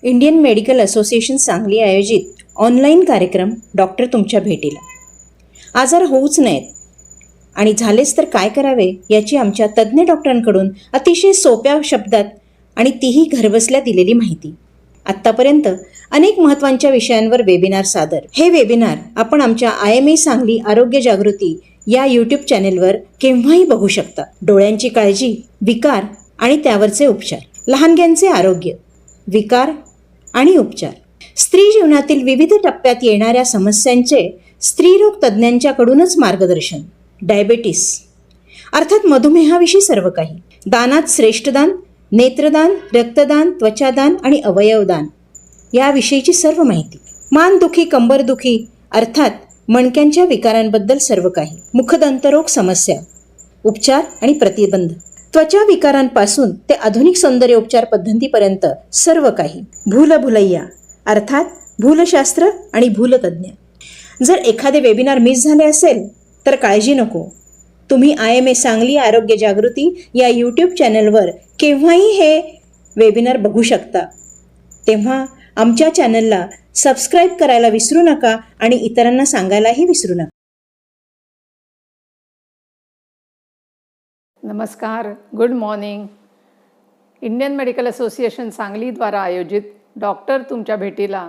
Indian medical association Sangli आयोजित online कार्यक्रम doctor तुमच्या भेटीला. आजार होऊच नयेत आणि झालेच तर काय करावे याची आमच्या तज्ज्ञ डॉक्टरांकडून अतिशय सोप्या शब्दात आणि तीही घरबसल्या दिलेली माहिती. आत्तापर्यंत अनेक महत्त्वाच्या विषयांवर वेबिनार सादर. हे वेबिनार आपण आमच्या IMA सांगली आरोग्य जागृती या यूट्यूब चॅनेलवर केव्हाही बघू शकता. डोळ्यांची काळजी, विकार आणि त्यावरचे उपचार, लहानग्यांचे आरोग्य, विकार आणि उपचार, स्त्री जीवनातील विविध टप्प्यात येणाऱ्या समस्यांचे स्त्रीरोग तज्ज्ञांच्याकडूनच मार्गदर्शन, डायबेटीस अर्थात मधुमेहाविषयी सर्व काही, दानात श्रेष्ठ दान, नेत्रदान, रक्तदान, त्वचादान आणि अवयवदान याविषयीची सर्व माहिती, मानदुखी, कंबरदुखी अर्थात मणक्यांच्या विकारांबद्दल सर्व काही, मुखदंतरोग समस्या, उपचार आणि प्रतिबंध, त्वचा विकारांपासून ते आधुनिक सौंदर्य उपचार पद्धतीपर्यंत सर्व काही, भूलभुलैया अर्थात भूलशास्त्र आणि भूलतज्ञ. जर एखादे वेबिनार मिस झाले असेल तर काळजी नको. तुम्ही IMA सांगली आरोग्य जागृती या यूट्यूब चॅनलवर केव्हाही हे वेबिनार बघू शकता. तेव्हा आमच्या चॅनलला सबस्क्राईब करायला विसरू नका आणि इतरांना सांगायलाही विसरू नका. नमस्कार, good morning. Indian medical association सांगलीद्वारा आयोजित डॉक्टर तुमच्या भेटीला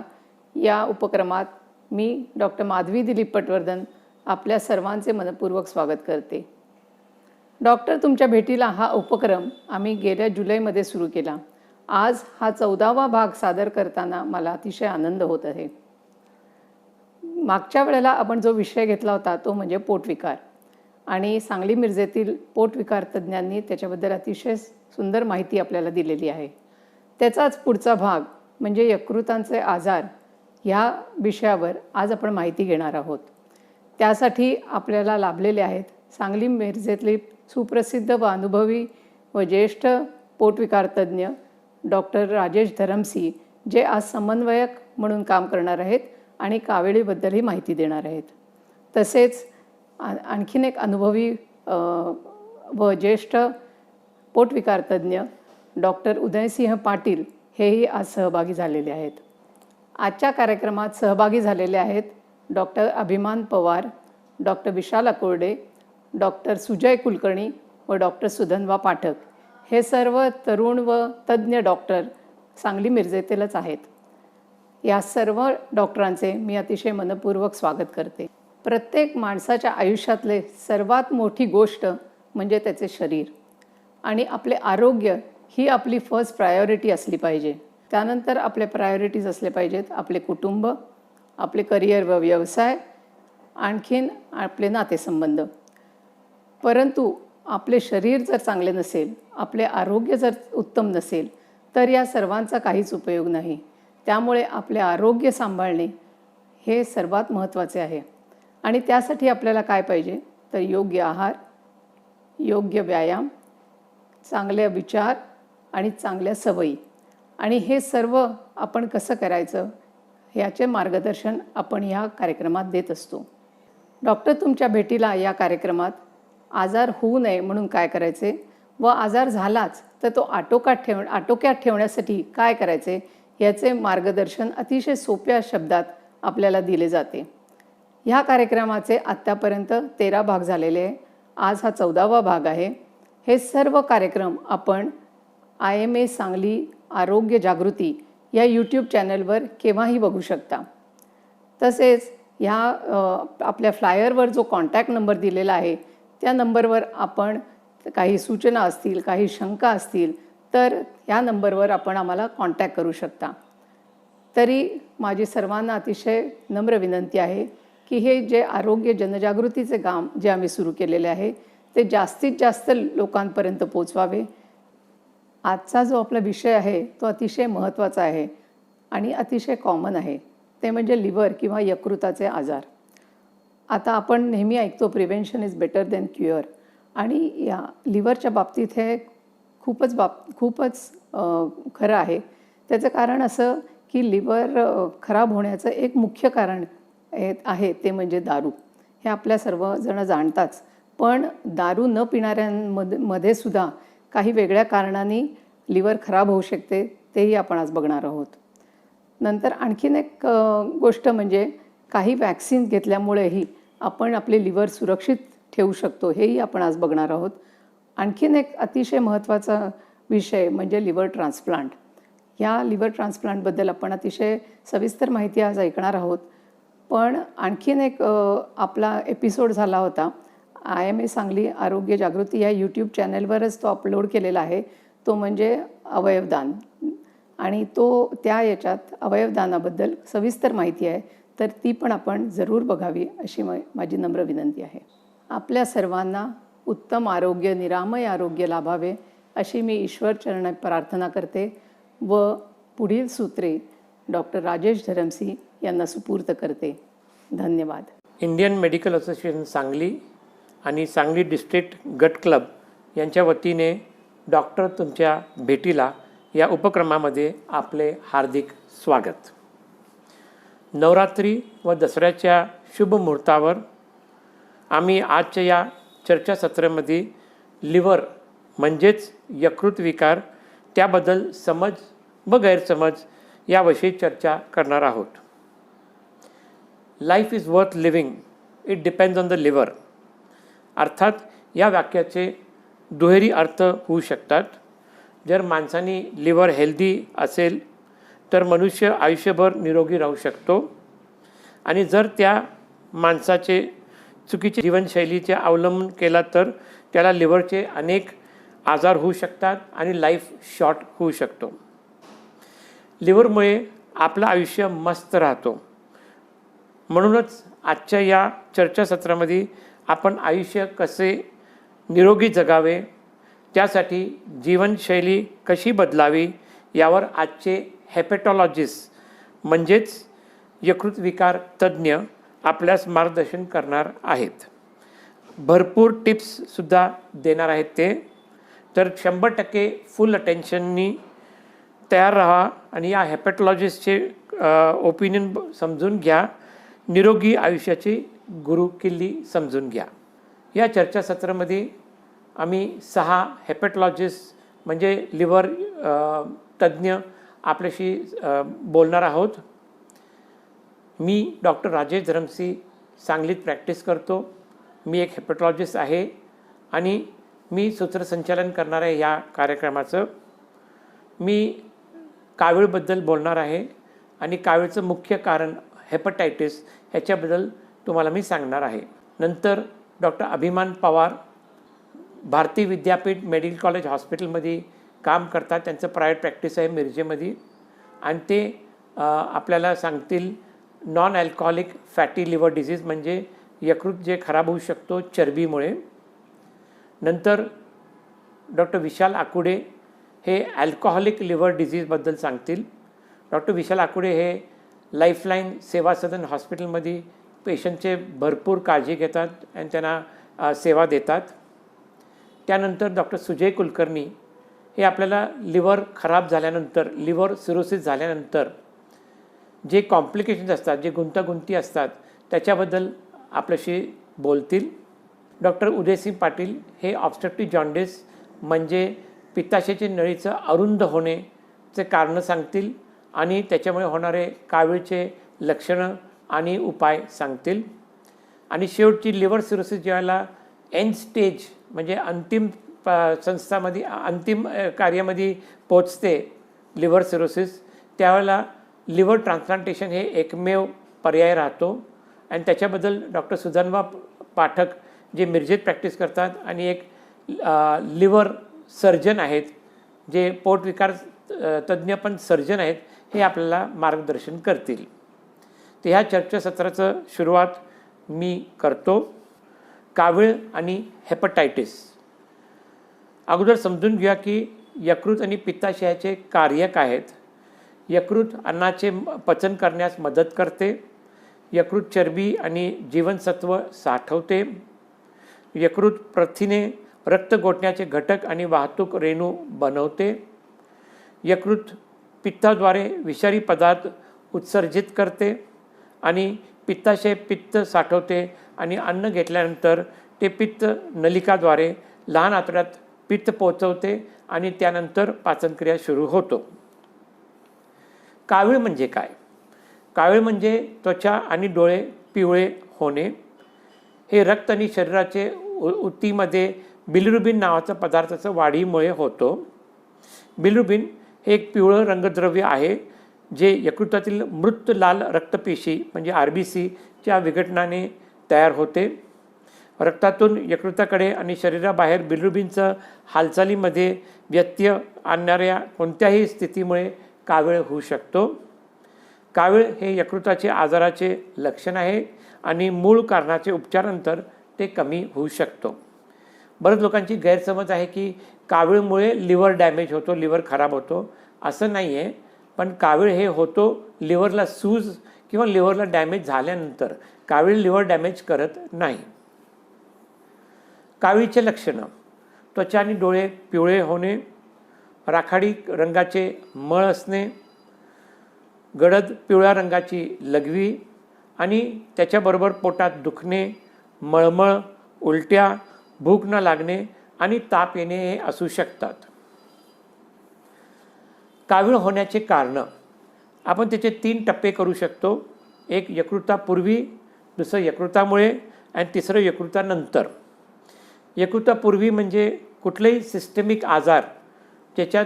या उपक्रमात मी डॉक्टर माधवी दिलीप पटवर्धन आपल्या सर्वांचे मनपूर्वक स्वागत करते. डॉक्टर तुमच्या भेटीला हा उपक्रम आम्ही गेल्या जुलैमध्ये सुरू केला. आज हा 14वा भाग सादर करताना मला अतिशय आनंद होत आहे. मागच्या वेळेला आपण जो विषय घेतला होता तो म्हणजे पोटविकार आणि सांगली मिरजेतील पोटविकार तज्ज्ञांनी त्याच्याबद्दल अतिशय सुंदर माहिती आपल्याला दिलेली आहे. त्याचाच पुढचा भाग म्हणजे यकृतांचे आजार ह्या विषयावर आज आपण माहिती घेणार आहोत. त्यासाठी आपल्याला लाभलेले आहेत सांगली मिरजेतले सुप्रसिद्ध व अनुभवी व ज्येष्ठ पोटविकार तज्ज्ञ डॉक्टर राजेश धरमसी, जे आज समन्वयक म्हणून काम करणार आहेत आणि कावेळीबद्दलही माहिती देणार आहेत. तसेच आणखीन एक अनुभवी व ज्येष्ठ पोटविकार तज्ज्ञ डॉक्टर उदयसिंह पाटील हेही आज सहभागी झालेले आहेत. आजच्या कार्यक्रमात सहभागी झालेले आहेत डॉक्टर अभिमान पवार, डॉक्टर विशाल अकोर्डे, डॉक्टर सुजय कुलकर्णी व डॉक्टर सुधन्वा पाठक. हे सर्व तरुण व तज्ज्ञ डॉक्टर सांगली मिरजेतीलच आहेत. या सर्व डॉक्टरांचे मी अतिशय मनपूर्वक स्वागत करते. प्रत्येक माणसाच्या आयुष्यातले सर्वात मोठी गोष्ट म्हणजे त्याचे शरीर आणि आपले आरोग्य ही आपली फर्स्ट प्रायोरिटी असली पाहिजे. त्यानंतर आपले प्रायोरिटीज असले पाहिजेत आपले कुटुंब, आपले करिअर व व्यवसाय, आणखीन आपले नातेसंबंध. परंतु आपले शरीर जर चांगले नसेल, आपले आरोग्य जर उत्तम नसेल तर या सर्वांचा काहीच उपयोग नाही. त्यामुळे आपले आरोग्य सांभाळणे हे सर्वात महत्त्वाचे आहे. आणि त्यासाठी आपल्याला काय पाहिजे तर योग्य आहार, योग्य व्यायाम, चांगले विचार आणि चांगल्या सवयी. आणि हे सर्व आपण कसं करायचं याचे मार्गदर्शन आपण या कार्यक्रमात देत असतो. डॉक्टर तुमच्या भेटीला या कार्यक्रमात आजार होऊ नये म्हणून काय करायचे व आजार झालाच तर तो आटोक्यात ठेवण्यासाठी काय करायचे याचे मार्गदर्शन अतिशय सोप्या शब्दात आपल्याला दिले जाते. ह्या कार्यक्रमाचे आत्तापर्यंत 13 भाग झालेले आहे. आज हा 14वा भाग आहे. हे सर्व कार्यक्रम आपण IMA सांगली आरोग्य जागृती या यूट्यूब चॅनलवर केव्हाही बघू शकता. तसेच ह्या आपल्या फ्लायरवर जो कॉन्टॅक्ट नंबर दिलेला आहे त्या नंबरवर आपण काही सूचना असतील, काही शंका असतील तर ह्या नंबरवर आपण आम्हाला कॉन्टॅक्ट करू शकता. तरी माझी सर्वांना अतिशय नम्र विनंती आहे की हे जे आरोग्य जनजागृतीचे काम जे आम्ही सुरू केलेले आहे ते जास्तीत जास्त लोकांपर्यंत पोचवावे. आजचा जो आपला विषय आहे तो अतिशय महत्त्वाचा आहे आणि अतिशय कॉमन आहे, ते म्हणजे लिव्हर किंवा यकृताचे आजार. आता आपण नेहमी ऐकतो prevention is better than cure आणि या लिव्हरच्या बाबतीत हे खूपच खरं आहे. त्याचं कारण असं की लिव्हर खराब होण्याचं एक मुख्य कारण आहे ते म्हणजे दारू. हे आपल्या सर्वजण जाणताच, पण दारू न पिणाऱ्यांमध्ये सुद्धा काही वेगळ्या कारणांनी लिव्हर खराब होऊ शकते, तेही आपण आज बघणार आहोत. नंतर आणखीन एक गोष्ट म्हणजे काही वॅक्सिन घेतल्यामुळेही आपण आपले लिव्हर सुरक्षित ठेवू शकतो, हेही आपण आज बघणार आहोत. आणखीन एक अतिशय महत्त्वाचा विषय म्हणजे लिव्हर ट्रान्सप्लांट. ह्या लिव्हर ट्रान्सप्लांटबद्दल आपण अतिशय सविस्तर माहिती आज ऐकणार आहोत. पण आणखीन एक आपला एपिसोड झाला होता IMA सांगली आरोग्य जागृती या यूट्यूब चॅनलवरच तो अपलोड केलेला आहे. तो म्हणजे अवयवदान, आणि त्या याच्यात अवयवदानाबद्दल सविस्तर माहिती आहे, तर ती पण आपण जरूर बघावी अशी माझी नम्र विनंती आहे. आपल्या सर्वांना उत्तम आरोग्य, निरामय आरोग्य लाभावे अशी मी ईश्वरचरणी प्रार्थना करते व पुढील सूत्रे डॉक्टर राजेश धरमसी यांना सुपूर्द करते. धन्यवाद. इंडियन मेडिकल असोसिएशन सांगली आणि सांगली डिस्ट्रिक्ट गट क्लब यांच्या वतीने डॉक्टर तुमच्या भेटीला या उपक्रमामध्ये आपले हार्दिक स्वागत. नवरात्री व दसऱ्याच्या शुभ मुहूर्तावर आम्ही आजच्या या चर्चासत्रामध्ये लिव्हर म्हणजेच यकृत विकार, त्याबद्दल समज व गैरसमज याविषयी चर्चा करणार आहोत. Life is worth living, it depends on the liver. अर्थात या वाक्याचे दुहेरी अर्थ होऊ शकतात. जर माणसाने लिव्हर हेल्दी असेल तर मनुष्य आयुष्यभर निरोगी राहू शकतो, आणि जर त्या माणसाचे चुकीची जीवनशैलीचे अवलंबन केला तर त्याला लिव्हरचे अनेक आजार होऊ शकतात आणि लाईफ शॉर्ट होऊ शकतो. लिव्हरमुळे आपलं आयुष्य मस्त राहतो. म्हणूनच आजच्या या चर्चासत्रामध्ये आपण आयुष्य कसे निरोगी जगावे, त्यासाठी जीवनशैली कशी बदलावी यावर आजचे हेपॅटॉलॉजिस्ट म्हणजेच यकृत विकार तज्ज्ञ आपल्यास मार्गदर्शन करणार आहेत. भरपूर टिप्ससुद्धा देणार आहेत ते. तर 100% फुल अटेन्शननी तयार राहा आणि या हेपॅटॉलॉजिस्टचे ओपिनियन समजून घ्या. निरोगी आयुष्याची गुरुकिल्ली समजून घ्या. या चर्चासत्रामध्ये आम्ही 6 हेपॅटॉलॉजिस्ट म्हणजे लिव्हर तज्ज्ञ आपल्याशी बोलणार आहोत. मी डॉक्टर राजेश धरमसी सांगलीत प्रॅक्टिस करतो. मी एक हेपॅटॉलॉजिस्ट आहे आणि मी सूत्रसंचालन करणार आहे या कार्यक्रमाचं. मी कावीळबद्दल बोलणार आहे आणि कावीळचं मुख्य कारण हेपटायटिस ह्याच्याबद्दल तुम्हाला मी सांगणार आहे. नंतर डॉक्टर अभिमान पवार भारती विद्यापीठ मेडिकल कॉलेज हॉस्पिटलमध्ये काम करतात. त्यांचं प्रायव्हेट प्रॅक्टिस आहे मिरजेमध्ये, आणि ते आपल्याला सांगतील non alcoholic fatty liver disease म्हणजे यकृत जे खराब होऊ शकतो चरबीमुळे. नंतर डॉक्टर विशाल आकुडे हे अल्कोहोलिक लिव्हर डिझीजबद्दल सांगतील. डॉक्टर विशाल आकुडे हे लाईफलाईन सेवा सदन हॉस्पिटलमध्ये पेशंटचे भरपूर काळजी घेतात आणि त्यांना सेवा देतात. त्यानंतर डॉक्टर सुजय कुलकर्णी हे आपल्याला लिव्हर खराब झाल्यानंतर, लिव्हर सिरोसिस झाल्यानंतर जे कॉम्प्लिकेशन्स असतात, जे गुंतागुंती असतात त्याच्याबद्दल आपल्याशी बोलतील. डॉक्टर उदयसिंग पाटील हे ऑब्स्ट्रक्टिव्ह जॉन्डिस म्हणजे पित्ताशयाची नळीचं अरुंद होण्याचे कारणं सांगतील आणि त्याच्यामुळे होणारे कावीळचे लक्षणं आणि उपाय सांगतील. आणि शेवटची लिव्हर सिरोसिस ज्यावेळेला एंड स्टेज म्हणजे अंतिम संस्थामध्ये अंतिम कार्यामध्ये पोचते लिव्हर सिरोसिस, त्यावेळेला लिव्हर ट्रान्सप्लांटेशन हे एकमेव पर्याय राहतो. आणि त्याच्याबद्दल डॉक्टर सुधन्वा पाठक जे मिरजेत प्रॅक्टिस करतात आणि एक लिव्हर सर्जन आहेत, जे पोटविकार तज्ज्ञ पण सर्जन आहेत, हे आपल्याला मार्गदर्शन करतील. तर ह्या चर्चासत्राचं सुरुवात मी करतो. कावीळ आणि हेपटायटिस. अगोदर समजून घ्या की यकृत आणि पित्ताशयाचे कार्य काय आहेत. यकृत अन्नाचे पचन करण्यास मदत करते. यकृत चरबी आणि जीवनसत्व साठवते. यकृत प्रथिने, रक्त गोठण्याचे घटक आणि वाहतूक रेणू बनवते. यकृत पित्ताद्वारे विषारी पदार्थ उत्सर्जित करते आणि पित्ताशय पित्त साठवते आणि अन्न घेतल्यानंतर ते पित्त नलिकाद्वारे लहान आतड्यात पित्त पोचवते आणि त्यानंतर पाचनक्रिया सुरू होतो. कावीळ म्हणजे काय? कावीळ म्हणजे त्वचा आणि डोळे पिवळे होणे. हे रक्त आणि शरीराचे ऊतीमध्ये बिलिरुबिन नावाचा पदार्थाचं वाढीमुळे होतो. बिलिरुबिन हे एक पिवळं रंगद्रव्य आहे जे यकृतातील मृत लाल रक्तपेशी म्हणजे RBCच्या विघटनाने तयार होते. रक्तातून यकृताकडे आणि शरीराबाहेर बिलिरुबिनचं हालचालीमध्ये व्यत्यय आणणाऱ्या कोणत्याही स्थितीमुळे कावीळ होऊ शकतो. कावीळ हे यकृताचे आजाराचे लक्षण आहे आणि मूळ कारणाचे उपचारानंतर ते कमी होऊ शकतो. बऱ्याच लोकांची गैरसमज आहे की कावीळमुळे लिव्हर डॅमेज होतो, लिव्हर खराब होतो. असं नाही आहे, पण कावीळ हे होतो लिव्हरला सूज किंवा लिव्हरला डॅमेज झाल्यानंतर. कावीळ लिव्हर डॅमेज करत नाही. कावीळचे लक्षणं: त्वचा आणि डोळे पिवळे होणे, राखाडी रंगाचे मळ असणे, गडद पिवळ्या रंगाची लघवी आणि त्याच्याबरोबर पोटात दुखणे, मळमळ, उलट्या, भूक न लागणे आणि ताप येणे हे असू शकतात. कावीळ होण्याचे कारणं आपण त्याचे 3 टप्पे करू शकतो. एक यकृतापूर्वी, दुसरं यकृतामुळे आणि तिसरं यकृतानंतर. यकृतापूर्वी म्हणजे कुठलेही सिस्टमिक आजार ज्याच्यात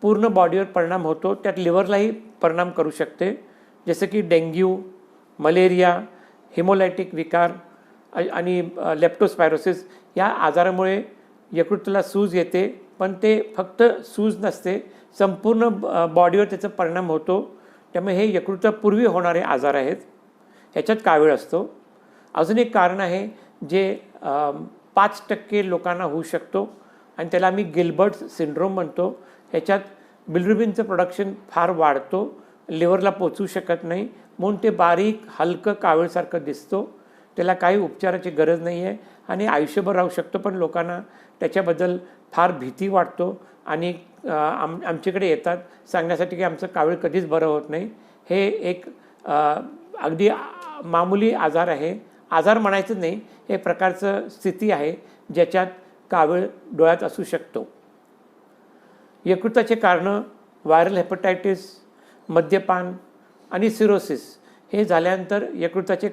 पूर्ण बॉडीवर परिणाम होतो, त्यात लिव्हरलाही परिणाम करू शकते, जसं की डेंग्यू, मलेरिया, हिमोलायटिक विकार आणि लेप्टोस्पायरोसिस. या आजारामुळे यकृताला सूज येते, पण ते फक्त सूज नसते, संपूर्ण बॉडीवर त्याचा परिणाम होतो. त्यामुळे हे यकृतापूर्वी होणारे आजार आहेत, ह्याच्यात कावीळ असतो. अजून एक कारण आहे जे 5% लोकांना होऊ शकतो आणि त्याला आम्ही गिल्बर्ट सिंड्रोम म्हणतो. ह्याच्यात बिलिरुबिनचं प्रोडक्शन फार वाढतो, लिव्हरला पोचू शकत नाही, म्हणून ते बारीक हलकं कावीळसारखं दिसतो. त्याला काही उपचाराची गरज नाही आहे आणि आयुष्यभर राहू शकतो, पण लोकांना त्याच्याबद्दल फार भीती वाटतो आणि आमच्याकडे येतात सांगण्यासाठी की आमचं कावीळ कधीच बरं होत नाही. हे एक अगदी मामूली आजार आहे. आजार म्हणायचं नाही, हे प्रकारचं स्थिती आहे ज्याच्यात कावीळ डोळ्यात असू शकतो. यकृताचे कारणं: व्हायरल हेपटायटिस, मद्यपान आणि सिरोसिस. हे झाल्यानंतर यकृताचे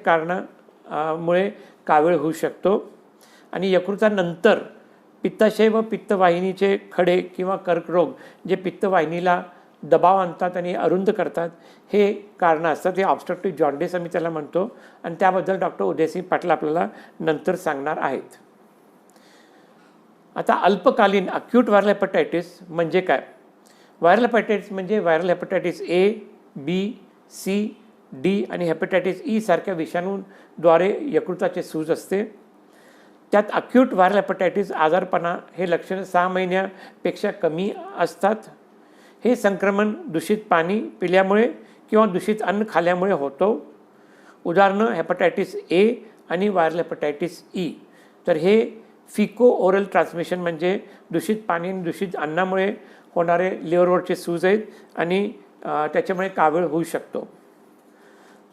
मुळे कावीळ होऊ शकतो. आणि यकृतानंतर पित्ताशय व पित्तवाहिनीचे खडे किंवा कर्करोग जे पित्तवाहिनीला दबाव आणतात आणि अरुंद करतात, हे कारणं असतात. हे ऑब्स्ट्रक्टिव्ह जॉन्डिस आम्ही त्याला म्हणतो आणि त्याबद्दल डॉक्टर उदयसिंग पाटील आपल्याला नंतर सांगणार आहेत. आता अल्पकालीन अक्यूट व्हायरल हेपटायटिस म्हणजे काय? व्हायरल हेपटायटिस म्हणजे viral hepatitis A, B, C, D आणि हेपटायटिस E सारख्या विषाणूंद्वारे यकृताचे सूज असते. त्यात अक्यूट व्हायरल हेपटायटिस आजारपणा हे लक्षणं 6 महिन्यापेक्षा कमी असतात. हे संक्रमण दूषित पाणी पिल्यामुळे किंवा दूषित अन्न खाल्ल्यामुळे होतो. उदाहरणं: हेपटायटिस A आणि व्हायरल हेपटायटिस E. तर हे फिको ओरल ट्रान्समिशन म्हणजे दूषित पाणी आणि दूषित अन्नामुळे होणारे लिव्हरवरचे सूज आहेत आणि त्याच्यामुळे कावीळ होऊ शकतो.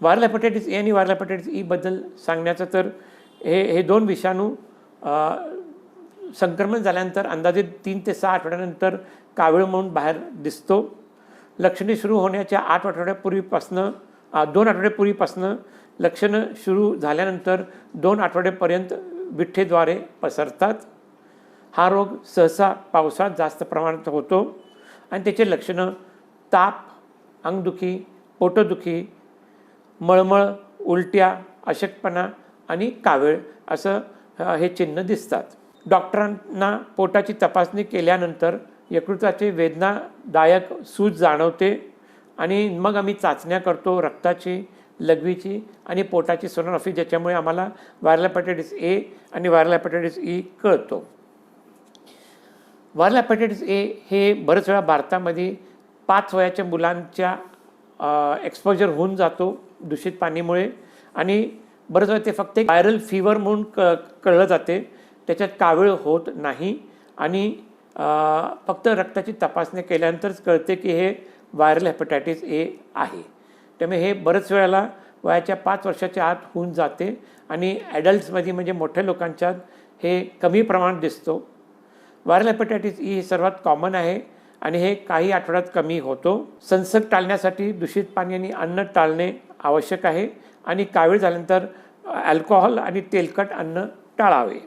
व्हायरल हेपटायटिस A आणि व्हायरल हेपटायटिस E बद्दल सांगण्याचं तर हे 2 विषाणू संक्रमण झाल्यानंतर अंदाजे 3 ते 6 आठवड्यानंतर कावीळ म्हणून बाहेर दिसतो. लक्षणे सुरू होण्याच्या 2 आठवड्यापूर्वीपासनं लक्षणं सुरू झाल्यानंतर 2 आठवड्यापर्यंत विठ्ठेद्वारे पसरतात. हा रोग सहसा पावसाळ्यात जास्त प्रमाणात होतो आणि त्याचे लक्षणं ताप, अंगदुखी, पोटदुखी, मळमळ, उलट्या, अशक्तपणा आणि कावीळ असं हे चिन्ह दिसतात. डॉक्टरांना पोटाची तपासणी केल्यानंतर यकृताचे वेदनादायक सूज जाणवते आणि मग आम्ही चाचण्या करतो, रक्ताची, लघवीची आणि पोटाची सोनोग्राफी, ज्याच्यामुळे आम्हाला व्हायरल हेपटायटिस A आणि व्हायरल हेपटायटिस E कळतो. व्हायरल हेपटायटिस A हे बरेच वेळा भारतामध्ये 5 वयाच्या मुलांच्या एक्सपोजर होऊन जातो दूषित पाणीमुळे आणि बरेच वेळा ते फक्त एक व्हायरल फीवर म्हणून कळलं जाते. त्याच्यात कावीळ होत नाही आणि फक्त रक्ताची तपासणी केल्यानंतरच कळते की हे व्हायरल हेपटायटिस A आहे. त्यामुळे हे बरेच वेळेला वयाच्या 5 वर्षाच्या आत होऊन जाते आणि ॲडल्ट्समध्ये म्हणजे मोठ्या लोकांच्यात हे कमी प्रमाणात दिसतो. व्हायरल हेपटायटिस E हे सर्वात कॉमन आहे आणि हे काही आठवड्यात कमी होतो. संसर्ग टाळण्यासाठी दूषित पाणी आणि अन्न टाळणे आवश्यक आहे आणि कावीळ झाल्यानंतर अल्कोहोल आणि तेलकट अन्न टाळावे.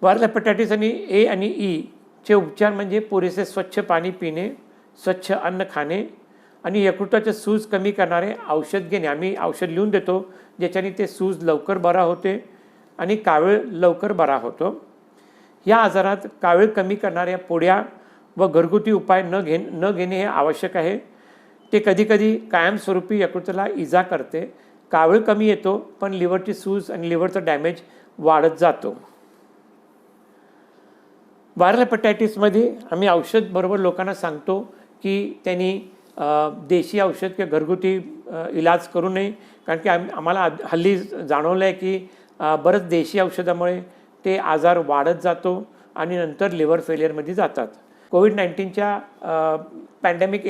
व्हायरल हेपॅटायटिस आणि ए आणि ई चे उपचार म्हणजे पुरेसे स्वच्छ पाणी पिणे, स्वच्छ अन्न खाणे आणि यकृताचे सूज कमी करणारे औषध घेणे. आम्ही औषध लिहून देतो ज्याच्याने ते सूज लवकर बरा होते आणि कावीळ लवकर बरा होतो. या आजारात कावीळ कमी करणाऱ्या पोळ्या व घरगुती उपाय न घेणे हे आवश्यक आहे. ते कधीकधी कायमस्वरूपी यकृताला इजा करते. कावीळ कमी येतो पण लिव्हरची सूज आणि लिव्हरचं डॅमेज वाढत जातो. व्हायरल हेपॅटायटिसमध्ये आम्ही औषध बरोबर लोकांना सांगतो की त्यांनी देशी औषध किंवा घरगुती इलाज करू नये, कारण की आम्हाला हल्ली जाणवलं आहे की बरंच देशी औषधामुळे ते आजार वाढत जातो आणि नंतर लिव्हर फेलियरमध्ये जातात. कोविड-19च्या पॅन्डेमिक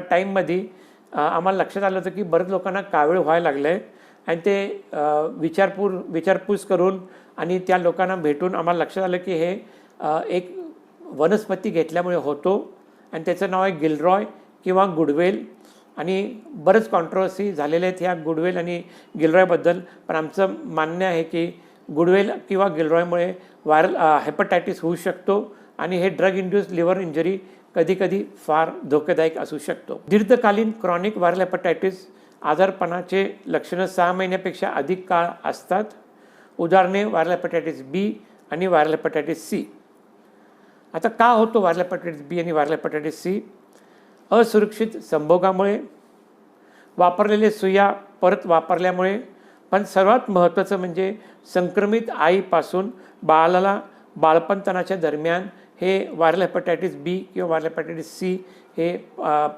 टाईममध्ये आम्हाला लक्षात आलं होतं की बरेच लोकांना कावीळ व्हायला लागलं आहे आणि ते विचारपूस करून आणि त्या लोकांना भेटून आम्हाला लक्षात आलं की हे एक वनस्पती घेतल्यामुळे होतो आणि त्याचं नाव आहे गिलरॉय किंवा गुडवेल. आणि बरंच कॉन्ट्रोवर्सी झालेले आहेत ह्या गुडवेल आणि गिलरॉयबद्दल, पण आमचं मान्य आहे की गुडवेल किंवा गिलरॉयमुळे व्हायरल हेपॅटायटिस होऊ शकतो आणि हे ड्रग इंड्यूस लिव्हर इंजरी कधीकधी फार धोकादायक असू शकतो. दीर्घकालीन क्रॉनिक व्हायरल हेपॅटायटिस आजारपणाचे लक्षणं 6 महिन्यापेक्षा अधिक काळ असतात. उदाहरणे व्हायरल हेपॅटायटिस बी आणि व्हायरल हेपॅटायटिस सी. आता का होतो व्हायरल हेपॅटायटिस बी आणि व्हायरल हेपॅटायटिस सी? असुरक्षित संभोगामुळे, वापरलेले सुया परत वापरल्यामुळे, पण सर्वात महत्त्वाचं म्हणजे संक्रमित आईपासून बाळाला बाळपणतनाच्या दरम्यान हे व्हायरल हेपॅटायटिस बी किंवा व्हायरल हेपॅटायटिस सी हे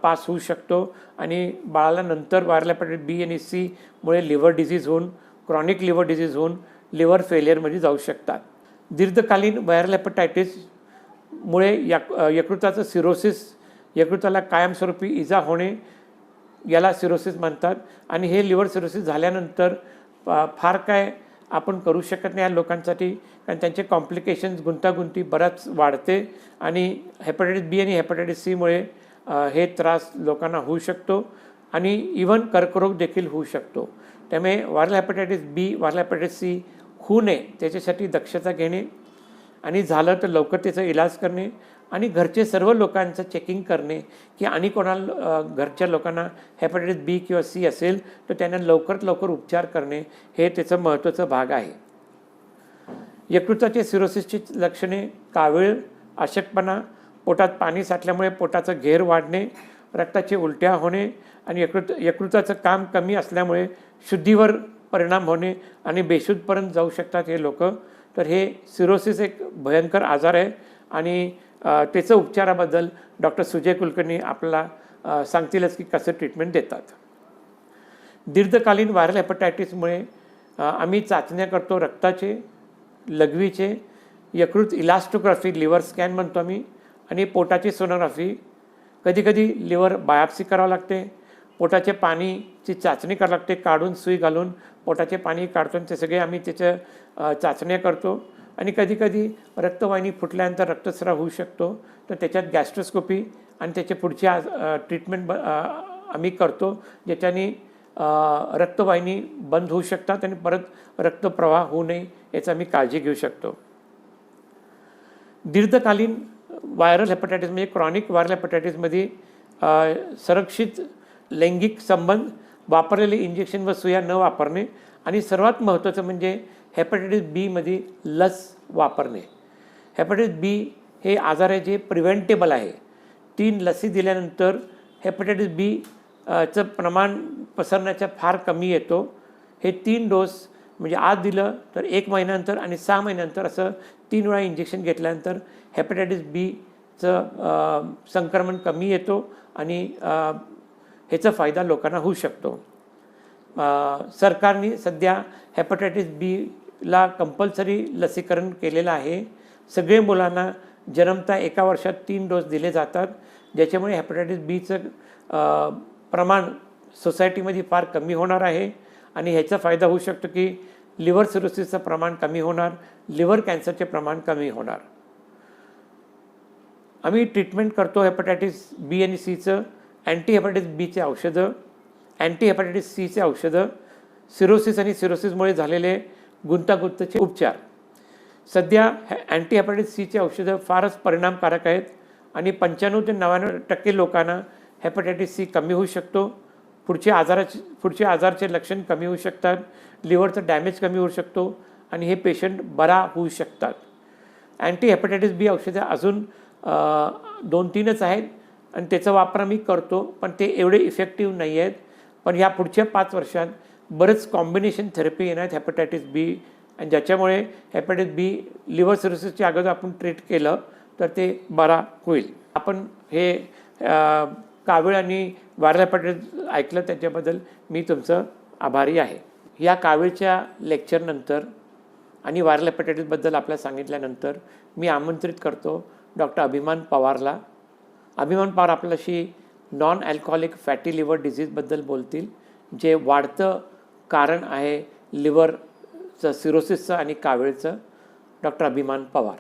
पास होऊ शकतो आणि बाळाला नंतर व्हायरल हेपॅटायटिस बी आणि सी मुळे लिव्हर डिसीज होऊन, क्रॉनिक लिव्हर डिसीज होऊन लिव्हर फेलियरमध्ये जाऊ शकतात. दीर्घकालीन व्हायरल हेपॅटायटिसमुळे यकृताचं सिरोसिस, यकृताला कायमस्वरूपी इजा होणे याला सिरोसिस म्हणतात. आणि हे लिव्हर सिरोसिस झाल्यानंतर फार काय आपण करू शकत नाही या लोकांसाठी, कारण त्यांचे कॉम्प्लिकेशन्स, गुंतागुंती बराच वाढते आणि हेपॅटायटिस बी आणि हेपॅटायटिस सीमुळे हे त्रास लोकांना होऊ शकतो आणि इव्हन कर्करोग देखील होऊ शकतो. त्यामुळे व्हायरल हेपॅटायटिस बी, व्हायरल हेपॅटायटिस सी होऊ नये त्याच्यासाठी दक्षता घेणे आणि झालं तर लवकर त्याचा इलाज करणे आणि घरचे सर्व लोकांचं चेकिंग करणे की आणि कोणाला घरच्या लोकांना हेपॅटायटिस बी किंवा सी असेल तर त्यांना लवकरात लवकर उपचार करणे हे त्याचं महत्त्वाचं भाग आहे. यकृताचे सिरोसिसची लक्षणे कावीळ, अशक्तपणा, पोटात पाणी साठल्यामुळे पोटाचं घेर वाढणे, रक्ताचे उलट्या होणे आणि यकृताचं काम कमी असल्यामुळे शुद्धीवर परिणाम होणे आणि बेशुद्धपर्यंत जाऊ शकतात हे लोक. तर हे सिरोसिस एक भयंकर आजार आहे आणि त्याचं उपचाराबद्दल डॉक्टर सुजय कुलकर्णी आपल्याला सांगतीलच की कसं ट्रीटमेंट देतात. दीर्घकालीन व्हायरल हेपॅटायटिसमुळे आम्ही चाचण्या करतो रक्ताचे, लघवीचे, यकृत इलास्टोग्राफी, लिव्हर स्कॅन म्हणतो आम्ही, आणि पोटाची सोनोग्राफी. कधीकधी लिव्हर बायोप्सी करावं लागते, पोटाचे पाणीची चाचणी करावी लागते, काढून सुई घालून पोटाचे पाणी काढतो ते सगळे आम्ही त्याच्या चाचण्या करतो. आणि कधीकधी रक्तवाहिनी फुटल्यानंतर रक्तस्राव होऊ शकतो, तर त्याच्यात गॅस्ट्रोस्कोपी आणि त्याचे पुढची ट्रीटमेंट आम्ही करतो, ज्याच्याने रक्तवाहिनी बंद होऊ शकतात आणि परत रक्तप्रवाह होऊ नये याची आम्ही काळजी घेऊ शकतो. दीर्घकालीन व्हायरल हेपॅटायटिस म्हणजे क्रॉनिक व्हायरल हेपॅटायटिसमध्ये सुरक्षित लैंगिक संबंध, वापरलेले इंजेक्शन व सुया न वापरणे आणि सर्वात महत्त्वाचं म्हणजे हेपॅटायटिस बीमध्ये लस वापरणे. हेपॅटायटिस बी हे आजार आहे जे प्रिव्हेंटेबल आहे. 3 लसी दिल्यानंतर हेपॅटायटिस बी चं प्रमाण पसरण्याचा फार कमी येतो. हे 3 डोस म्हणजे आज दिलं तर 1 महिन्यानंतर आणि 6 महिन्यानंतर असं 3 वेळा इंजेक्शन घेतल्यानंतर हेपॅटायटिस बीचं संक्रमण कमी येतो आणि ह्याचा फायदा लोकांना होऊ शकतो. सरकारने सध्या हेपॅटायटिस बीला कंपल्सरी लसीकरण केलेलं आहे. सगळे मुलांना जन्मता 1 वर्षात 3 डोस दिले जातात, ज्याच्यामुळे हेपॅटायटिस बीचं प्रमाण सोसायटीमध्ये फार कमी होणार आहे आणि ह्याचा फायदा होऊ शकतो की लिव्हर सिरोसिसचं प्रमाण कमी होणार, लिव्हर कॅन्सरचे प्रमाण कमी होणार. आम्ही ट्रीटमेंट करतो हेपॅटायटिस बी आणि सीचं, अँटी हेपॅटायटिस बीचे औषधं, अँटी हेपॅटायटिस सीचे औषधं, सिरोसिस आणि सिरोसिसमुळे झालेले गुंतागुंतीचे उपचार. सध्या अँटी हेपॅटायटिस सीचे औषधं फारच परिणामकारक आहेत आणि 95 ते 99% लोकांना हेपॅटायटिस सी कमी होऊ शकतो. पुढचे आजारचे लक्षण कमी होऊ शकतात, लिव्हरचं डॅमेज कमी होऊ शकतो आणि हे पेशंट बरा होऊ शकतात. अँटी हेपॅटायटिस बी औषधं अजून 2-3च आहेत आणि त्याचा वापर आम्ही करतो, पण ते एवढे इफेक्टिव्ह नाही आहेत. पण ह्या पुढच्या 5 वर्षात बरेच कॉम्बिनेशन थेरपी येणार आहेत हेपॅटायटिस बी, आणि ज्याच्यामुळे हेपॅटायटिस बी लिव्हर सिरोसिसच्या अगोदर आपण ट्रीट केलं तर ते बरा होईल. आपण हे कावीळ आणि व्हायरल हेपॅटायटिस ऐकलं त्याच्याबद्दल मी तुमचं आभारी आहे. या कावीळच्या लेक्चरनंतर आणि व्हायरल हेपॅटायटिसबद्दल आपल्याला सांगितल्यानंतर मी आमंत्रित करतो डॉक्टर अभिमान पवारला. अभिमान पवार आपल्याशी नॉन अल्कोहोलिक फॅटी लिव्हर डिझीजबद्दल बोलतील, जे वाढतं कारण आहे लिव्हरचं सिरोसिसचं आणि कावीळचं. डॉक्टर अभिमान पवार.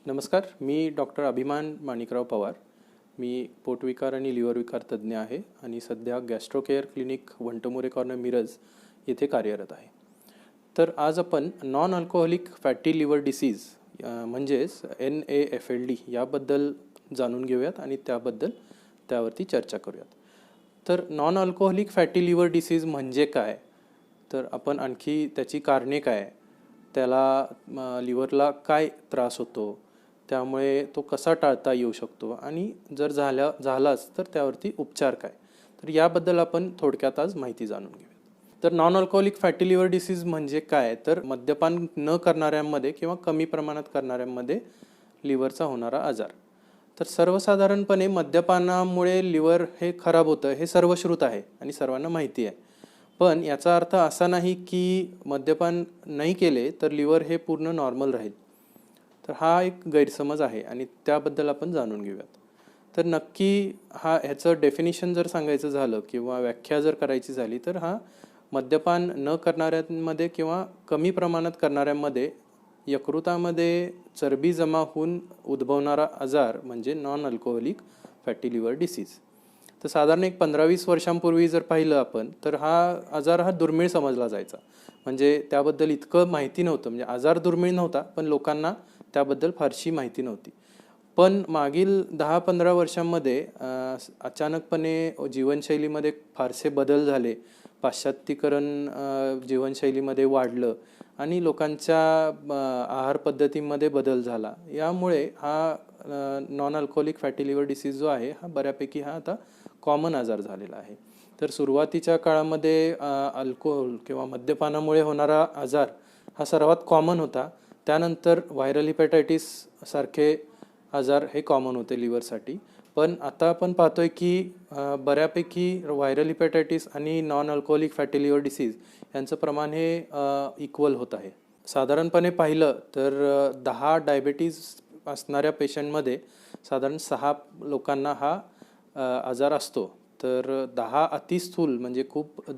नमस्कार, मी डॉक्टर अभिमान माणिकराव पवार. मी पोटविकार आणि लिव्हर विकार तज्ज्ञ आहे आणि सध्या Gastrocare clinic Vantamore corner Miraj येथे कार्यरत आहे. तर आज आपण non alcoholic fatty liver disease म्हणजेच NAFLD याबद्दल जाणून घेऊयात आणि त्यावरती चर्चा करूयात. तर non alcoholic fatty liver disease म्हणजे काय, तर आपण आणखी त्याची कारणे काय, त्याला लिव्हरला काय त्रास होतो, त्यामुळे तो कसा टाळता येऊ शकतो आणि जर झालाच तर त्यावरती उपचार काय, तर याबद्दल आपण थोडक्यात आज माहिती जाणून घेऊया. तर non alcoholic fatty liver disease म्हणजे काय, तर मद्यपान न करणाऱ्यांमध्ये किंवा कमी प्रमाणात करणाऱ्यांमध्ये लिव्हरचा होणारा आजार. तर सर्वसाधारणपणे मद्यपानामुळे लिव्हर हे खराब होतं हे सर्वश्रुत आहे आणि सर्वांना माहिती आहे. पण याचा अर्थ असा नाही की मद्यपान नाही केले तर लिव्हर हे पूर्ण नॉर्मल राहील. तर हा एक गैरसमज आहे आणि त्याबद्दल आपण जाणून घेऊयात. तर नक्की ह्याचं डेफिनेशन जर सांगायचं झालं किंवा व्याख्या जर करायची झाली तर हा मद्यपान न करणाऱ्यांमध्ये किंवा कमी प्रमाणात करणाऱ्यांमध्ये यकृतामध्ये चरबी जमा होऊन उद्भवणारा आजार म्हणजे non alcoholic fatty liver disease. तर साधारण एक 15-20 वर्षांपूर्वी जर पाहिलं आपण तर हा आजार दुर्मिळ समजला जायचा. म्हणजे त्याबद्दल इतकं माहिती नव्हतं, म्हणजे आजार दुर्मिळ नव्हता पण लोकांना त्याबद्दल फारशी माहिती नव्हती. पण मागील 10-15 वर्षांमध्ये अचानकपणे जीवनशैलीमध्ये फारसे बदल झाले, पाश्चात्तीकरण जीवनशैलीमध्ये वाढलं आणि लोकांच्या आहार पद्धतीमध्ये बदल झाला. यामुळे हा non alcoholic fatty liver disease जो आहे हा बऱ्यापैकी आता कॉमन आजार झालेला आहे. तर सुरुवातीच्या काळामध्ये अल्कोहोल किंवा मद्यपानामुळे होणारा आजार हा सर्वात कॉमन होता. त्यानंतर व्हायरल हिपॅटायटिस सारखे आजार हे कॉमन होते लिव्हरसाठी. पण आता आपण पाहतोय की बऱ्यापैकी व्हायरल हिपॅटायटिस आणि non alcoholic fatty liver disease यांचं प्रमाण हे इक्वल होत आहे. साधारणपणे पाहिलं तर 10 डायबेटीज असणाऱ्या पेशंटमध्ये साधारण 6 लोकांना हा आजार असतो. तर 10 अतिस्थूल म्हणजे खूप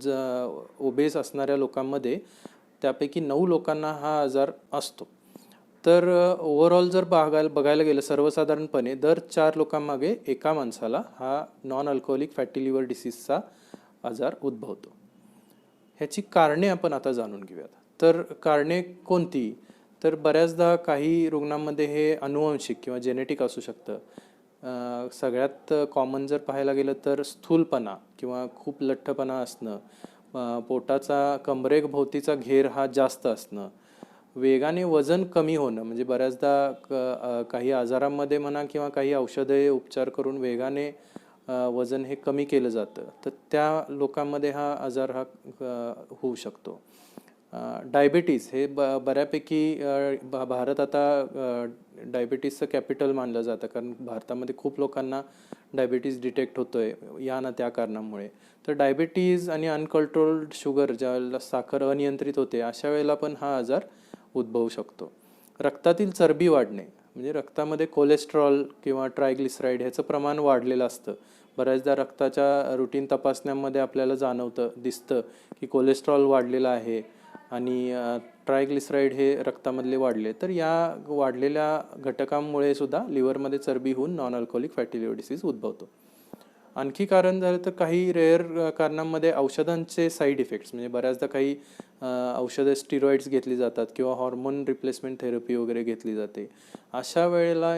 ओबेस असणाऱ्या लोकांमध्ये त्यापैकी 9 लोकांना हा आजार असतो. तर ओव्हरऑल जर बघायला गेलं सर्वसाधारणपणे दर 4 लोकांमागे एका माणसाला हा नॉन अल्कोहोलिक फॅटी लिव्हर डिसीजचा आजार उद्भवतो. ह्याची कारणे आपण आता जाणून घेऊयात. तर कारणे कोणती, तर बऱ्याचदा काही रुग्णांमध्ये हे अनुवंशिक किंवा जेनेटिक असू शकतं. सगळ्यात कॉमन जर पाहायला गेलं तर स्थूलपणा किंवा खूप लठ्ठपणा असणं, पोटाचा कमरेभोवतीचा घेर हा जास्त असणं, वेगाने वजन कमी होणं, म्हणजे बऱ्याचदा काही आजारांमध्ये म्हणा किंवा काही औषधे उपचार करून वेगाने वजन हे कमी केलं जातं, तर त्या लोकांमध्ये हा आजार होऊ शकतो. डायबिटीज हे बऱ्यापैकी भारत आता डायबिटीजचं कॅपिटल मानलं जातं, कारण भारतामध्ये खूप लोकांना डायबिटीज डिटेक्ट होतोय या ना त्या कारणामुळे. तर डायबिटीज आणि अनकंट्रोल्ड शुगर, ज्यावेळेला साखर अनियंत्रित होते अशा वेळेला पण हा आजार उद्भवू शकतो. रक्तातील चरबी वाढणे, म्हणजे रक्तामध्ये कोलेस्ट्रॉल किंवा ट्रायग्लिसराईड ह्याचं प्रमाण वाढलेलं असतं. बऱ्याचदा रक्ताच्या रुटीन तपासण्यामध्ये आपल्याला दिसतं की कोलेस्ट्रॉल वाढलेला आहे आणि ट्रायग्लिसराईड हे रक्तामधले वाढले, तर या वाढलेल्या घटकांमुळे सुद्धा लिव्हरमध्ये चरबी होऊन non alcoholic fatty liver disease उद्भवतो. आणखी कारण झालं तर काही रेअर कारणांमध्ये औषधांचे साईड इफेक्ट्स, म्हणजे बऱ्याचदा काही औषधं स्टिरॉइड्स घेतली जातात किंवा हॉर्मोन रिप्लेसमेंट थेरपी वगैरे घेतली जाते. अशा वेळेला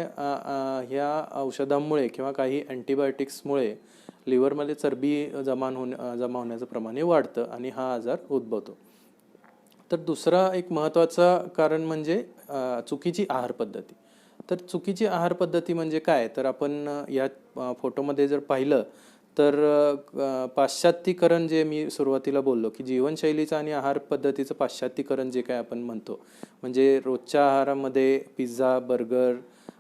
ह्या औषधांमुळे किंवा काही अँटीबायोटिक्समुळे लिव्हरमध्ये चरबी जमा होण्याचं प्रमाण हे वाढतं आणि हा आजार उद्भवतो. तर दुसरा एक महत्त्वाचं कारण म्हणजे चुकीची आहार पद्धती. तर चुकीची आहार पद्धती म्हणजे काय, तर आपण या फोटोमध्ये जर पाहिलं तर पाश्चात्तीकरण जे मी सुरुवातीला बोललो की जीवनशैलीचं आणि आहार पद्धतीचं पाश्चात्तीकरण जे काय आपण म्हणतो, म्हणजे रोजच्या आहारामध्ये पिझ्झा, बर्गर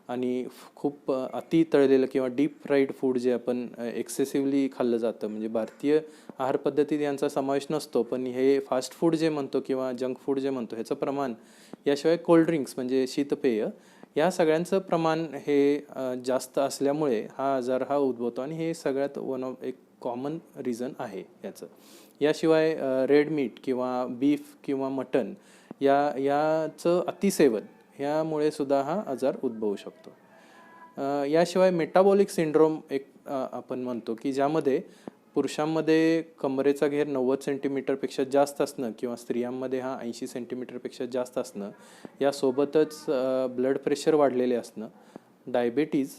आणि खूप अति तळलेलं किंवा डीप फ्राईड फूड जे आपण एक्सेसिव्हली खाल्लं जातं, म्हणजे भारतीय आहार पद्धतीत यांचा समावेश नसतो, पण हे फास्ट फूड जे म्हणतो किंवा जंक फूड जे म्हणतो ह्याचं प्रमाण, याशिवाय कोल्ड्रिंक्स म्हणजे शीतपेय, या सगळ्यांचं प्रमाण हे जास्त असल्यामुळे हा आजार हा उद्भवतो आणि हे सगळ्यात एक कॉमन रिझन आहे याचं. याशिवाय रेड मीट किंवा बीफ किंवा मटन याचं अतिसेवन ह्यामुळे सुद्धा हा आजार उद्भवू शकतो. याशिवाय मेटाबॉलिक सिंड्रोम एक आपण म्हणतो की ज्यामध्ये पुरुषांमध्ये कमरेचा घेर 90 सेंटीमीटरपेक्षा जास्त असणं किंवा स्त्रियांमध्ये हा 80 सेंटीमीटरपेक्षा जास्त असणं, यासोबतच ब्लड प्रेशर वाढलेले असणं, डायबेटीज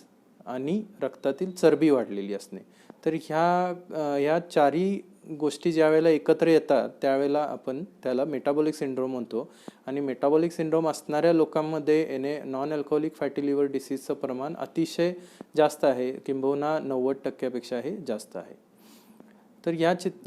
आणि रक्तातील चरबी वाढलेली असणे. तर ह्या चारही गोष्टी ज्या वेळेला एकत्र येतात त्यावेळेला आपण त्याला मेटाबॉलिक सिंड्रोम म्हणतो. आणि मेटाबॉलिक सिंड्रोम असणाऱ्या लोकांमध्ये नॉन अल्कोहोलिक फॅटी लिव्हर डिसीजचं प्रमाण अतिशय जास्त आहे, किंबहुना 90% हे जास्त आहे. तर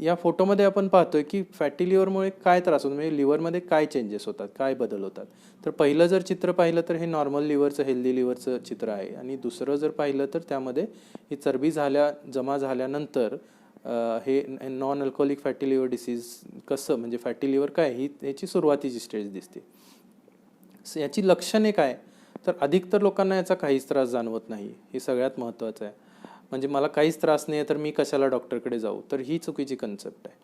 या फोटोमध्ये आपण पाहतोय की फॅटी लिव्हरमुळे काय त्रास होतो, म्हणजे लिव्हरमध्ये काय चेंजेस होतात, काय बदल होतात. तर पहिलं जर चित्र पाहिलं तर हे नॉर्मल लिव्हरचं, हेल्दी लिव्हरचं चित्र आहे. आणि दुसरं जर पाहिलं तर त्यामध्ये ही चरबी जमा झाल्यानंतर हे non alcoholic fatty liver disease कसं, म्हणजे फॅटी लिव्हर काय याची सुरुवातीची स्टेज दिसते. याची लक्षणे काय, तर अधिकतर लोकांना याचा काहीच त्रास जाणवत नाही, हे सगळ्यात महत्त्वाचं आहे. म्हणजे मला काहीच त्रास नाही आहे तर मी कशाला डॉक्टरकडे जाऊ, तर ही चुकीची कन्सेप्ट आहे.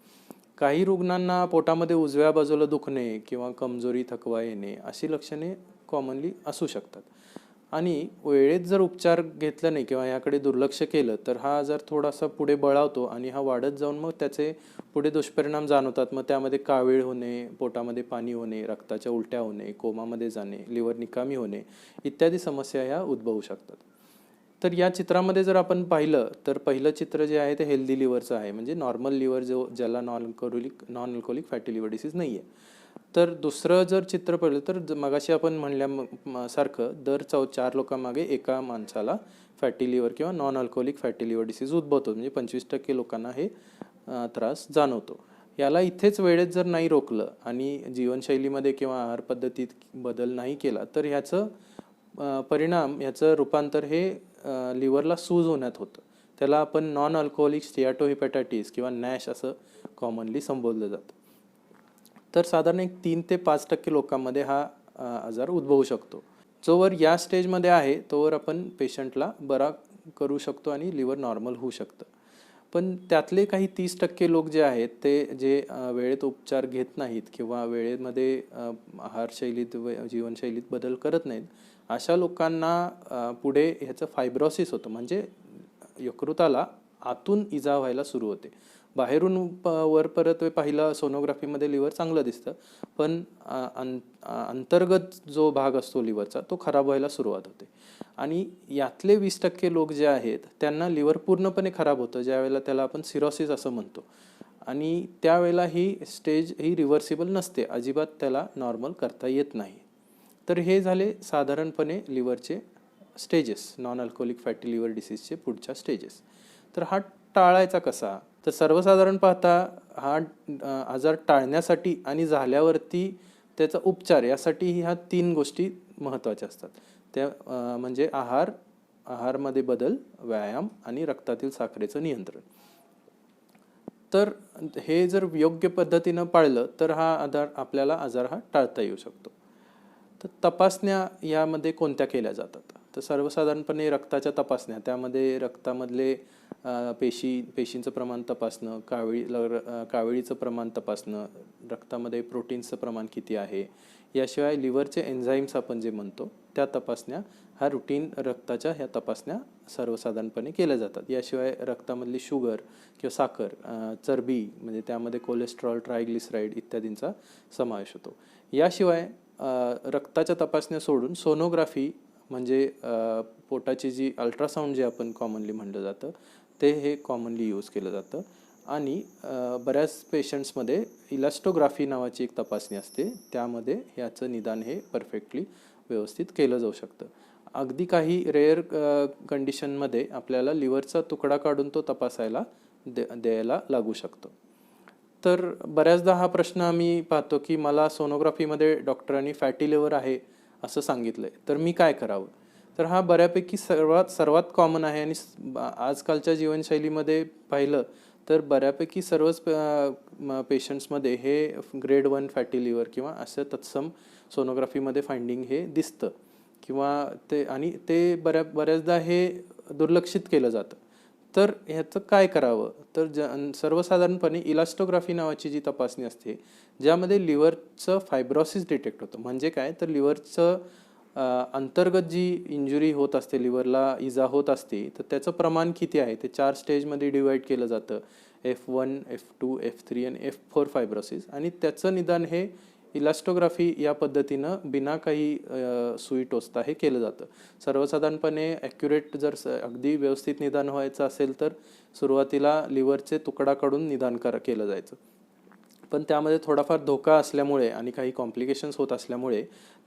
काही रुग्णांना पोटामध्ये उजव्या बाजूला दुखणे किंवा कमजोरी, थकवा येणे अशी लक्षणे कॉमनली असू शकतात. आणि वेळेत जर उपचार घेतला नाही किंवा याकडे दुर्लक्ष केलं तर हा आजार थोडासा पुढे बळावतो आणि हा वाढत जाऊन मग त्याचे पुढे दुष्परिणाम जाणवतात. मग त्यामध्ये कावीळ होणे, पोटामध्ये पाणी होणे, रक्ताच्या उलट्या होणे, कोमामध्ये जाणे, लिव्हर निकामी होणे इत्यादी समस्या ह्या उद्भवू शकतात. तर या चित्रामध्ये जर आपण पाहिलं तर पहिलं चित्र जे आहे ते हेल्दी लिव्हरचं आहे, म्हणजे नॉर्मल लिव्हर ज्याला non alcoholic fatty liver disease नाही आहे. तर दुसरं जर चित्र पाहिलं तर मगाशी आपण म्हणल्यासारखं दर 4 लोकांमागे एका माणसाला फॅटी लिव्हर किंवा non alcoholic fatty liver disease उद्भवतो, म्हणजे 25% लोकांना हे त्रास जाणवतो. याला इथेच वेळेत जर नाही रोखलं आणि जीवनशैलीमध्ये किंवा आहार पद्धतीत बदल नाही केला तर ह्याचं ह्याचं रूपांतर हे लिव्हरला सूज होण्यात होतं. त्याला आपण नॉन अल्कोहोलिक स्टियाटोहिपॅटायटिस किंवा नॅश असं कॉमनली संबोधलं जातं. तर साधारण 3 ते 5% लोकांमध्ये हा आजार उद्भवू शकतो. जोवर या स्टेजमध्ये आहे तोवर आपण पेशंटला बरा करू शकतो आणि लिव्हर नॉर्मल होऊ शकतं. पण त्यातले काही 30% लोक जे आहेत ते जे वेळेत उपचार घेत नाहीत किंवा वेळेमध्ये आहारशैलीत जीवनशैलीत बदल करत नाहीत, अशा लोकांना पुढे ह्याचं फायब्रोसिस होतं, म्हणजे यकृताला आतून इजा व्हायला सुरू होते. बाहेरून वर परत पाहिलं सोनोग्राफीमध्ये लिव्हर चांगलं दिसतं, पण अंतर्गत जो भाग असतो लिव्हरचा तो खराब व्हायला सुरुवात होते. आणि यातले 20% लोक जे आहेत त्यांना लिव्हर पूर्णपणे खराब होतं, ज्यावेळेला त्याला आपण सिरोसिस असं म्हणतो. आणि त्यावेळेला ही स्टेज ही रिव्हर्सिबल नसते, अजिबात त्याला नॉर्मल करता येत नाही. तर हे झाले साधारणपणे लिव्हरचे stages, non alcoholic fatty liver डिसीजचे पुढच्या स्टेजेस. तर हा टाळायचा कसा, तर सर्वसाधारण पाहता हा आजार टाळण्यासाठी आणि झाल्यावरती त्याचा उपचार यासाठी ह्या 3 गोष्टी महत्त्वाच्या असतात. त्या म्हणजे आहारमध्ये बदल, व्यायाम आणि रक्तातील साखरेचं नियंत्रण. तर हे जर योग्य पद्धतीनं पाळलं तर हा आजार हा टाळता येऊ शकतो. तर तपासण्या यामध्ये कोणत्या केल्या जातात, तर सर्वसाधारणपणे रक्ताच्या तपासण्या, त्यामध्ये रक्तामधले पेशींचं प्रमाण तपासणं, काविळीचं प्रमाण तपासणं, रक्तामध्ये प्रोटीन्सचं प्रमाण किती आहे, याशिवाय लिव्हरचे एन्झाईम्स आपण जे म्हणतो त्या तपासण्या, ह्या रुटीन रक्ताच्या ह्या तपासण्या सर्वसाधारणपणे केल्या जातात. याशिवाय रक्तामधली शुगर किंवा साखर, चरबी म्हणजे त्यामध्ये कोलेस्ट्रॉल, ट्रायग्लिसराईड इत्यादींचा समावेश होतो. याशिवाय रक्ताच्या तपासण्या सोडून सोनोग्राफी म्हणजे पोटाची जी अल्ट्रासाऊंड जे आपण कॉमनली म्हणलं जातं ते हे कॉमनली यूज केलं जातं. आणि बऱ्याच पेशंट्समध्ये इलास्टोग्राफी नावाची एक तपासणी असते, त्यामध्ये ह्याचं निदान हे परफेक्टली व्यवस्थित केलं जाऊ शकतं. अगदी काही रेअर कंडिशनमध्ये आपल्याला लिव्हरचा तुकडा काढून तो तपासायला द्यायला लागू शकतो. तर बऱ्याचदा हा प्रश्न आम्ही पाहतो की मला सोनोग्राफीमध्ये डॉक्टरांनी फॅटी लिव्हर आहे असं सांगितलं आहे, तर मी काय करावं. तर हा बऱ्यापैकी सर्वात कॉमन आहे आणि आजकालच्या जीवनशैलीमध्ये पाहिलं तर बऱ्यापैकी सर्वच पेशंट्समध्ये हे ग्रेड 1 फॅटी लिव्हर किंवा असं तत्सम सोनोग्राफीमध्ये फाइंडिंग हे दिसतं किंवा ते बऱ्याचदा हे दुर्लक्षित केलं जातं. तर ह्याचं काय करावं. तर सर्वसाधारणपणे इलास्टोग्राफी नावाची जी तपासणी असते ज्यामध्ये लिव्हरचं फायब्रोसिस डिटेक्ट होतं. म्हणजे काय, तर लिव्हरचं अंतर्गत जी इंजुरी होत असते, लिव्हरला इजा होत असते, तर त्याचं प्रमाण किती आहे ते 4 स्टेजमध्ये डिवाईड केलं जातं. F1, F2, F3 आणि F4 फायब्रोसिस. आणि त्याचं निदान हे इलास्टोग्राफी या पद्धतीनं बिना काही सुई टोचता हे केलं जातं. सर्वसाधारणपणे ॲक्युरेट जर अगदी व्यवस्थित निदान व्हायचं असेल तर सुरुवातीला लिव्हरचे तुकडा काढून निदान केलं जायचं. पण त्यामध्ये थोडाफार धोका असल्यामुळे आणि काही कॉम्प्लिकेशन्स होत असल्यामुळे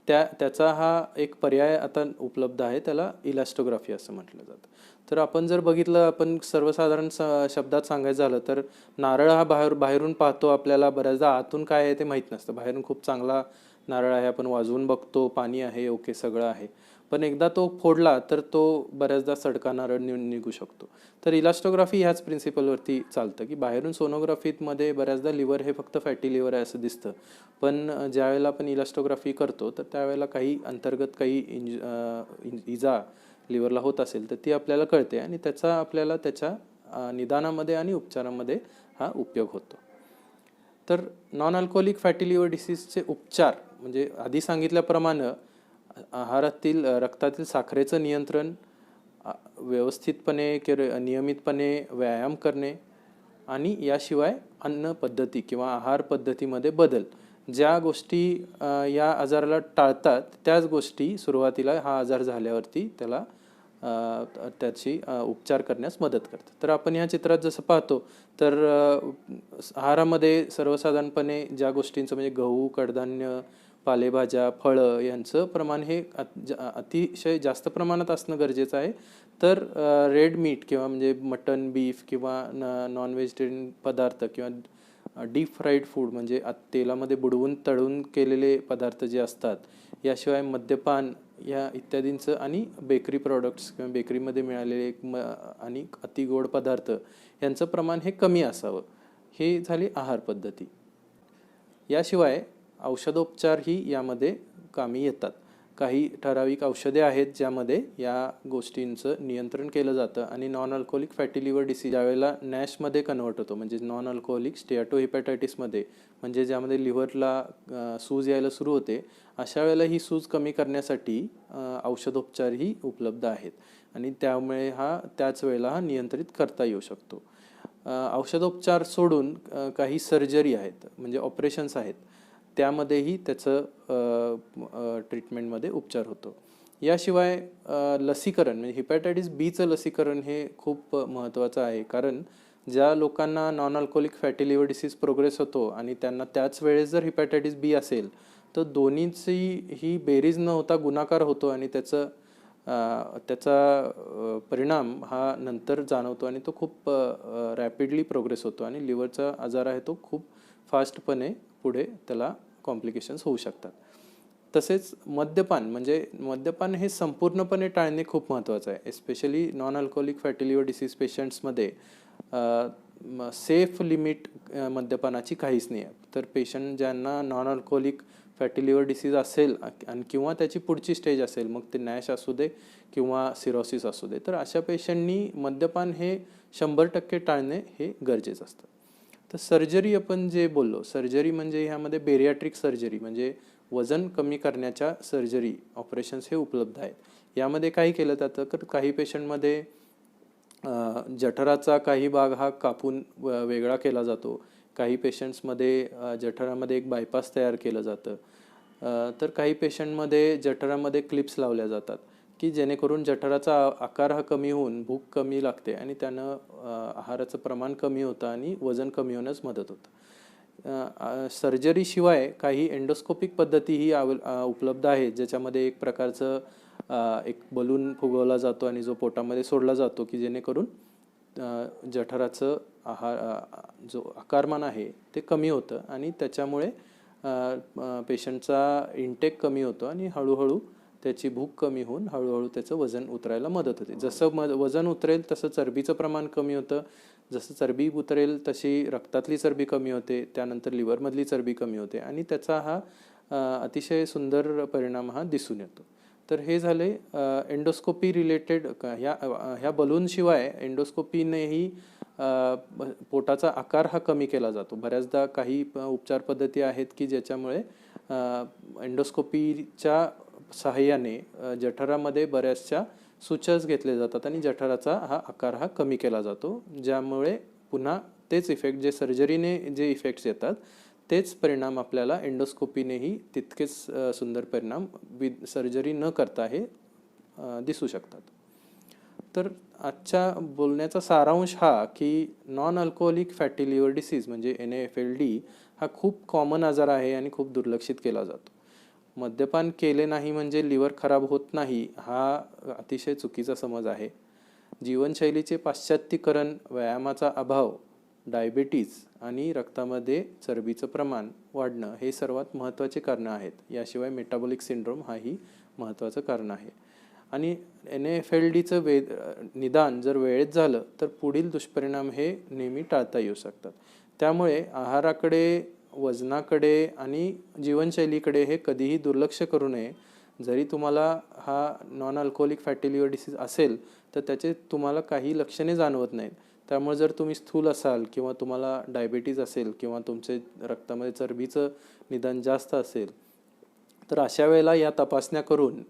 त्याचा हा एक पर्याय आता उपलब्ध आहे, त्याला इलास्टोग्राफी असं म्हटलं जातं. तर आपण जर बघितलं, आपण सर्वसाधारण शब्दात सांगायचं झालं तर नारळ हा बाहेरून पाहतो, आपल्याला बऱ्याचदा आतून काय आहे ते माहीत नसतं. बाहेरून खूप चांगला नारळ आहे, आपण वाजवून बघतो, पाणी आहे, ओके सगळं आहे, पण एकदा तो फोडला तर तो बऱ्याचदा सडका नारळ निघू शकतो. तर इलास्टोग्राफी ह्याच प्रिन्सिपलवरती चालतं की बाहेरून सोनोग्राफीमध्ये बऱ्याचदा लिव्हर हे फक्त फॅटी लिव्हर आहे असं दिसतं, पण ज्यावेळेला आपण इलास्टोग्राफी करतो तर त्यावेळेला काही अंतर्गत काही इजा लिव्हरला होत असेल तर ती आपल्याला कळते आणि त्याचा आपल्याला त्याच्या निदानामध्ये आणि उपचारामध्ये हा उपयोग होतो. तर नॉन अल्कोहोलिक फॅटी लिव्हर डिसीजचे उपचार म्हणजे आधी सांगितल्याप्रमाणे आहारातील रक्तातील साखरेचं नियंत्रण, व्यवस्थितपणे नियमितपणे व्यायाम करणे आणि याशिवाय अन्न पद्धती किंवा आहार पद्धतीमध्ये बदल, ज्या गोष्टी या आजाराला टाळतात त्याच गोष्टी सुरुवातीला हा आजार झाल्यावरती त्याला त्याची उपचार करण्यास मदत करतात. तर आपण या चित्रात जसं पाहतो तर आहारामध्ये सर्वसाधारणपणे ज्या गोष्टींचं म्हणजे गहू, कडधान्य, पालेभाज्या, फळं यांचं प्रमाण हे अतिशय जास्त प्रमाणात असणं गरजेचं आहे. तर रेड मीट किंवा म्हणजे मटन, बीफ किंवा नॉन व्हेजिटेरियन पदार्थ किंवा डीप फ्राईड फूड म्हणजे तेलामध्ये बुडवून तळून केलेले पदार्थ जे असतात, याशिवाय मद्यपान या इत्यादींचं आणि बेकरी प्रॉडक्ट्स किंवा बेकरीमध्ये मिळालेले आणि अतिगोड पदार्थ यांचं प्रमाण हे कमी असावं. हे झाली आहार पद्धती. याशिवाय औषधोपचारही यामध्ये कामी येतात. काही ठराविक औषधे आहेत ज्यामध्ये या गोष्टींचं नियंत्रण केलं जातं आणि non alcoholic fatty liver disease ज्यावेळेला नॅशमध्ये कन्वर्ट होतो म्हणजे नॉन अल्कोहोलिक स्टेअटोहिपॅटायटिसमध्ये, म्हणजे ज्यामध्ये लिव्हरला सूज यायला सुरू होते, अशा वेळेला ही सूज कमी करण्यासाठी औषधोपचारही उपलब्ध आहेत आणि त्यामुळे त्याच वेळेला हा नियंत्रित करता येऊ शकतो. औषधोपचार सोडून काही सर्जरी आहेत म्हणजे ऑपरेशन्स आहेत, त्यामध्येही त्याचं ट्रीटमेंटमध्ये उपचार होतो. याशिवाय लसीकरण म्हणजे हिपॅटायटिस बीचं लसीकरण हे खूप महत्त्वाचं आहे, कारण ज्या लोकांना non alcoholic fatty liver disease progress होतो आणि त्यांना त्याच वेळेस जर हिपॅटायटिस बी असेल तर दोन्हीची ही बेरीज न होता गुणाकार होतो आणि त्याचा परिणाम हा नंतर जाणवतो आणि तो खूप रॅपिडली प्रोग्रेस होतो आणि लिव्हरचा आजार आहे तो खूप फास्टपणे पुढे त्याला कॉम्प्लिकेशन्स होऊ शकतात. तसेच मद्यपान हे संपूर्णपणे टाळणे खूप महत्त्वाचं आहे. Especially non alcoholic fatty liver disease पेशंट्समध्ये सेफ लिमिट मद्यपानाची काहीच नाही आहे. तर पेशंट ज्यांना non alcoholic fatty liver disease असेल आणि किंवा त्याची पुढची स्टेज असेल, मग ते नॅश असू दे किंवा सिरोसिस असू दे, तर अशा पेशंटनी मद्यपान हे 100% टाळणे हे गरजेचं असतं. तर सर्जरी आपण जे बोललो, सर्जरी म्हणजे ह्यामध्ये बेरियाट्रिक सर्जरी म्हणजे वजन कमी करण्याच्या सर्जरी ऑपरेशन्स हे उपलब्ध आहेत. यामध्ये काय केलं जातं तर काही पेशंटमध्ये जठराचा काही भाग हा कापून वेगळा केला जातो. काही पेशंट्समध्ये जठरामध्ये एक बायपास तयार केलं जातं. तर काही पेशंटमध्ये जठरामध्ये क्लिप्स लावल्या जातात की जेणेकरून जठराचा आकार हा कमी होऊन भूक कमी लागते आणि त्यानं आहाराचं प्रमाण कमी होतं आणि वजन कमी होण्यास मदत होतं. सर्जरीशिवाय काही एंडोस्कोपिक पद्धतीही उपलब्ध आहेत, ज्याच्यामध्ये एक प्रकारचं एक बलून फुगवला जातो आणि जो पोटामध्ये सोडला जातो की जेणेकरून जठराचं जो आकारमान आहे ते कमी होतं आणि त्याच्यामुळे पेशंटचा इंटेक कमी होतो आणि हळूहळू त्याची भूक कमी होऊन हळूहळू त्याचं वजन उतरायला मदत होते. जसं वजन उतरेल तसं चरबीचं प्रमाण कमी होतं. जसं चरबी उतरेल तशी रक्तातली चरबी कमी होते, त्यानंतर लिव्हरमधली चरबी कमी होते आणि त्याचा हा अतिशय सुंदर परिणाम हा दिसून येतो. तर हे झाले एंडोस्कोपी रिलेटेड. ह्या बलूनशिवाय एंडोस्कोपीनेही पोटाचा आकार हा कमी केला जातो. बऱ्याचदा काही उपचार पद्धती आहेत की ज्याच्यामुळे एंडोस्कोपीच्या सहाय्याने जठरामध्ये बऱ्याचशा सुचर्स घेतले जातात आणि जठराचा हा आकार हा कमी केला जातो, ज्यामुळे पुन्हा तेच इफेक्ट जे सर्जरीने जे इफेक्ट्स येतात तेच परिणाम आपल्याला एंडोस्कोपीनेही तितकेच सुंदर परिणाम सर्जरी न करता हे दिसू शकतात. तर आजच्या बोलण्याचा सारांश हा की non alcoholic fatty liver disease म्हणजे NAFLD हा खूप कॉमन आजार आहे आणि खूप दुर्लक्षित केला जातो. मद्यपान केले नाही म्हणजे लिव्हर खराब होत नाही हा अतिशय चुकीचा समज आहे. जीवनशैलीचे पाश्चात्तीकरण, व्यायामाचा अभाव, डायबिटीज आणि रक्तामध्ये चरबीचं प्रमाण वाढणं हे सर्वात महत्त्वाचे कारणं आहेत. याशिवाय मेटाबॉलिक सिंड्रोम हाही महत्त्वाचं कारण आहे. आणि NAFLDचं निदान जर वेळेत झालं तर पुढील दुष्परिणाम हे नेहमी टाळता येऊ शकतात. त्यामुळे आहाराकडे, वजनाकडे आणि जीवनशैलीकडे हे कधीही दुर्लक्ष करू नये. जरी तुम्हाला हा non alcoholic fatty liver disease असेल तर त्याचे तुम्हाला काही लक्षणे जाणवत नाहीत. त्यामुळे जर तुम्ही स्थूल असाल किंवा तुम्हाला डायबिटीज असेल किंवा तुमचे रक्तामध्ये चरबीचं निदान जास्त असेल तर अशा वेळेला या तपासण्या करून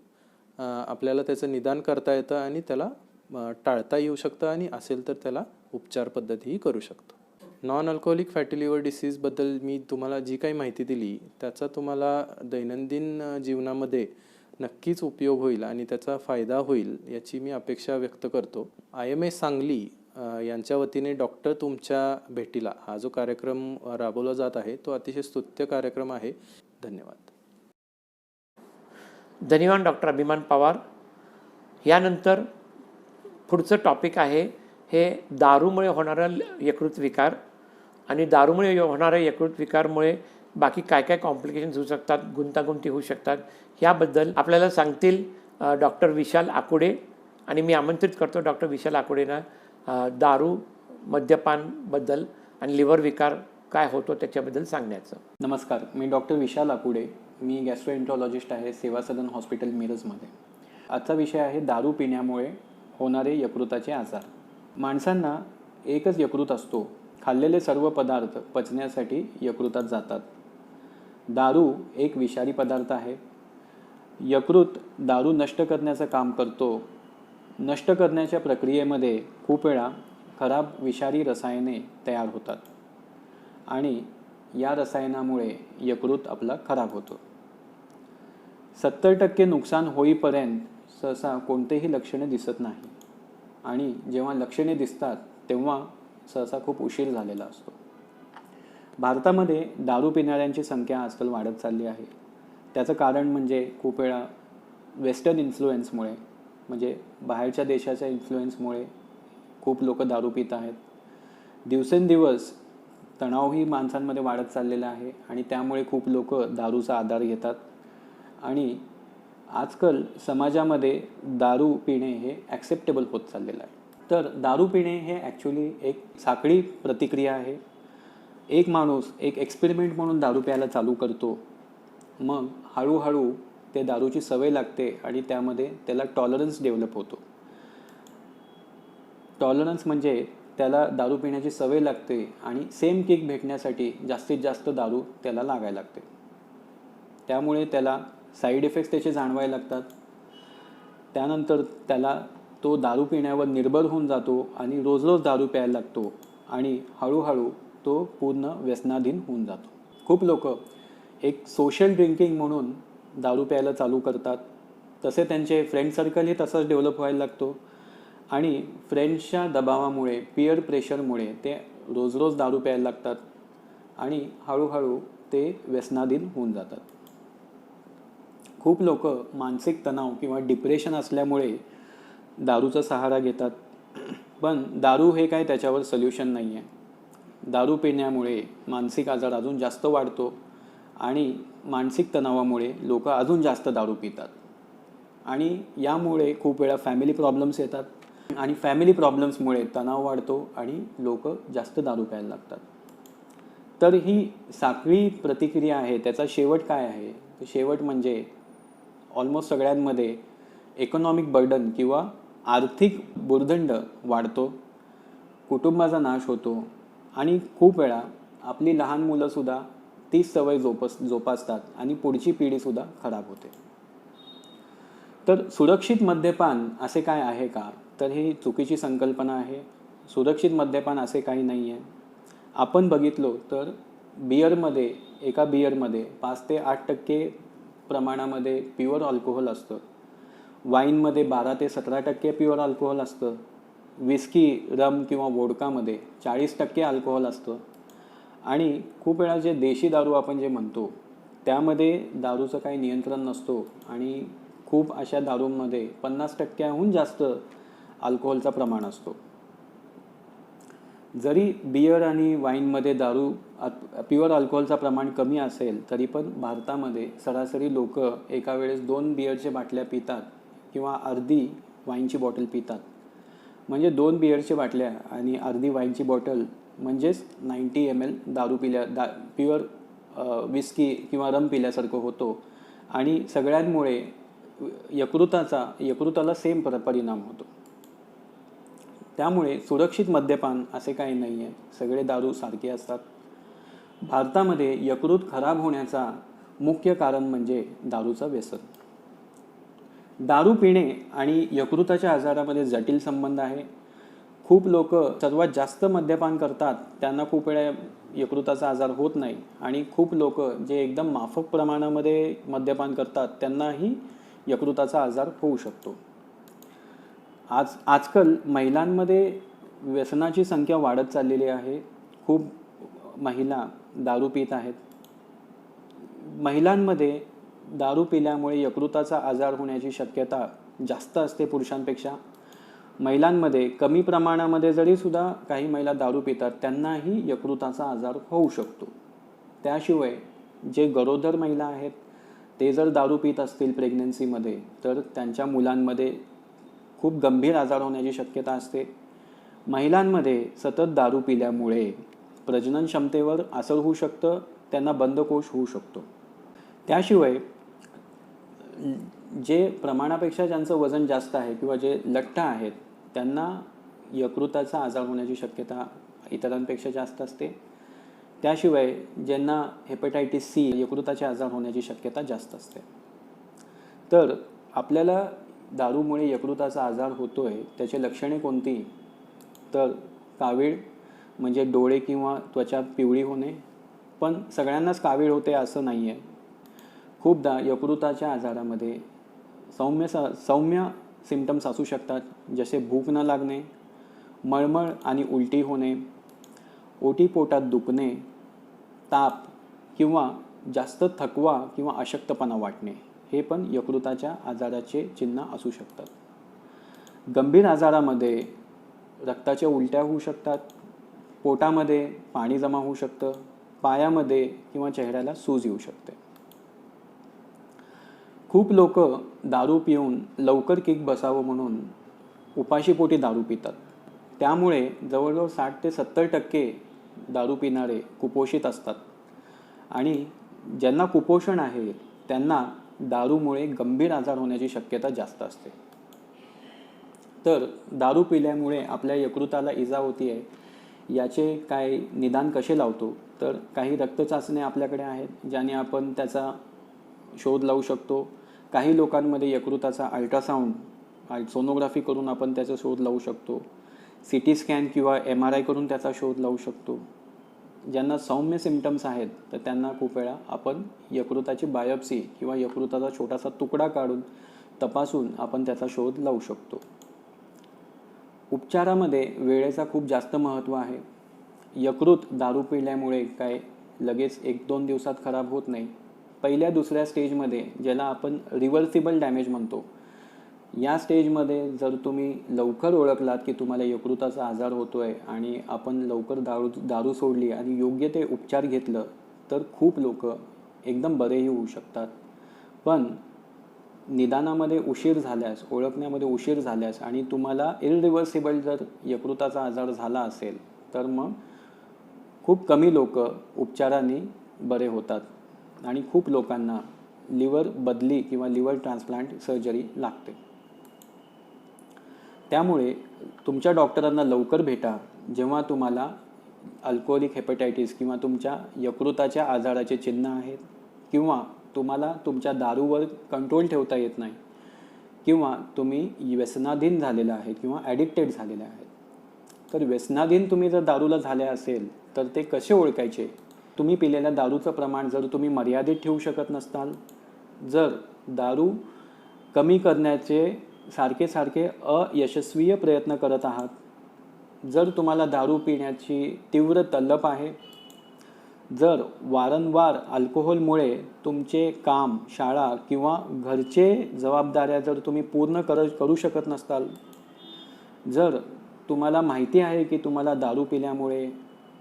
आपल्याला त्याचं निदान करता येतं आणि त्याला टाळता येऊ शकतं आणि असेल तर त्याला उपचार पद्धतीही करू शकतो. नॉन अल्कोहोलिक फॅटी लिव्हर डिसीजबद्दल मी तुम्हाला जी काही माहिती दिली त्याचा तुम्हाला दैनंदिन जीवनामध्ये नक्कीच उपयोग होईल आणि त्याचा फायदा होईल याची मी अपेक्षा व्यक्त करतो. IMA सांगली यांच्या वतीने डॉक्टर तुमच्या भेटीला हा जो कार्यक्रम राबवला जात आहे तो अतिशय स्तुत्य कार्यक्रम आहे. धन्यवाद. धन्यवाद डॉक्टर अभिमान पवार. यानंतर पुढचं टॉपिक आहे हे दारूमुळे होणारा यकृत विकार आणि दारूमुळे होणाऱ्या यकृत विकारमुळे बाकी काय काय कॉम्प्लिकेशन्स होऊ शकतात, गुंतागुंती होऊ शकतात, याबद्दल आपल्याला सांगतील डॉक्टर विशाल आकुडे. आणि मी आमंत्रित करतो डॉक्टर विशाल आकुडेंना दारू, मद्यपानबद्दल आणि लिव्हर विकार काय होतो त्याच्याबद्दल सांगण्याचं. नमस्कार, मी डॉक्टर विशाल आकुडे. मी गॅस्ट्रोएंट्रोलॉजिस्ट आहे सेवा सदन हॉस्पिटल मिरजमध्ये. आजचा विषय आहे दारू पिण्यामुळे होणारे यकृताचे आजार. माणसांना एकच यकृत असतो. खाल्लेले सर्व पदार्थ पचण्यासाठी यकृतात जातात. दारू एक विषारी पदार्थ आहे. यकृत दारू नष्ट करण्याचं काम करतो. नष्ट करण्याच्या प्रक्रियेमध्ये खूप वेळा खराब विषारी रसायने तयार होतात आणि या रसायनामुळे यकृत आपला खराब होतो. 70% नुकसान होईपर्यंत सहसा कोणतेही लक्षणे दिसत नाही आणि जेव्हा लक्षणे दिसतात तेव्हा सहसा खूप उशीर झालेला असतो. भारतामध्ये दारू पिणाऱ्यांची संख्या आजकाल वाढत चालली आहे. त्याचं कारण म्हणजे खूप वेळा वेस्टर्न इन्फ्लुएन्समुळे, म्हणजे बाहेरच्या देशाच्या इन्फ्लुएन्समुळे खूप लोक दारू पित आहेत. दिवसेंदिवस तणावही माणसांमध्ये वाढत चाललेला आहे आणि त्यामुळे खूप लोक दारूचा आधार घेतात आणि आजकाल समाजामध्ये दारू पिणे हे ॲक्सेप्टेबल होत चाललेलं आहे. तर दारू पिणे हे ॲक्च्युली एक साखळी प्रतिक्रिया आहे. एक माणूस एक एक्सपेरिमेंट म्हणून दारू प्यायला चालू करतो, मग हळूहळू ते दारूची सवय लागते आणि त्यामध्ये त्याला टॉलरन्स डेव्हलप होतो. टॉलरन्स म्हणजे त्याला दारू पिण्याची सवय लागते आणि सेम किक भेटण्यासाठी जास्तीत जास्त दारू त्याला लागायला लागते. त्यामुळे त्याला साईड इफेक्ट्स त्याचे जाणवायला लागतात. त्यानंतर त्याला तो दारू पिण्यावर निर्भर होऊन जातो आणि रोज रोज दारू प्यायला लागतो आणि हळूहळू तो पूर्ण व्यसनाधीन होऊन जातो. खूप लोक एक सोशल ड्रिंकिंग म्हणून दारू प्यायला चालू करतात. तसे त्यांचे फ्रेंड सर्कलही तसंच डेव्हलप व्हायला लागतो आणि फ्रेंड्सच्या दबावामुळे, पीअर प्रेशरमुळे ते रोज रोज दारू प्यायला लागतात आणि हळूहळू ते व्यसनाधीन होऊन जातात. खूप लोक मानसिक तणाव किंवा डिप्रेशन असल्यामुळे दारूचा सहारा घेतात. पण दारू हे काय त्याच्यावर सोल्युशन नाही आहे. दारू पिण्यामुळे मानसिक आजार अजून जास्त वाढतो आणि मानसिक तणावामुळे लोक अजून जास्त दारू पितात आणि यामुळे खूप वेळा फॅमिली प्रॉब्लेम्स येतात आणि फॅमिली प्रॉब्लेम्समुळे तणाव वाढतो आणि लोक जास्त दारू प्यायला लागतात. तर ही साखळी प्रतिक्रिया आहे. त्याचा शेवट काय आहे? शेवट म्हणजे ऑलमोस्ट सगळ्यांमध्ये इकॉनॉमिक बर्डन किंवा आर्थिक भुर्दंड वाढतो, कुटुंबाचा नाश होतो आणि खूप वेळा आपली लहान मुलंसुद्धा तीच सवय जोपासतात आणि पुढची पिढीसुद्धा खराब होते. तर सुरक्षित मद्यपान असे काय आहे का? तर ही चुकीची संकल्पना आहे. सुरक्षित मद्यपान असे काही नाही आहे. आपण बघितलो तर एका बिअरमध्ये 5 ते 8% प्रमाणामध्ये प्युअर अल्कोहोल असतं. वाईनमध्ये 12 ते 17% प्युअर अल्कोहोल असतं. विस्की, रम किंवा वोडकामध्ये 40% अल्कोहोल असतं आणि खूप वेळा जे देशी दारू आपण जे म्हणतो त्यामध्ये दारूचं काही नियंत्रण नसतो आणि खूप अशा दारूंमध्ये 50%हून जास्त अल्कोहोलचा प्रमाण असतो. जरी बियर आणि वाईनमध्ये प्युअर अल्कोहोलचा प्रमाण कमी असेल तरी पण भारतामध्ये सरासरी लोक एका वेळेस 2 बियरच्या बाटल्या पितात किंवा अर्धी वाईनची बॉटल पितात. म्हणजे 2 बियरच्या बाटल्या आणि अर्धी वाईनची बॉटल म्हणजेच 90 ml दारू प्युअर विस्की किंवा रम पिल्यासारखं होतो आणि सगळ्यांमुळे यकृताला सेम परिणाम होतो. त्यामुळे सुरक्षित मद्यपान असे काही नाही आहे. सगळे दारू सारखे असतात. भारतामध्ये यकृत खराब होण्याचा मुख्य कारण म्हणजे दारूचं व्यसन. दारू पिणे आणि यकृताच्या आजारामध्ये जटिल संबंध आहे. खूप लोक सर्वात जास्त मद्यपान करतात त्यांना खूप वेळा यकृताचा आजार होत नाही आणि खूप लोक जे एकदम माफक प्रमाणामध्ये मद्यपान करतात त्यांनाही यकृताचा आजार होऊ शकतो. आजकाल महिलांमध्ये व्यसनाची संख्या वाढत चाललेली आहे. खूप महिला दारू पित आहेत. महिलांमध्ये दारू पिल्यामुळे यकृताचा आजार होण्याची शक्यता जास्त असते पुरुषांपेक्षा. महिलांमध्ये कमी प्रमाणामध्ये जरी सुद्धा काही महिला दारू पितात त्यांनाही यकृताचा आजार होऊ शकतो. त्याशिवाय जे गरोदर महिला आहेत ते जर दारू पित असतील प्रेग्नन्सीमध्ये तर त्यांच्या मुलांमध्ये खूप गंभीर आजार होण्याची शक्यता असते. महिलांमध्ये सतत दारू पिल्यामुळे प्रजनन क्षमतेवर असर होऊ शकतं, त्यांना बंधकोश होऊ शकतो. त्याशिवाय जे प्रमाणापेक्षा ज्यांचं वजन जास्त आहे किंवा जे लठ्ठ आहेत त्यांना यकृताचा आजार होण्याची शक्यता इतरांपेक्षा जास्त असते. त्याशिवाय ज्यांना हेपॅटायटिस सी यकृताचे आजार होण्याची शक्यता जास्त असते. तर आपल्याला दारूमुळे यकृताचा आजार होतोय त्याची लक्षणे कोणती? तर कावीळ म्हणजे डोळे किंवा त्वचा पिवळी होणे. पण सगळ्यांनाच कावीळ होते असं नाही आहे. खूपदा यकृताच्या आजारामध्ये सौम्य सिम्पटम्स असू शकतात, जसे भूक न लागणे, मळमळ आणि उलटी होणे, ओटीपोटात दुखणे, ताप किंवा जास्त थकवा किंवा अशक्तपणा वाटणे हे पण यकृताच्या आजाराचे चिन्ह असू शकतात. गंभीर आजारामध्ये रक्ताच्या उलट्या होऊ शकतात, पोटामध्ये पाणी जमा होऊ शकतं, पायामध्ये किंवा चेहऱ्याला सूज येऊ शकते. खूप लोक दारू पिऊन लवकर किक बसावं म्हणून उपाशीपोटी दारू पितात. त्यामुळे जवळजवळ 60 ते 70% दारू पिणारे कुपोषित असतात आणि ज्यांना कुपोषण आहे त्यांना दारूमुळे गंभीर आजार होण्याची शक्यता जास्त असते. तर दारू पिल्यामुळे आपल्या यकृताला इजा होती आहे याचे काय निदान कसे लावतो? तर काही रक्तचाचण्या आपल्याकडे आहेत ज्याने आपण त्याचा शोध लावू शकतो. काही लोकांमध्ये यकृताचा अल्ट्रासाऊंड सोनोग्राफी करून आपण त्याचा शोध लावू शकतो. CT स्कॅन किंवा MRI करून त्याचा शोध लावू शकतो. ज्यांना सौम्य सिम्पटम्स आहेत तर त्यांना खूप वेळा आपण यकृताची बायोप्सी किंवा यकृताचा छोटासा तुकडा काढून तपासून आपण त्याचा शोध लावू शकतो. उपचारामध्ये वेळेचा खूप जास्त महत्त्व आहे. यकृत दारू पिल्यामुळे काय लगेच 1-2 दिवसात खराब होत नाही. पहिल्या दुसऱ्या स्टेजमध्ये ज्याला आपण रिव्हर्सिबल डॅमेज म्हणतो, या स्टेजमध्ये जर तुम्ही लवकर ओळखलात की तुम्हाला यकृताचा आजार होतो आहे आणि आपण लवकर दारू सोडली आणि योग्य ते उपचार घेतलं तर खूप लोक एकदम बरेही होऊ शकतात. पण निदानामध्ये उशीर झाल्यास, ओळखण्यामध्ये उशीर झाल्यास आणि तुम्हाला इररिव्हर्सिबल जर यकृताचा आजार झाला असेल तर मग खूप कमी लोक उपचारांनी बरे होतात आणि खूप लोकांना लिव्हर बदली किंवा लिव्हर ट्रान्सप्लांट सर्जरी लागते. त्यामुळे तुमच्या डॉक्टरांना लवकर भेटा जेव्हा तुम्हाला अल्कोहोलिक हेपटायटिस किंवा तुमच्या यकृताच्या आजाराचे चिन्ह आहेत किंवा तुम्हाला तुमच्या दारूवर कंट्रोल ठेवता येत नाही किंवा तुम्ही व्यसनाधीन झालेला आहे किंवा ॲडिक्टेड झालेले आहेत. तर व्यसनाधीन तुम्ही जर दारूला झाले असेल तर ते कसे ओळखायचे? तुम्ही पिलेल्या दारूचं प्रमाण जर तुम्ही मर्यादित ठेवू शकत नसताल, जर दारू कमी करण्याचे सारखे अयशस्वी प्रयत्न करत आहात, जर तुम्हाला दारू पिण्याची तीव्र तलप आहे, जर वारंवार अल्कोहोलमुळे तुमचे काम, शाळा किंवा घरचे जबाबदाऱ्या जर तुम्ही पूर्ण करू शकत नसताल, जर तुम्हाला माहिती आहे की तुम्हाला दारू पिल्यामुळे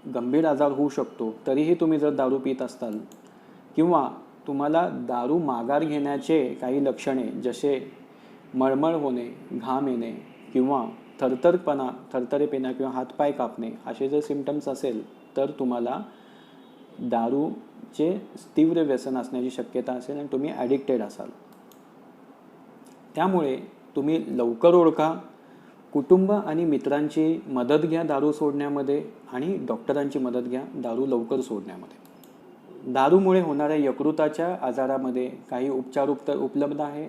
गंभीर आजार होऊ शकतो तरीही तुम्ही जर दारू पित असताल किंवा तुम्हाला दारू माघार घेण्याचे काही लक्षणे जसे मळमळ होणे, घाम येणे किंवा थरथरेपणा किंवा हातपाय कापणे असे जर सिम्पटम्स असेल तर तुम्हाला दारूचे तीव्र व्यसन असण्याची शक्यता असेल आणि तुम्ही ॲडिक्टेड असाल. त्यामुळे तुम्ही लवकर ओळखा, कुटुंब आणि मित्रांची मदत घ्या दारू सोडण्यामध्ये आणि डॉक्टरांची मदत घ्या दारू लवकर सोडण्यामध्ये. दारूमुळे होणाऱ्या यकृताच्या आजारामध्ये काही उपचार उपलब्ध आहे.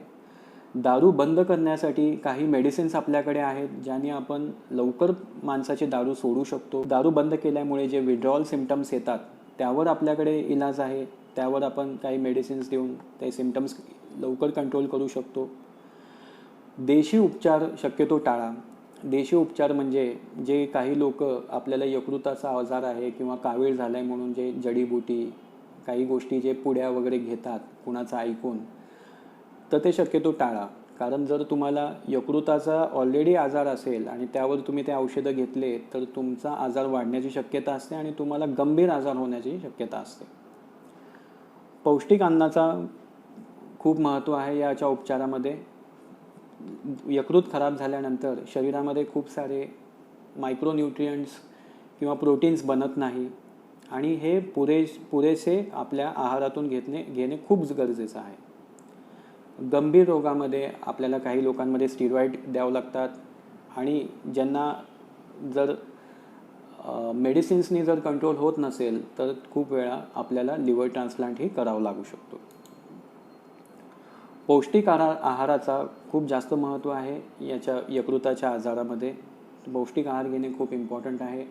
दारू बंद करण्यासाठी काही मेडिसिन्स आपल्याकडे आहेत ज्याने आपण लवकर माणसाची दारू सोडू शकतो. दारू बंद केल्यामुळे जे विड्रॉल सिम्पटम्स येतात त्यावर आपल्याकडे इलाज आहे. त्यावर आपण काही मेडिसिन्स देऊन ते सिम्पटम्स लवकर कंट्रोल करू शकतो. देशी उपचार शक्यतो टाळा. देशी उपचार म्हणजे जे काही लोक आपल्याला यकृताचा आजार आहे किंवा कावीळ झाला आहे म्हणून जे जडीबुटी काही गोष्टी जे पुड्या वगैरे घेतात कुणाचं ऐकून, तर ते शक्यतो टाळा. कारण जर तुम्हाला यकृताचा ऑलरेडी आजार असेल आणि त्यावर तुम्ही ते औषधं घेतले तर तुमचा आजार वाढण्याची शक्यता असते आणि तुम्हाला गंभीर आजार होण्याची शक्यता असते. पौष्टिक अन्नाचा खूप महत्त्व आहे याच्या उपचारामध्ये. यकृत खराब झाल्यानंतर शरीरामध्ये खूप सारे मायक्रोन्यूट्रियंट्स किंवा प्रोटीन्स बनत नाही आणि हे पुरेसे आपल्या आहारातून घेणे खूप गरजेचं आहे. गंभीर रोगामध्ये आपल्याला काही लोकांमध्ये स्टिरॉइड द्यावं लागतात आणि ज्यांना जर मेडिसिन्सनी जर कंट्रोल होत नसेल तर खूप वेळा आपल्याला लिव्हर ट्रान्सप्लांटही करावं लागू शकतो. पौष्टिक आहाराचा खूप जास्त महत्त्व आहे याच्या यकृताच्या आजारामध्ये. पौष्टिक आहार घेणे खूप इम्पॉर्टंट आहे.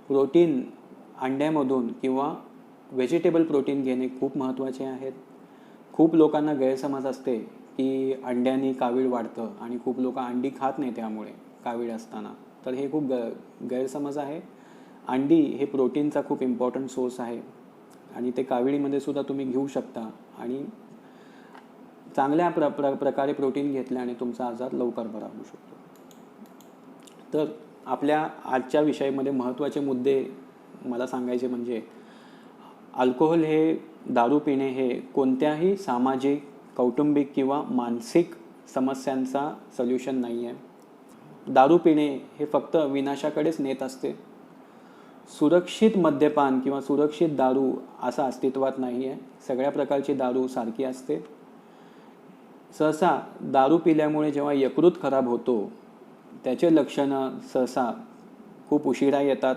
प्रोटीन अंड्यामधून किंवा व्हेजिटेबल प्रोटीन घेणे खूप महत्त्वाचे आहेत. खूप लोकांना गैरसमज असते की अंड्याने कावीळ वाढतं आणि खूप लोक अंडी खात नाही त्यामुळे कावीळ असताना, तर हे खूप गैरसमज आहे. अंडी हे प्रोटीनचा खूप इम्पॉर्टंट सोर्स आहे आणि ते काविळीमध्ये सुद्धा तुम्ही घेऊ शकता आणि चांगल्या प्रकारे प्रोटीन घेतल्याने तुमचा आजार लवकर बरा होऊ शकतो. तर आपल्या आजच्या विषयामध्ये महत्त्वाचे मुद्दे मला सांगायचे म्हणजे अल्कोहोल हे दारू पिणे हे कोणत्याही सामाजिक, कौटुंबिक किंवा मानसिक समस्यांचा सोल्युशन नाही आहे. दारू पिणे हे फक्त विनाशाकडेच नेत असते. सुरक्षित मद्यपान किंवा सुरक्षित दारू असा अस्तित्वात नाही आहे. सगळ्या प्रकारची दारू सारखी असते. सहसा दारू पिल्यामुळे जेव्हा यकृत खराब होतो त्याचे लक्षणं सहसा खूप उशिरा येतात.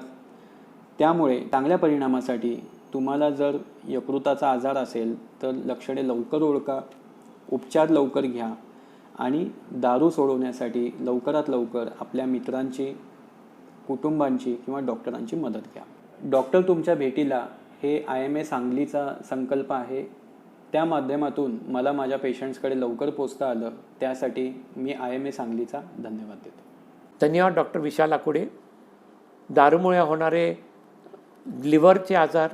त्यामुळे चांगल्या परिणामासाठी तुम्हाला जर यकृताचा आजार असेल तर लक्षणे लवकर ओळखा, उपचार लवकर घ्या आणि दारू सोडवण्यासाठी लवकरात लवकर आपल्या मित्रांची, कुटुंबांची किंवा डॉक्टरांची मदत घ्या. डॉक्टर तुमच्या भेटीला हे IMA सांगलीचा संकल्प आहे. त्या माध्यमातून मला माझ्या पेशंट्सकडे लवकर पोचता आलं, त्यासाठी मी IMA सांगलीचा धन्यवाद देतो. धन्यवाद डॉक्टर विशाल आकुडे. दारूमुळे होणारे लिव्हरचे आजार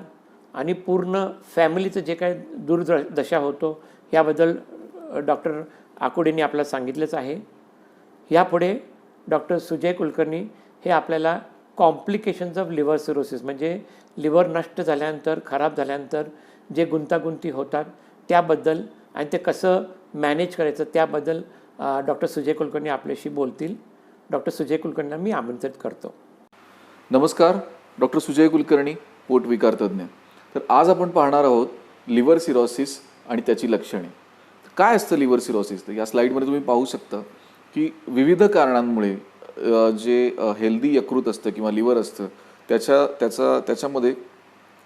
आणि पूर्ण फॅमिलीचं जे काही दुर्दशा होतो याबद्दल डॉक्टर आकुडेंनी आपल्याला सांगितलंच आहे. यापुढे डॉक्टर सुजय कुलकर्णी हे आपल्याला कॉम्प्लिकेशन्स ऑफ लिव्हर सिरोसिस म्हणजे लिव्हर नष्ट झाल्यानंतर, खराब झाल्यानंतर जे गुंतागुंती होतात त्याबद्दल आणि ते कसं मॅनेज करायचं त्याबद्दल डॉक्टर सुजय कुलकर्णी आपल्याशी बोलतील. डॉक्टर सुजय कुलकर्णींना मी आमंत्रित करतो. नमस्कार, डॉक्टर सुजय कुलकर्णी, पोटविकार तज्ज्ञ. तर आज आपण पाहणार आहोत लिव्हर सिरोसिस आणि त्याची लक्षणे. काय असतं लिव्हर सिरोसिस? तर या स्लाईडमध्ये तुम्ही पाहू शकता की विविध कारणांमुळे जे हेल्दी यकृत असतं किंवा लिव्हर असतं त्याच्यामध्ये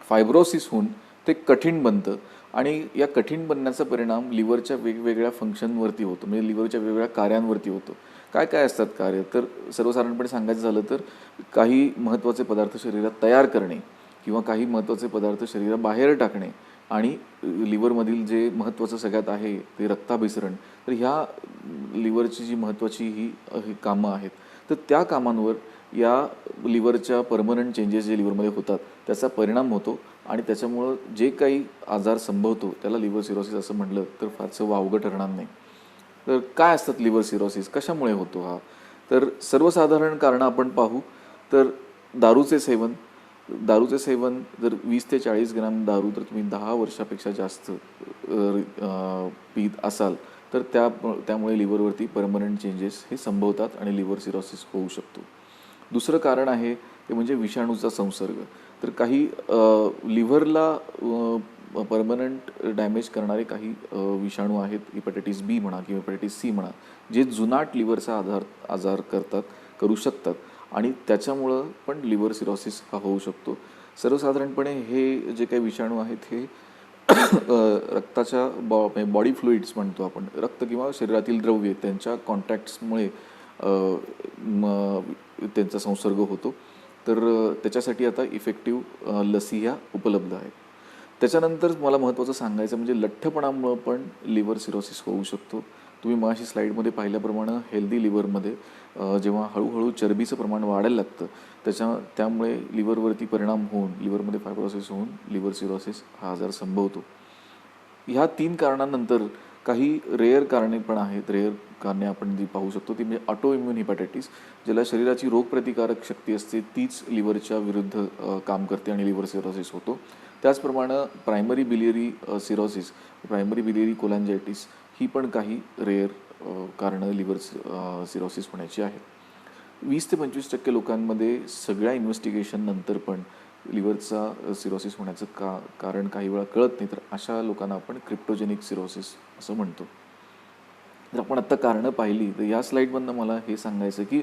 फायब्रोसिस होऊन ते कठीण बनतं आणि या कठीण बनण्याचा परिणाम लिव्हरच्या वेगवेगळ्या फंक्शनवरती होतो, म्हणजे लिव्हरच्या वेगवेगळ्या कार्यांवरती होतो. काय काय असतात कार्य? तर सर्वसाधारणपणे सांगायचं झालं तर काही महत्त्वाचे पदार्थ शरीरात तयार करणे किंवा काही महत्त्वाचे पदार्थ शरीराबाहेर टाकणे आणि लिव्हरमधील जे महत्त्वाचं सगळ्यात आहे ते रक्ताभिसरण. तर ह्या लिव्हरची जी महत्त्वाची ही कामं आहेत, तर त्या कामांवर या लिव्हरच्या परमनंट चेंजेस जे लिव्हरमध्ये होतात त्याचा परिणाम होतो आणि त्याच्यामुळं जे काही आजार संभवतो त्याला लिव्हर सिरोसिस असं म्हटलं तर फारसं वावगं ठरणार नाही. तर काय असतात लिव्हर सिरोसिस? कशामुळे होतो हा? तर सर्वसाधारण कारणं आपण पाहू तर दारूचे सेवन जर 20 ते 40 ग्रॅम दारू जर तुम्ही 10 वर्षापेक्षा जास्त पीत असाल तर त्यामुळे लिव्हरवरती परमनंट चेंजेस हे संभवतात आणि लिव्हर सिरोसिस होऊ शकतो. दुसरं कारण आहे ते म्हणजे विषाणूचा संसर्ग. तर काही लिव्हरला परमनंट डॅमेज करणारे काही विषाणू आहेत, हेपॅटायटिस B म्हणा किंवा हेपॅटायटिस C म्हणा, जे जुनाट लिव्हरचा आजार करू शकतात आणि त्याच्यामुळं पण लिव्हर सिरोसिस हा होऊ शकतो. सर्वसाधारणपणे हे जे काही विषाणू आहेत हे रक्ताच्या बॉडी फ्लुइड्स म्हणतो आपण, रक्त किंवा शरीरातील द्रव्ये त्यांच्या कॉन्टॅक्ट्समुळे त्यांचा संसर्ग होतो. तर त्याच्यासाठी आता इफेक्टिव्ह लसी ह्या उपलब्ध आहेत. त्याच्यानंतर मला महत्त्वाचं सांगायचं म्हणजे लठ्ठपणामुळं पण लिव्हर सिरोसिस होऊ शकतो. तुम्ही मगाशी स्लाईडमध्ये पाहिल्याप्रमाणे हेल्दी लिव्हरमध्ये जेव्हा हळूहळू चरबीचं प्रमाण वाढायला लागतं त्यामुळे लिव्हरवरती परिणाम होऊन लिव्हरमध्ये फायब्रोसिस होऊन लिव्हर सिरोसिस हा आजार संभवतो. ह्या 3 कारणांनंतर काही रेअर कारणे पण आहेत. रेअर कारणे आपण जी पाहू शकतो ती म्हणजे ऑटो इम्युन हिपॅटायटिस, ज्याला शरीराची रोगप्रतिकारक शक्ती असते तीच लिव्हरच्या विरुद्ध काम करते आणि लिव्हर सिरोसिस होतो. त्याचप्रमाणे primary biliary cirrhosis, primary biliary cholangitis ही पण काही रेअर कारणं लिव्हर सिरोसिस होण्याची आहेत. 20 ते 25% लोकांमध्ये सगळ्या इन्व्हेस्टिगेशन नंतर पण लिव्हरचा सिरोसिस होण्याचं कारण काही वेळा कळत नाही, तर अशा लोकांना आपण क्रिप्टोजेनिक सिरोसिस असं म्हणतो. जर आपण आत्ता कारणं पाहिली तर या स्लाईडमधनं मला हे सांगायचं की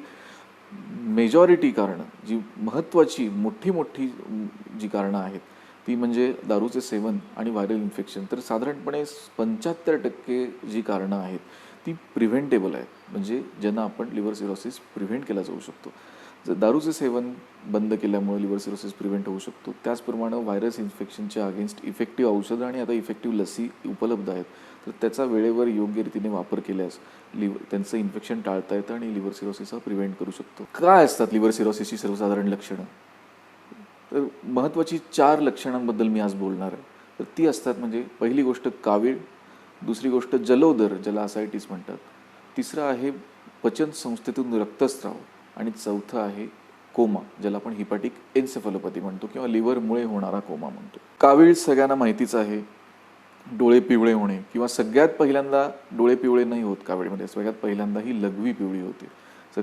मेजॉरिटी कारणं जी महत्त्वाची मोठी जी कारणं आहेत ती म्हणजे दारूचे सेवन आणि व्हायरल इन्फेक्शन. तर साधारणपणे 75% जी कारणं आहेत ती प्रिव्हेंटेबल आहेत, म्हणजे ज्यांना आपण लिव्हर सिरोसिस प्रिव्हेंट केला जाऊ शकतो. जर दारूचे सेवन बंद केल्यामुळे लिव्हर सिरोसिस प्रिव्हेंट होऊ शकतो. त्याचप्रमाणे व्हायरस इन्फेक्शनच्या अगेन्स्ट इफेक्टिव्ह औषधं आणि आता इफेक्टिव्ह लसी उपलब्ध आहेत, तर त्याचा वेळेवर योग्य रीतीने वापर केल्यास त्यांचं इन्फेक्शन टाळता येतं आणि लिव्हर सिरोसिस हा प्रिव्हेंट करू शकतो. काय असतात लिव्हर सिरोसिसची सर्वसाधारण लक्षणं? तर महत्त्वाची 4 लक्षणांबद्दल मी आज बोलणार आहे. तर ती असतात म्हणजे पहिली गोष्ट कावीळ, दुसरी गोष्ट जलोदर ज्याला असायटिस म्हणतात, तिसरं आहे पचन संस्थेतून रक्तस्राव आणि चौथं आहे कोमा ज्याला आपण हिपॅटिक एन्सेफॅलोपॅथी म्हणतो किंवा लिव्हरमुळे होणारा कोमा म्हणतो. कावीळ सगळ्यांना माहितीच आहे, डोळे पिवळे होणे किंवा सगळ्यात पहिल्यांदा डोळे पिवळे नाही होत कावीळमध्ये, सगळ्यात पहिल्यांदा ही लघवी पिवळी होते. तर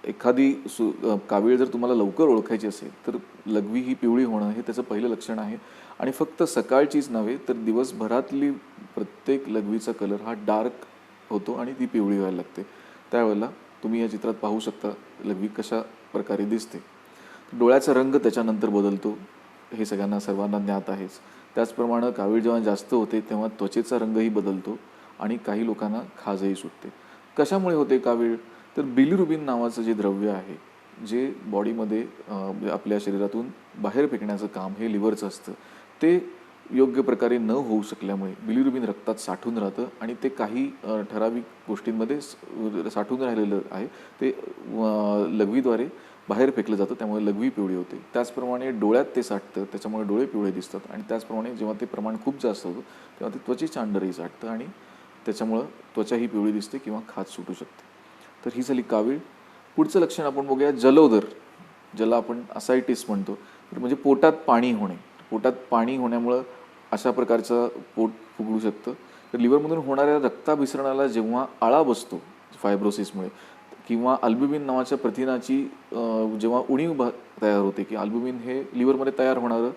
एखादी कावीळ जर तुम्हाला लवकर ओळखायची असेल तर लघवी ही पिवळी होणं हे त्याचं पहिलं लक्षण आहे. आणि फक्त सकाळचीच नव्हे तर दिवसभरातली प्रत्येक लघवीचा कलर हा डार्क होतो आणि ती पिवळी व्हायला लागते. त्यावेळेला तुम्ही या चित्रात पाहू शकता लघवी कशा प्रकारे दिसते. डोळ्याचा रंग त्याच्यानंतर बदलतो, हे सर्वांना ज्ञात आहेच. त्याचप्रमाणे कावीळ जेव्हा जास्त होते तेव्हा त्वचेचा रंगही बदलतो आणि काही लोकांना खाजही सुटते. कशामुळे होते कावीळ? तर बिलिरुबिन नावाचं जे द्रव्य आहे, जे बॉडीमध्ये आपल्या शरीरातून बाहेर फेकण्याचं काम हे लिव्हरचं असतं, ते योग्य प्रकारे न होऊ शकल्यामुळे बिलिरुबिन रक्तात साठून राहतं आणि ते काही ठराविक गोष्टींमध्ये साठून राहिलेलं आहे ते लघवीद्वारे बाहेर फेकलं जातं, त्यामुळे लघवी पिवळी होते. त्याचप्रमाणे डोळ्यात ते साठतं, त्याच्यामुळे डोळे पिवळे दिसतात आणि त्याचप्रमाणे जेव्हा ते प्रमाण खूप जास्त होतं तेव्हा ते त्वचेच्या अंडरही साठतं आणि त्याच्यामुळं त्वचाही पिवळी दिसते किंवा खाज सुटू शकते. तर ही झाली कावीळ. पुढचं लक्षण आपण बघूया जलोदर, ज्याला आपण असायटिस म्हणतो. तर म्हणजे पोटात पाणी होणे. पोटात पाणी होण्यामुळं अशा प्रकारचं पोट फुगू शकतं. तर लिव्हरमधून होणाऱ्या रक्ताभिसरणाला जेव्हा आळा बसतो फायब्रोसिसमुळे किंवा अल्ब्युमिन नावाच्या प्रथिनाची जेव्हा उणीव तयार होते, की अल्ब्युमिन हे लिव्हरमध्ये तयार होणारं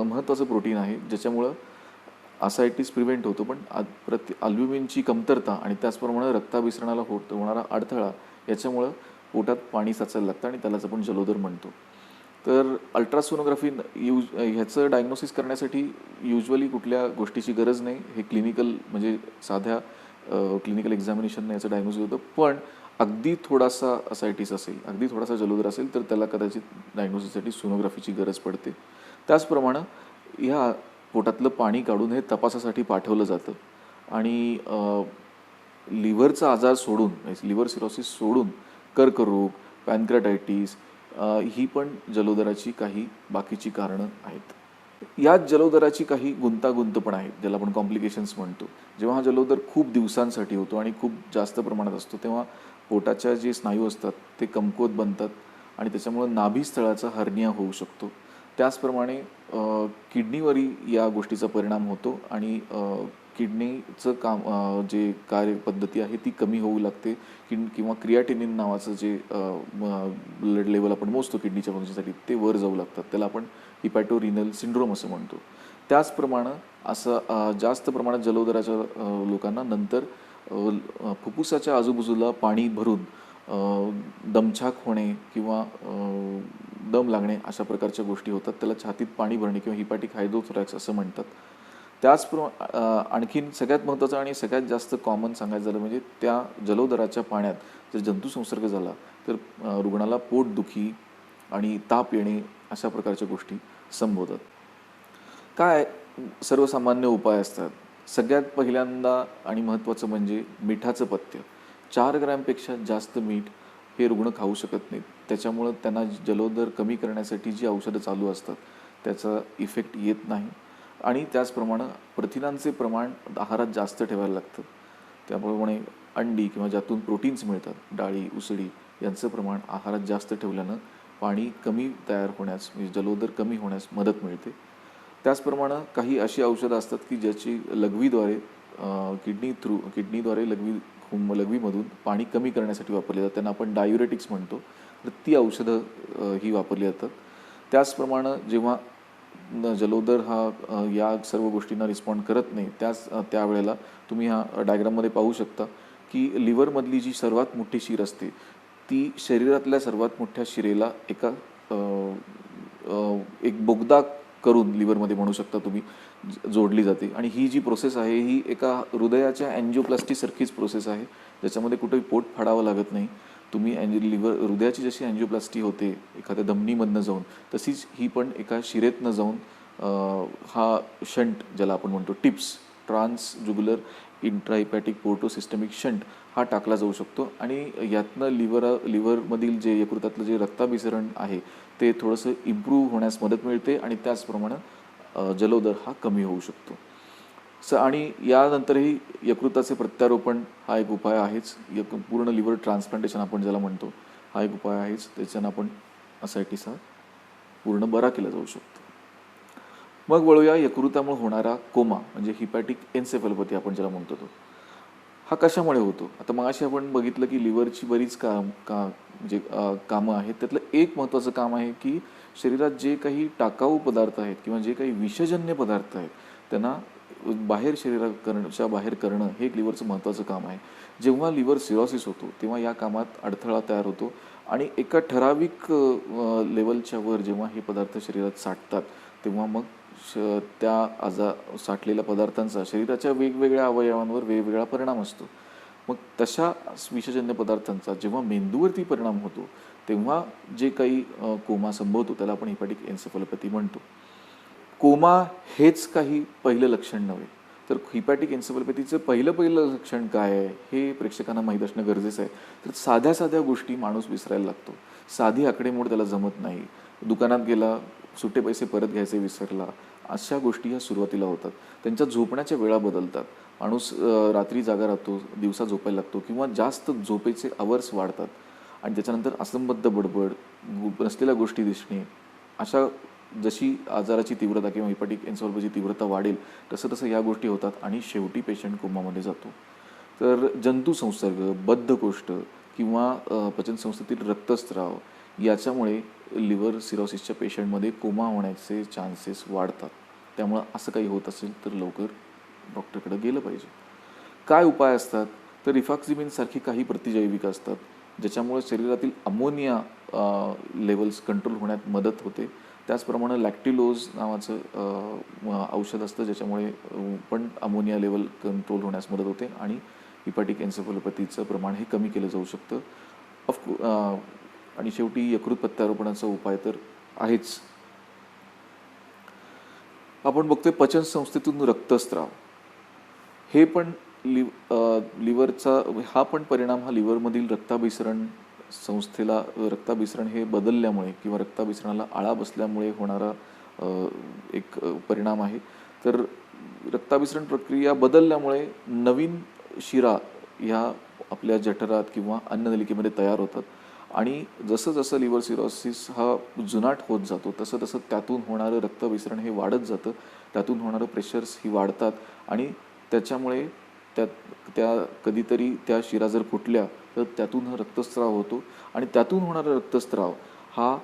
महत्त्वाचं प्रोटीन आहे, ज्याच्यामुळं असायटिस प्रिव्हेंट होतो. पण अल्ब्युमिनची कमतरता आणि त्याचप्रमाणे रक्ताभिसरणाला होणारा अडथळा याच्यामुळं पोटात पाणी साचायला लागतं आणि त्यालाच आपण जलोदर म्हणतो. तर अल्ट्रासोनोग्राफी ह्याचं डायग्नोसिस करण्यासाठी युजली कुठल्या गोष्टीची गरज नाही. हे क्लिनिकल म्हणजे साध्या क्लिनिकल एक्झामिनेशनने याचं डायग्नोसिस होतं. पण अगदी थोडासा असायटिस असेल, अगदी थोडासा जलोदर असेल तर त्याला कदाचित डायग्नोसिससाठी सोनोग्राफीची गरज पडते. त्याचप्रमाणे ह्या पोटातलं पाणी काढून हे तपासासाठी पाठवलं जातं आणि लिव्हरचा आजार सोडून, लिव्हर सिरोसिस सोडून कर्करोग, पॅनक्रेटायटिस ही पण जलोदराची काही बाकीची कारणं आहेत. यात जलोदराची काही गुंतागुंत पण आहेत, ज्याला आपण कॉम्प्लिकेशन्स म्हणतो. जेव्हा हा जलोदर खूप दिवसांसाठी होतो आणि खूप जास्त प्रमाणात असतो तेव्हा पोटाच्या जे स्नायू असतात ते कमकुवत बनतात आणि त्याच्यामुळं नाभीस्थळाचा हर्निया होऊ शकतो. त्याचप्रमाणे किडनीवरही या गोष्टीचा परिणाम होतो आणि किडनीचं काम जे कार्यपद्धती आहे ती कमी होऊ लागते. किंवा क्रियाटिनिन नावाचं जे ब्लड लेवल आपण मोजतो किडनीच्या फंक्शनसाठी ते वर जाऊ लागतात. त्याला आपण हिपॅटोरिनल सिंड्रोम असं म्हणतो. त्याचप्रमाणे असं जास्त प्रमाणात जलोदराच्या लोकांना नंतर फुफ्फुसाच्या आजूबाजूला पाणी भरून दमछाक होणे किंवा दम लागणे अशा प्रकारच्या गोष्टी होतात. त्याला छातीत पाणी भरणे किंवा हिपॅटिक हायड्रोथोरॅक्स असं म्हणतात. आणखीन सगळ्यात महत्त्वाचं आणि सगळ्यात जास्त कॉमन सांगायचं झालं म्हणजे त्या जलोदराच्या पाण्यात जर जंतुसंसर्ग झाला तर रुग्णाला पोटदुखी आणि ताप येणे अशा प्रकारच्या गोष्टी संभवतात. काय सर्वसामान्य उपाय असतात? सगळ्यात पहिल्यांदा आणि महत्त्वाचं म्हणजे मिठाचं पथ्य. 4 ग्रॅमपेक्षा जास्त मीठ हे रुग्ण खाऊ शकत नाहीत. त्याच्यामुळं त्यांना जलोदर कमी करण्यासाठी जी औषधं चालू असतात त्याचा इफेक्ट येत नाही. आणि त्याचप्रमाणे प्रथिनांचे प्रमाण आहारात जास्त ठेवायला लागतं. त्याप्रमाणे अंडी किंवा ज्यातून प्रोटीन्स मिळतात, डाळी, उसळी यांचं प्रमाण आहारात जास्त ठेवल्यानं पाणी कमी तयार होण्यास म्हणजे जलोदर कमी होण्यास मदत मिळते. त्याचप्रमाणे काही अशी औषधं असतात की ज्याची लघवीद्वारे किडनीद्वारे लघवीमधून पाणी कमी करण्यासाठी वापरली जातात. त्यांना आपण डायुरेटिक्स म्हणतो. तर ती औषधं ही वापरली जातात. त्याचप्रमाणे जेव्हा जलोदर हा या सर्व गोष्टींना रिस्पॉन्ड करत नाही त्यावेळेला तुम्ही ह्या डायग्राममध्ये पाहू शकता की लिव्हरमधली जी सर्वात मोठी शिर असते ती शरीरातल्या सर्वात मोठ्या शिरेला एक बोगदा करून लिव्हरमध्ये म्हणू शकता तुम्ही जोडली जाते. आणि ही जी प्रोसेस आहे ही एका हृदयाच्या अँजिओप्लास्टीसारखीच प्रोसेस आहे, ज्याच्यामध्ये कुठेही पोट फाडावं लागत नाही. तुम्ही हृदयाची जशी अँजिओप्लास्टी होते एखाद्या धमनीमधनं जाऊन, तशीच ही पण एका शिरेतनं जाऊन हा शंट ज्याला आपण म्हणतो tips trans jugular इंट्राहिपॅटिक portosystemic shunt हा टाकला जाऊ शकतो आणि यातनं लिव्हरमधील जे यकृतातलं जे रक्ताभिसरण आहे ते थोडंसं इम्प्रूव्ह होण्यास मदत मिळते आणि त्याचप्रमाणे जलोदर हा कमी होऊ शकतो. आणि यानंतरही यकृताचे प्रत्यारोपण हा एक उपाय आहेच. पूर्ण लिव्हर ट्रान्सप्लांटेशन आपण ज्याला म्हणतो हा एक उपाय आहेच. त्याच्यानं आपण असायटिस हा पूर्ण बरा केला जाऊ शकतो. मग वळूया यकृतामुळे होणारा कोमा म्हणजे हिपॅटिक एन्सेफॅलोपॅथी आपण ज्याला म्हणतो तो हा कशामुळे होतो. आता मगाशी आपण बघितलं की लिव्हरची बरीच कामं आहेत. त्यातलं एक महत्त्वाचं काम आहे की शरीरात जे काही टाकाऊ पदार्थ आहेत किंवा जे काही विषजन्य पदार्थ आहेत त्यांना बाहेर शरीराच्या बाहेर करणं हे एक लिव्हरचं महत्त्वाचं काम आहे. जेव्हा लिव्हर सिरोसिस होतो तेव्हा या कामात अडथळा तयार होतो आणि एका ठराविक लेवलच्या वर जेव्हा हे पदार्थ शरीरात साठतात तेव्हा मग त्या साठलेल्या पदार्थांचा शरीराच्या वेगवेगळ्या अवयवांवर वेगवेगळा परिणाम असतो. मग तशा विषजन्य पदार्थांचा जेव्हा मेंदूवरती परिणाम होतो तेव्हा जे काही कोमा संभवतो त्याला आपण हिपॅटिक एन्सेफॅलोपॅथी म्हणतो. कोमा हेच काही पहिलं लक्षण नव्हे, तर हिपॅटिक एन्सेफॅलोपॅथीचं पहिलं लक्षण काय आहे हे प्रेक्षकांना माहीत असणं गरजेचं आहे. तर साध्या गोष्टी माणूस विसरायला लागतो. साधी आकडेमोड त्याला जमत नाही. दुकानात गेला, सुट्टे पैसे परत घ्यायचे विसरला, अशा गोष्टी ह्या सुरुवातीला होतात. त्यांच्या झोपण्याच्या वेळा बदलतात. माणूस रात्री जागा राहतो, दिवसा झोपायला लागतो किंवा जास्त झोपेचे अवर्स वाढतात आणि त्याच्यानंतर असंबद्ध बडबड, नसलेल्या गोष्टी दिसणे, अशा जशी आजाराची तीव्रता किंवा हिपॅटिक एन्सेफॅलोपॅथीची तीव्रता वाढेल तसं या गोष्टी होतात आणि शेवटी पेशंट कोमामध्ये जातो. तर जंतुसंसर्ग, बद्धकोष्ठ किंवा पचनसंस्थेतील रक्तस्राव याच्यामुळे लिव्हर सिरोसिसच्या पेशंटमध्ये कोमा होण्याचे चान्सेस वाढतात. त्यामुळं असं काही होत असेल तर लवकर डॉक्टरकडे गेलं पाहिजे. काय उपाय असतात तर रिफॅक्झिमिनसारखी काही प्रतिजैविक असतात ज्याच्यामुळे शरीरातील अमोनिया लेवल्स कंट्रोल होण्यात मदत होते. त्याचप्रमाणे लॅक्टिलोज नावाचं औषध असतं ज्याच्यामुळे पण अमोनिया लेवल कंट्रोल होण्यास मदत होते आणि हिपॅटिक एन्सेफॅलोपॅथीचं प्रमाण हे कमी केलं जाऊ शकतं. आणि शेवटी यकृत प्रत्यारोपणाचा उपाय तर आहेच. आपण बघतोय पचन संस्थेतून रक्तस्राव, हे पण लिव्हरचा हा पण परिणाम हा लिव्हरमधील रक्ताभिसरण संस्थेला रक्ताभिसरण हे बदलल्यामुळे किंवा रक्ताभिसरणाला आळा बसल्यामुळे होणारा एक परिणाम आहे. तर रक्ताभिसरण प्रक्रिया बदलल्यामुळे नवीन शिरा ह्या आपल्या जठरात किंवा अन्ननलिकेमध्ये तयार होतात आणि जसं लिव्हर सिरोसिस हा जुनाट होत जातो तसं त्यातून होणारं रक्तभिसरण हे वाढत जातं. त्यातून होणारं प्रेशर्स ही वाढतात आणि त्याच्यामुळे त्या कधीतरी त्या शिरा जर फुटल्या तर त्यातून रक्तस्राव होतो आणि त्यातून होणारा रक्तस्राव हा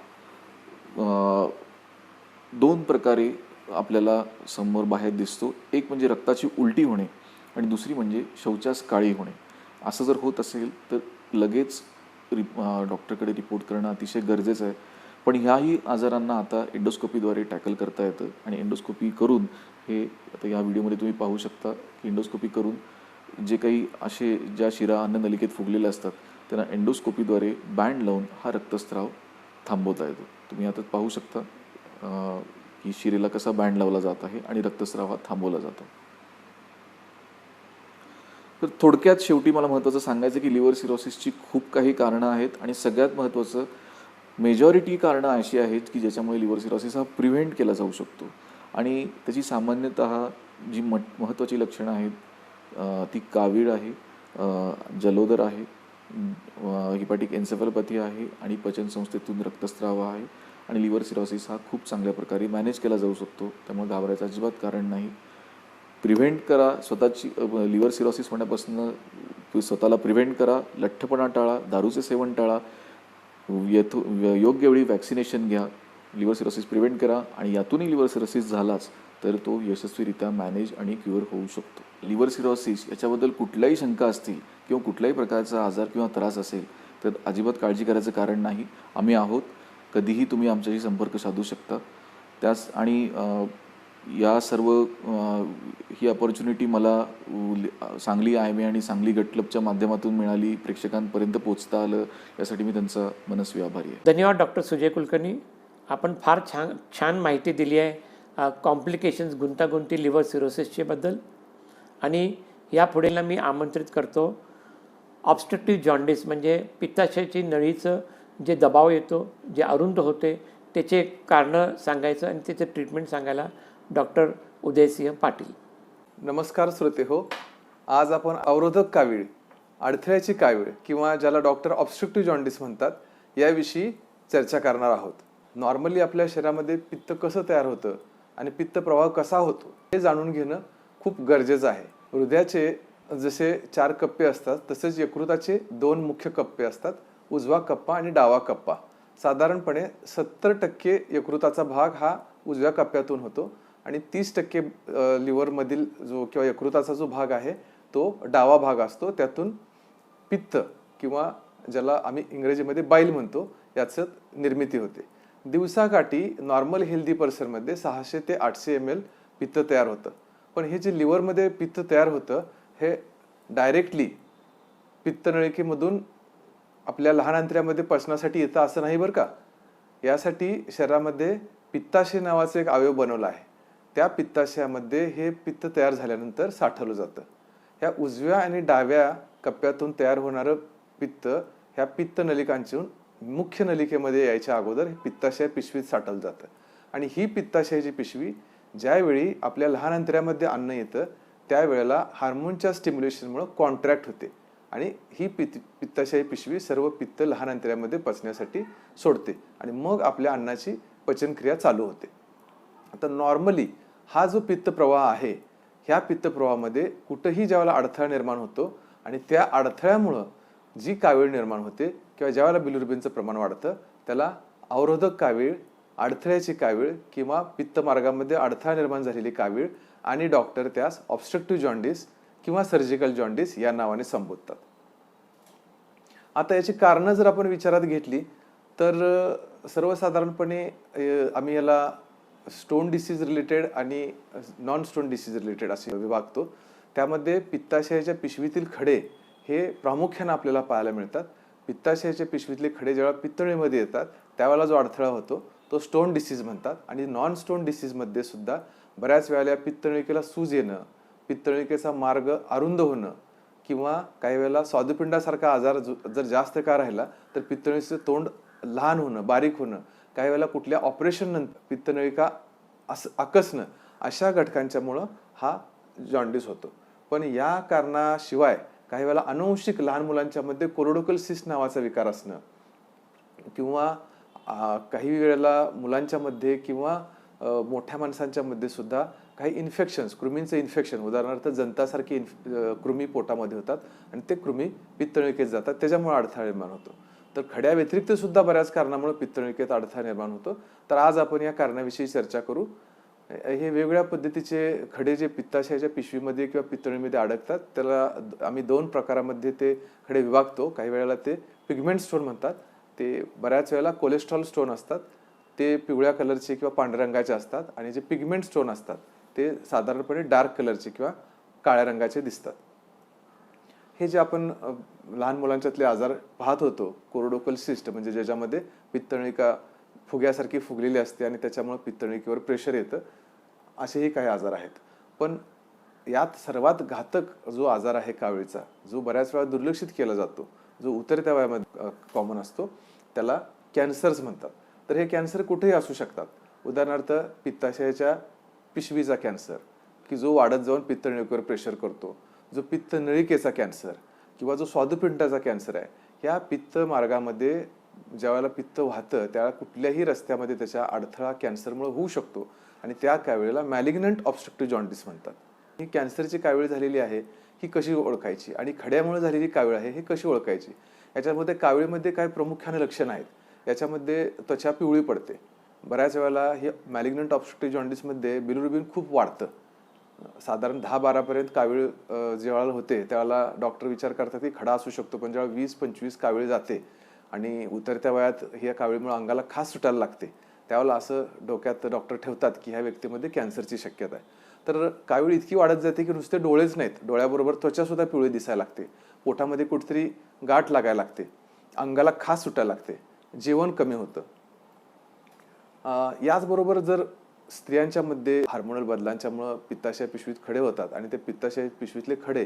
2 प्रकारे आपल्याला समोर बाहेर दिसतो. एक म्हणजे रक्ताची उलटी होणे आणि दुसरी म्हणजे शौचास काळी होणे. असं जर होत असेल तर लगेच डॉक्टरकडे रिपोर्ट करणं अतिशय गरजेचं आहे. पण ह्याही आजारांना आता एंडोस्कोपीद्वारे टॅकल करता येतं आणि एंडोस्कोपी करून हे आता या व्हिडिओमध्ये तुम्ही पाहू शकता की एंडोस्कोपी करून जे काही असे ज्या शिरा अन्ननलिकेत फुगलेल्या असतात त्यांना एंडोस्कोपीद्वारे बँड लावून हा रक्तस्राव थांबवता येतो. तुम्ही आता पाहू शकता की शिरेला कसा बँड लावला जात आहे आणि रक्तस्राव हा थांबवला जातो. तर थोडक्यात शेवटी मला महत्त्वाचं सांगायचं की लिव्हर सिरोसिसची खूप काही कारणं आहेत आणि सगळ्यात महत्त्वाचं मेजॉरिटी कारणं अशी आहेत की ज्याच्यामुळे लिव्हर सिरोसिस हा प्रिव्हेंट केला जाऊ शकतो आणि त्याची सामान्यतः जी महत्त्वाची लक्षणं आहेत ती कावीळ आहे, जलोदर आहे, हिपॅटिक एन्सेफॅलोपॅथी आहे आणि पचनसंस्थेतून रक्तस्राव आहे आणि लिव्हर सिरोसिस हा खूप चांगल्या प्रकारे मॅनेज केला जाऊ शकतो. त्यामुळे घाबरायचं अजिबात कारण नाही. प्रिव्हेंट करा स्वतःची लिव्हर सिरोसिस होण्यापासून स्वतःला प्रिव्हेंट करा. लठ्ठपणा टाळा, दारूचे सेवन टाळा, योग्य वेळी वॅक्सिनेशन घ्या, लिव्हर सिरोसिस प्रिव्हेंट करा आणि यातूनही लिव्हर सिरोसिस झालाच तर तो यशस्वीरित्या मॅनेज आणि क्युअर होऊ शकतो. लिव्हर सिरोसिस याच्याबद्दल कुठल्याही शंका असतील किंवा कुठल्याही प्रकारचा आजार किंवा त्रास असेल तर अजिबात काळजी करायचं कारण नाही. आम्ही आहोत. कधीही तुम्ही आमच्याशी संपर्क साधू शकता. त्यास आणि या सर्व ही अपॉर्च्युनिटी मला सांगली IMA आणि सांगली गट क्लबच्या माध्यमातून मिळाली, प्रेक्षकांपर्यंत पोचता आलं, यासाठी मी त्यांचा मनस्वी आभारी आहे. धन्यवाद डॉक्टर सुजय कुलकर्णी. आपण फार छान माहिती दिली आहे कॉम्प्लिकेशन्स गुंतागुंती लिव्हर सिरोसिसचे बद्दल आणि यापुढेला मी आमंत्रित करतो ऑब्स्ट्रक्टिव्ह जॉन्डिस म्हणजे पित्ताशयाची नळीचं जे दबाव येतो, जे अरुंद होते, त्याचे कारणं सांगायचं आणि त्याचं ट्रीटमेंट सांगायला डॉक्टर उदयसिंह पाटील. नमस्कार श्रोते हो. आज आपण अवरोधक कावीळ, अडथळ्याची कावीळ किंवा ज्याला डॉक्टर ऑब्स्ट्रक्टिव्ह जॉन्डिस म्हणतात याविषयी चर्चा करणार आहोत. नॉर्मली आपल्या शरीरामध्ये पित्त कसं तयार होतं आणि पित्त प्रवाह कसा होतो हे जाणून घेणं खूप गरजेचं आहे. हृदयाचे जसे 4 कप्पे असतात तसेच यकृताचे 2 मुख्य कप्पे असतात, उजवा कप्पा आणि डावा कप्पा. साधारणपणे 70% यकृताचा भाग हा उजव्या कप्प्यातून होतो आणि 30% लिव्हरमधील जो किंवा यकृताचा जो भाग आहे तो डावा भाग असतो. त्यातून पित्त किंवा ज्याला आम्ही इंग्रजीमध्ये बाईल म्हणतो याचं निर्मिती होते. दिवसाकाठी नॉर्मल हेल्दी पर्सनमध्ये 600 ते 800 ml पित्त तयार होतं. पण हे जे लिव्हरमध्ये पित्त तयार होतं हे डायरेक्टली पित्तनलिकेमधून आपल्या लहान अंतऱ्यामध्ये पचनासाठी येतं असं नाही बरं का. यासाठी शरीरामध्ये पित्ताशय नावाचं एक अवयव बनवला आहे. त्या पित्ताशयामध्ये हे पित्त तयार झाल्यानंतर साठवलं जातं. ह्या उजव्या आणि डाव्या कप्प्यातून तयार होणारं पित्त ह्या पित्त नलिकांतून मुख्य नलिकेमध्ये यायच्या अगोदर हे पित्ताशय पिशवीत साठवलं जातं. आणि ही पित्ताशयाची पिशवी ज्यावेळी आपल्या लहान अंतऱ्यामध्ये अन्न येतं त्यावेळेला हार्मोनच्या स्टिम्युलेशनमुळे कॉन्ट्रॅक्ट होते आणि ही पित्ताशय पिशवी सर्व पित्त लहान अंतऱ्यामध्ये पचण्यासाठी सोडते आणि मग आपल्या अन्नाची पचनक्रिया चालू होते. आता नॉर्मली हा जो पित्त प्रवाह आहे ह्या पित्त प्रवाहामध्ये कुठंही ज्यावेळेला अडथळा निर्माण होतो आणि त्या अडथळ्यामुळं जी कावीळ निर्माण होते किंवा ज्यावेळेला बिलिरुबिनचं प्रमाण वाढतं त्याला अवरोधक कावीळ, अडथळ्याची कावीळ किंवा पित्त मार्गामध्ये अडथळा निर्माण झालेली कावीळ आणि डॉक्टर त्यास ऑब्स्ट्रक्टिव्ह जॉन्डिस किंवा सर्जिकल जॉन्डिस या नावाने संबोधतात. आता याची कारणं जर आपण विचारात घेतली तर सर्वसाधारणपणे आम्ही याला स्टोन डिसीज रिलेटेड आणि नॉन स्टोन डिसीज रिलेटेड असे विभागतो. त्यामध्ये पित्ताशयाच्या पिशवीतील खडे हे प्रामुख्याने आपल्याला पाहायला मिळतात. पित्ताशयाच्या पिशवीतले खडे जेव्हा पित्तनळीमध्ये येतात त्यावेळेला जो अडथळा होतो तो स्टोन डिसीज म्हणतात. आणि नॉन स्टोन डिसीजमध्ये सुद्धा बऱ्याच वेळेला पित्तनळिकेला सूज येणं, पित्तनळिकेचा मार्ग अरुंद होणं किंवा काही वेळेला स्वादुपिंडासारखा आजार जर जास्त काळ राहिला तर पित्तनळीचं तोंड लहान होणं, बारीक होणं, काही वेळेला कुठल्या ऑपरेशन नंतर पित्तनळिका आकसणं अशा घटकांच्यामुळं हा जॉन्डिस होतो. पण या कारणाशिवाय काही वेळेला अनुवंशिक लहान मुलांच्या मध्ये कोरोडोकल सिस्ट नावाचा विकार असणं किंवा काही वेळेला मुलांच्या मध्ये किंवा मोठ्या माणसांच्या मध्ये सुद्धा काही इन्फेक्शन्स, कृमींचं इन्फेक्शन, उदाहरणार्थ जंतासारखी कृमी पोटामध्ये होतात आणि ते कृमी पित्तनळिकेत जातात, त्याच्यामुळे अडथळा निर्माण होतो. तर खड्या व्यतिरिक्त सुद्धा बऱ्याच कारणामुळे पित्तनळिकेत अडथळा निर्माण होतो. तर आज आपण या कारणाविषयी चर्चा करू. हे वेगवेगळ्या पद्धतीचे खडे जे पित्ताशयाच्या पिशवीमध्ये किंवा पित्तनळीमध्ये अडकतात त्याला आम्ही 2 प्रकारामध्ये ते खडे विभागतो. काही वेळेला ते पिगमेंट स्टोन म्हणतात. ते बऱ्याच वेळेला कोलेस्ट्रॉल स्टोन असतात, ते पिवळ्या कलरचे किंवा पांढऱ्या रंगाचे असतात. आणि जे पिगमेंट स्टोन असतात ते साधारणपणे डार्क कलरचे किंवा काळ्या रंगाचे दिसतात. हे जे आपण लहान मुलांच्यातले आजार पाहत होतो, कोरोडोकल सिस्ट म्हणजे ज्याच्यामध्ये पित्तनळिका फुग्यासारखी फुगलेली असते आणि त्याच्यामुळे पित्तनळिकेवर प्रेशर येतं, असेही काही आजार आहेत. पण यात सर्वात घातक जो आजार आहे कावीळचा, जो बऱ्याच वेळा दुर्लक्षित केला जातो, जो उतरत्या वयामध्ये कॉमन असतो, त्याला कॅन्सर्स म्हणतात. तर हे कॅन्सर कुठेही असू शकतात. उदाहरणार्थ पित्ताशयाच्या पिशवीचा कॅन्सर की जो वाढत जाऊन पित्तनळिकेवर प्रेशर करतो, जो पित्तनळिकेचा कॅन्सर किंवा जो स्वादुपिंडाचा कॅन्सर आहे, ह्या पित्त मार्गामध्ये ज्यावेळेला पित्त वाहतं त्यावेळेला कुठल्याही रस्त्यामध्ये त्याच्या अडथळा कॅन्सरमुळे होऊ शकतो आणि त्या कावीळेला मॅलिग्नंट ऑब्स्ट्रक्टिव्ह जॉन्डिस म्हणतात. ही कॅन्सरची कावीळ झालेली आहे ही कशी ओळखायची आणि खड्यामुळे झालेली कावीळ आहे ही कशी ओळखायची. याच्यामध्ये कावीळमध्ये काय प्रामुख्याने लक्षणं आहेत. याच्यामध्ये त्वचा पिवळी पडते. बऱ्याच वेळेला हे मॅलिग्नंट ऑब्स्ट्रक्टिव्ह जॉन्डिसमध्ये बिलिरुबिन खूप वाढतं. साधारण 10-12 पर्यंत कावीळ जेव्हा होते त्यावेळेला डॉक्टर विचार करतात की खडा असू शकतो. पण जेव्हा 20-25 कावीळ जाते आणि उतरत्या वयात ह्या कावीळमुळे अंगाला खास सुटायला लागते त्यावेळेला असं डोक्यात डॉक्टर ठेवतात की ह्या व्यक्तीमध्ये कॅन्सरची शक्यता आहे. तर कावीळ इतकी वाढत जाते की नुसते डोळेच नाहीत, डोळ्याबरोबर त्वचा सुद्धा पिवळी दिसायला लागते, पोटामध्ये कुठेतरी गाठ लागायला लागते, अंगाला खास सुटायला लागते, जेवण कमी होतं. याचबरोबर जर स्त्रियांच्या मध्ये हार्मोनल बदलांच्यामुळे पित्ताशय पिशवीत खडे होतात आणि ते पित्ताशय पिशवीतले खडे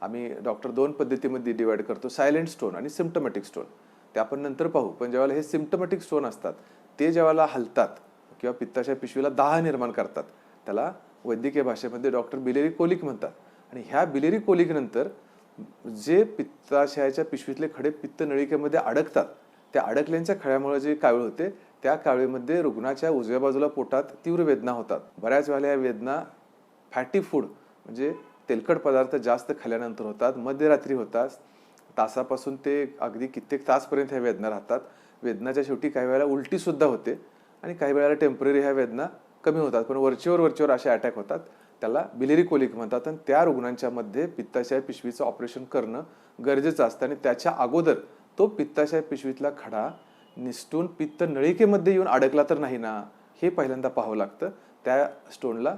आम्ही डॉक्टर 2 पद्धतीमध्ये डिवाइड करतो, सायलेंट स्टोन आणि सिम्प्टमॅटिक स्टोन. ते आपण नंतर पाहू. पण ज्यावेळेला हे सिम्प्टमॅटिक स्टोन असतात ते ज्यावेळेला हलतात किंवा पित्ताशय पिशवीला दाह निर्माण करतात त्याला वैद्यकीय भाषेमध्ये डॉक्टर बिलेरी कोलिक म्हणतात. आणि ह्या बिलेरी कोलिक नंतर जे पित्ताशयाच्या पिशवीतले खडे पित्तनळिकेमध्ये अडकतात त्या अडकल्यांच्या खड्यामुळे जे कावीळ होते त्या कावीळमध्ये रुग्णाच्या उजव्या बाजूला पोटात तीव्र वेदना होतात. बऱ्याच वेळेला या वेदना फॅटी फूड म्हणजे तेलकट पदार्थ जास्त खाल्ल्यानंतर होतात, मध्यरात्री होतात, तासापासून ते अगदी कित्येक तासपर्यंत ह्या वेदना राहतात. वेदनाच्या शेवटी काही वेळेला उलटी सुद्धा होते आणि काही वेळेला टेम्पररी ह्या वेदना कमी होतात, पण वरचेवर असे अटॅक होतात, त्याला बिलेरी कोलिक म्हणतात. आणि त्या रुग्णांच्या मध्ये पित्ताशय पिशवीचं ऑपरेशन करणं गरजेचं असतं. आणि त्याच्या अगोदर तो पित्ताशय पिशवीतला खडा निसटून पित्त नळिकेमध्ये येऊन अडकला तर नाही ना, हे पहिल्यांदा पाहावं लागतं. त्या स्टोनला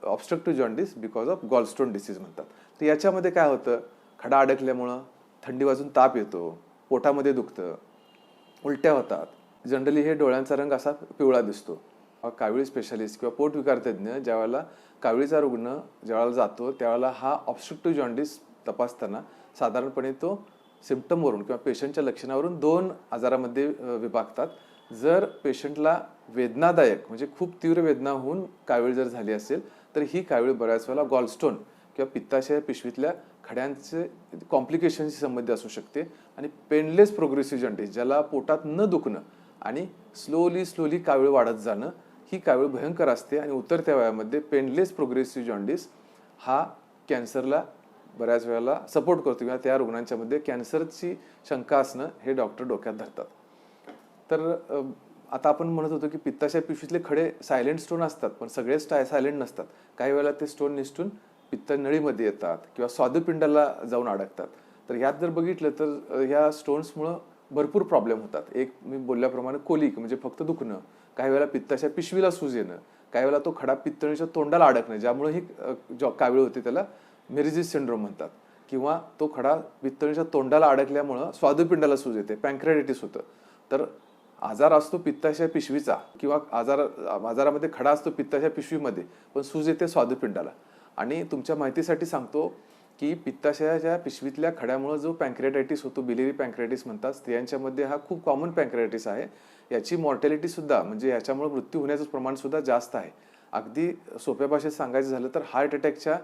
obstructive jaundice because of gallstone disease म्हणतात. तर याच्यामध्ये काय होतं, खडा अडकल्यामुळं थंडी वाजून ताप येतो, पोटामध्ये दुखतं, उलट्या होतात. जनरली हे डोळ्यांचा रंग असा पिवळा दिसतो. कावीळ स्पेशालिस्ट किंवा पोटविकार तज्ज्ञ ज्यावेळेला कावीळचा रुग्ण ज्यावेळेला जातो त्यावेळेला हा ऑब्स्ट्रक्टिव्ह जॉन्डिस तपासताना साधारणपणे तो सिम्पटमवरून किंवा पेशंटच्या लक्षणावरून 2 आजारामध्ये विभागतात. जर पेशंटला वेदनादायक म्हणजे खूप तीव्र वेदना होऊन कावीळ जर झाली असेल तर ही कावीळ बऱ्याच वेळेला गॉलस्टोन किंवा पित्ताशय पिशवीतल्या खड्यांचे कॉम्प्लिकेशनशी संबंधित असू शकते. आणि पेनलेस प्रोग्रेसिव्ह जॉन्डिस ज्याला पोटात न दुखणं आणि स्लोली कावीळ वाढत जाणं, ही कावीळ भयंकर असते. आणि उतरत्या वयामध्ये पेनलेस प्रोग्रेसिव्ह जॉन्डिस हा कॅन्सरला बऱ्याच वेळेला सपोर्ट करतो किंवा त्या रुग्णांच्या मध्ये कॅन्सरची शंका असणं हे डॉक्टर डोक्यात धरतात. तर आता आपण म्हणत होतो की पित्ताशय पिशवीतले खडे सायलेंट स्टोन असतात, पण सगळेच सायलेंट नसतात. काही वेळेला ते स्टोन निसटून पित्तनळीमध्ये येतात किंवा स्वादुपिंडाला जाऊन अडकतात. तर यात जर बघितलं तर ह्या स्टोन्समुळं भरपूर प्रॉब्लेम होतात. एक मी बोलल्याप्रमाणे कोलिक म्हणजे फक्त दुखणं, काही वेळेला पित्ताशय पिशवीला सूज येणं, काही वेळेला तो खडा पित्तनळीच्या तोंडाला अडकणं ज्यामुळे ही कावीळ होते, त्याला मिरजिस सिंड्रोम म्हणतात. किंवा तो खडा पित्तनळीच्या तोंडाला अडकल्यामुळं स्वादुपिंडाला सूज येते, पॅन्क्रियाटायटिस होतं. तर आजार असतो पित्ताशय पिशवीचा किंवा आजारामध्ये खडा असतो पित्ताशय पिशवीमध्ये, पण सूज येते स्वादुपिंडाला. आणि तुमच्या माहितीसाठी सांगतो की पित्ताशयाच्या पिशवीतल्या खड्यामुळे जो पॅन्क्रियाटायटिस होतो, बिलेरी पॅन्क्रियाटिस म्हणतात, स्त्रियांच्या मध्ये हा खूप कॉमन पॅन्क्रियाटिस आहे. याची मॉर्टॅलिटी सुद्धा म्हणजे याच्यामुळे मृत्यू होण्याचं प्रमाण सुद्धा जास्त आहे. अगदी सोप्या भाषेत सांगायचं झालं तर हार्ट अटॅकच्या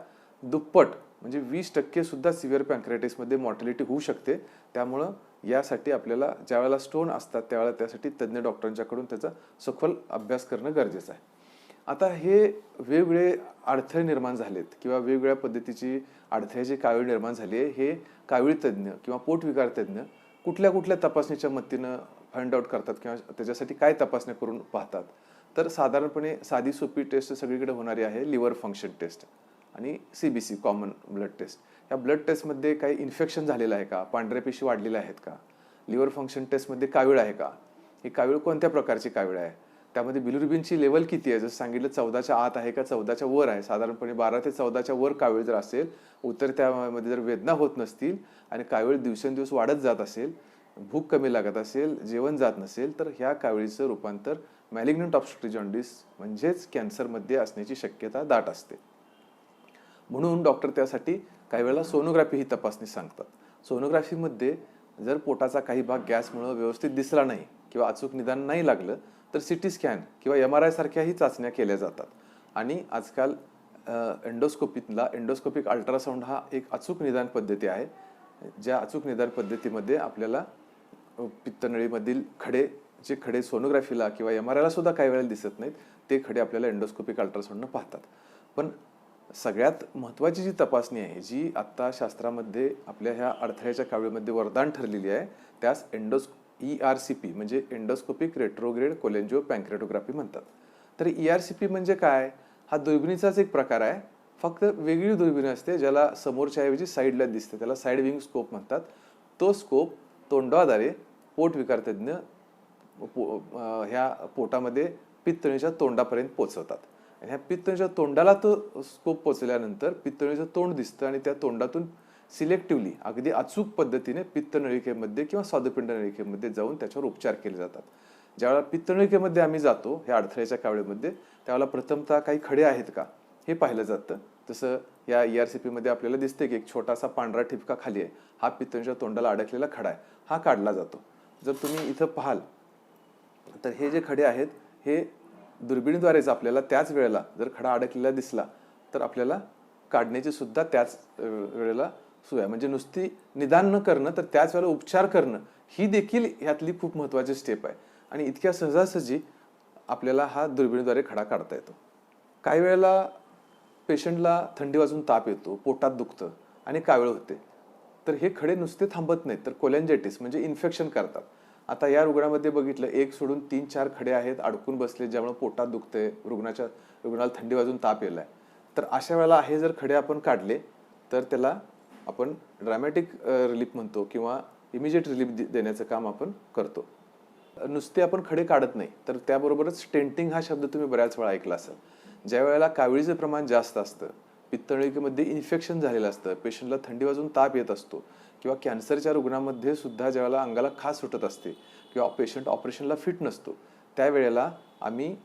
दुप्पट म्हणजे 20% सुद्धा सिव्हिअर पॅन्क्रियाटिसमध्ये मॉर्टॅलिटी होऊ शकते. त्यामुळं यासाठी आपल्याला ज्यावेळेला स्टोन असतात त्यावेळेला त्यासाठी तज्ज्ञ डॉक्टरांच्याकडून त्याचा सखोल अभ्यास करणं गरजेचं आहे. आता हे वेगवेगळे अडथळे निर्माण झालेत किंवा वेगवेगळ्या पद्धतीची अडथळ्याची कावीळ निर्माण झाली आहे, हे कावीळ तज्ज्ञ किंवा पोटविकार तज्ज्ञ कुठल्या तपासणीच्या मदतीनं फाइंड आउट करतात किंवा त्याच्यासाठी काय तपासण्या करून पाहतात. तर साधारणपणे साधी सोपी टेस्ट सगळीकडे होणारी आहे लिव्हर फंक्शन टेस्ट आणि CBC कॉमन ब्लड टेस्ट. या ब्लड टेस्टमध्ये काही इन्फेक्शन झालेलं आहे का, पांढऱ्या पेशी वाढलेल्या आहेत का, लिव्हर फंक्शन टेस्टमध्ये कावीळ आहे का, ही कावीळ कोणत्या प्रकारची कावीळ आहे, त्यामध्ये बिलिरुबिनची लेवल किती आहे, जसं सांगितलं 14च्या आत आहे का 14च्या वर आहे. साधारणपणे 12 ते 14च्या वर कावीळ जर असेल, उतरत्यामध्ये जर वेदना होत नसतील आणि कावीळ दिवसेंदिवस वाढत जात असेल, भूक कमी लागत असेल, जेवण जात नसेल, तर ह्या काविळीचं रूपांतर मॅलिग्नंट ऑब्स्ट्रक्टिव्ह जॉन्डिस म्हणजेच कॅन्सरमध्ये असण्याची शक्यता दाट असते. म्हणून डॉक्टर त्यासाठी काही वेळेला सोनोग्राफी ही तपासणी सांगतात. सोनोग्राफीमध्ये जर पोटाचा काही भाग गॅसमुळे व्यवस्थित दिसला नाही किंवा अचूक निदान नाही लागलं तर CT स्कॅन किंवा MRI सारख्याही चाचण्या केल्या जातात. आणि आजकाल एंडोस्कोपिक अल्ट्रासाऊंड हा एक अचूक निदान पद्धती आहे. ज्या अचूक निदान पद्धतीमध्ये आपल्याला पित्तनळीमधील जे खडे सोनोग्राफीला किंवा MRIला सुद्धा काही वेळेला दिसत नाहीत, ते खडे आपल्याला एंडोस्कोपिक अल्ट्रासाऊंडनं पाहतात. पण सगळ्यात महत्त्वाची जी तपासणी आहे, जी आत्ता शास्त्रामध्ये आपल्या ह्या अडथळ्याच्या कावीळमध्ये वरदान ठरलेली आहे, त्यास ERCP म्हणजे एंडोस्कोपिक रेट्रोग्रेड कोलेंजिओ पॅन्क्रियाटोग्राफी म्हणतात. तर ERCP म्हणजे काय, हा दुर्बिणीचाच एक प्रकार आहे, फक्त वेगळी दुर्बिणी असते ज्याला समोरच्या ऐवजी साईडला दिसते, त्याला साईड विंग स्कोप म्हणतात. तो स्कोप तोंडाद्वारे पोटविकार तज्ज्ञ ह्या पोटामध्ये पित्तनळीच्या तोंडापर्यंत पोहोचवतात. आणि ह्या पित्तनळीच्या तोंडाला तो स्कोप पोचल्यानंतर पित्तनळीचं तोंड दिसतं आणि त्या तोंडातून सिलेक्टिव्हली अगदी अचूक पद्धतीने पित्तनळिकेमध्ये किंवा स्वादुपिंड नळिकेमध्ये जाऊन त्याच्यावर उपचार केले जातात. ज्यावेळेला पित्तनळिकेमध्ये आम्ही जातो ह्या अडथळ्याच्या काविळीमध्ये, त्यावेळेला प्रथमतः काही खडे आहेत का हे पाहिलं जातं. जसं या ERCP मध्ये आपल्याला दिसते की एक छोटासा पांढरा ठिपका खाली आहे, हा पित्तनळीच्या तोंडाला अडकलेला खडा आहे, हा काढला जातो. जर तुम्ही इथं पाहाल तर हे जे खडे आहेत हे दुर्बिणीद्वारेच आपल्याला त्याच वेळेला जर खडा अडकलेला दिसला तर आपल्याला काढण्याची सुद्धा त्याच वेळेला सोय आहे. म्हणजे नुसती निदान न करणं तर त्याच वेळेला उपचार करणं ही देखील ह्यातली खूप महत्त्वाची स्टेप आहे. आणि इतक्या सहजासहजी आपल्याला हा दुर्बिणीद्वारे खडा काढता येतो. काही वेळेला पेशंटला थंडी वाजून ताप येतो, पोटात दुखतं आणि कावीळ होते, तर हे खडे नुसते थांबत नाहीत तर कोलॅंजायटिस म्हणजे इन्फेक्शन करतात. आता या रुग्णामध्ये बघितलं, एक सोडून 3-4 खडे आहेत अडकून बसले, ज्यामुळे पोटात दुखते, रुग्णाला थंडी वाजून ताप येलाय. तर अशा वेळेला हे जर खडे आपण काढले तर त्याला आपण ड्रॅमॅटिक रिलीफ म्हणतो किंवा इमिजिएट रिलीफ देण्याचं काम आपण करतो. नुसते आपण खडे काढत नाही, तर त्याबरोबरच स्टेंटिंग हा शब्द तुम्ही बऱ्याच वेळा ऐकला असेल. ज्या वेळेला काविळीचं प्रमाण जास्त असतं, पित्तनळीमध्ये इन्फेक्शन झालेलं असतं, पेशंटला थंडी वाजून ताप येत असतो, किंवा कॅन्सरच्या रुग्णामध्ये सुद्धा ज्यावेळेला अंगाला खास सुटत असते किंवा पेशंट ऑपरेशनला फिट नसतो, त्यावेळेला आम्ही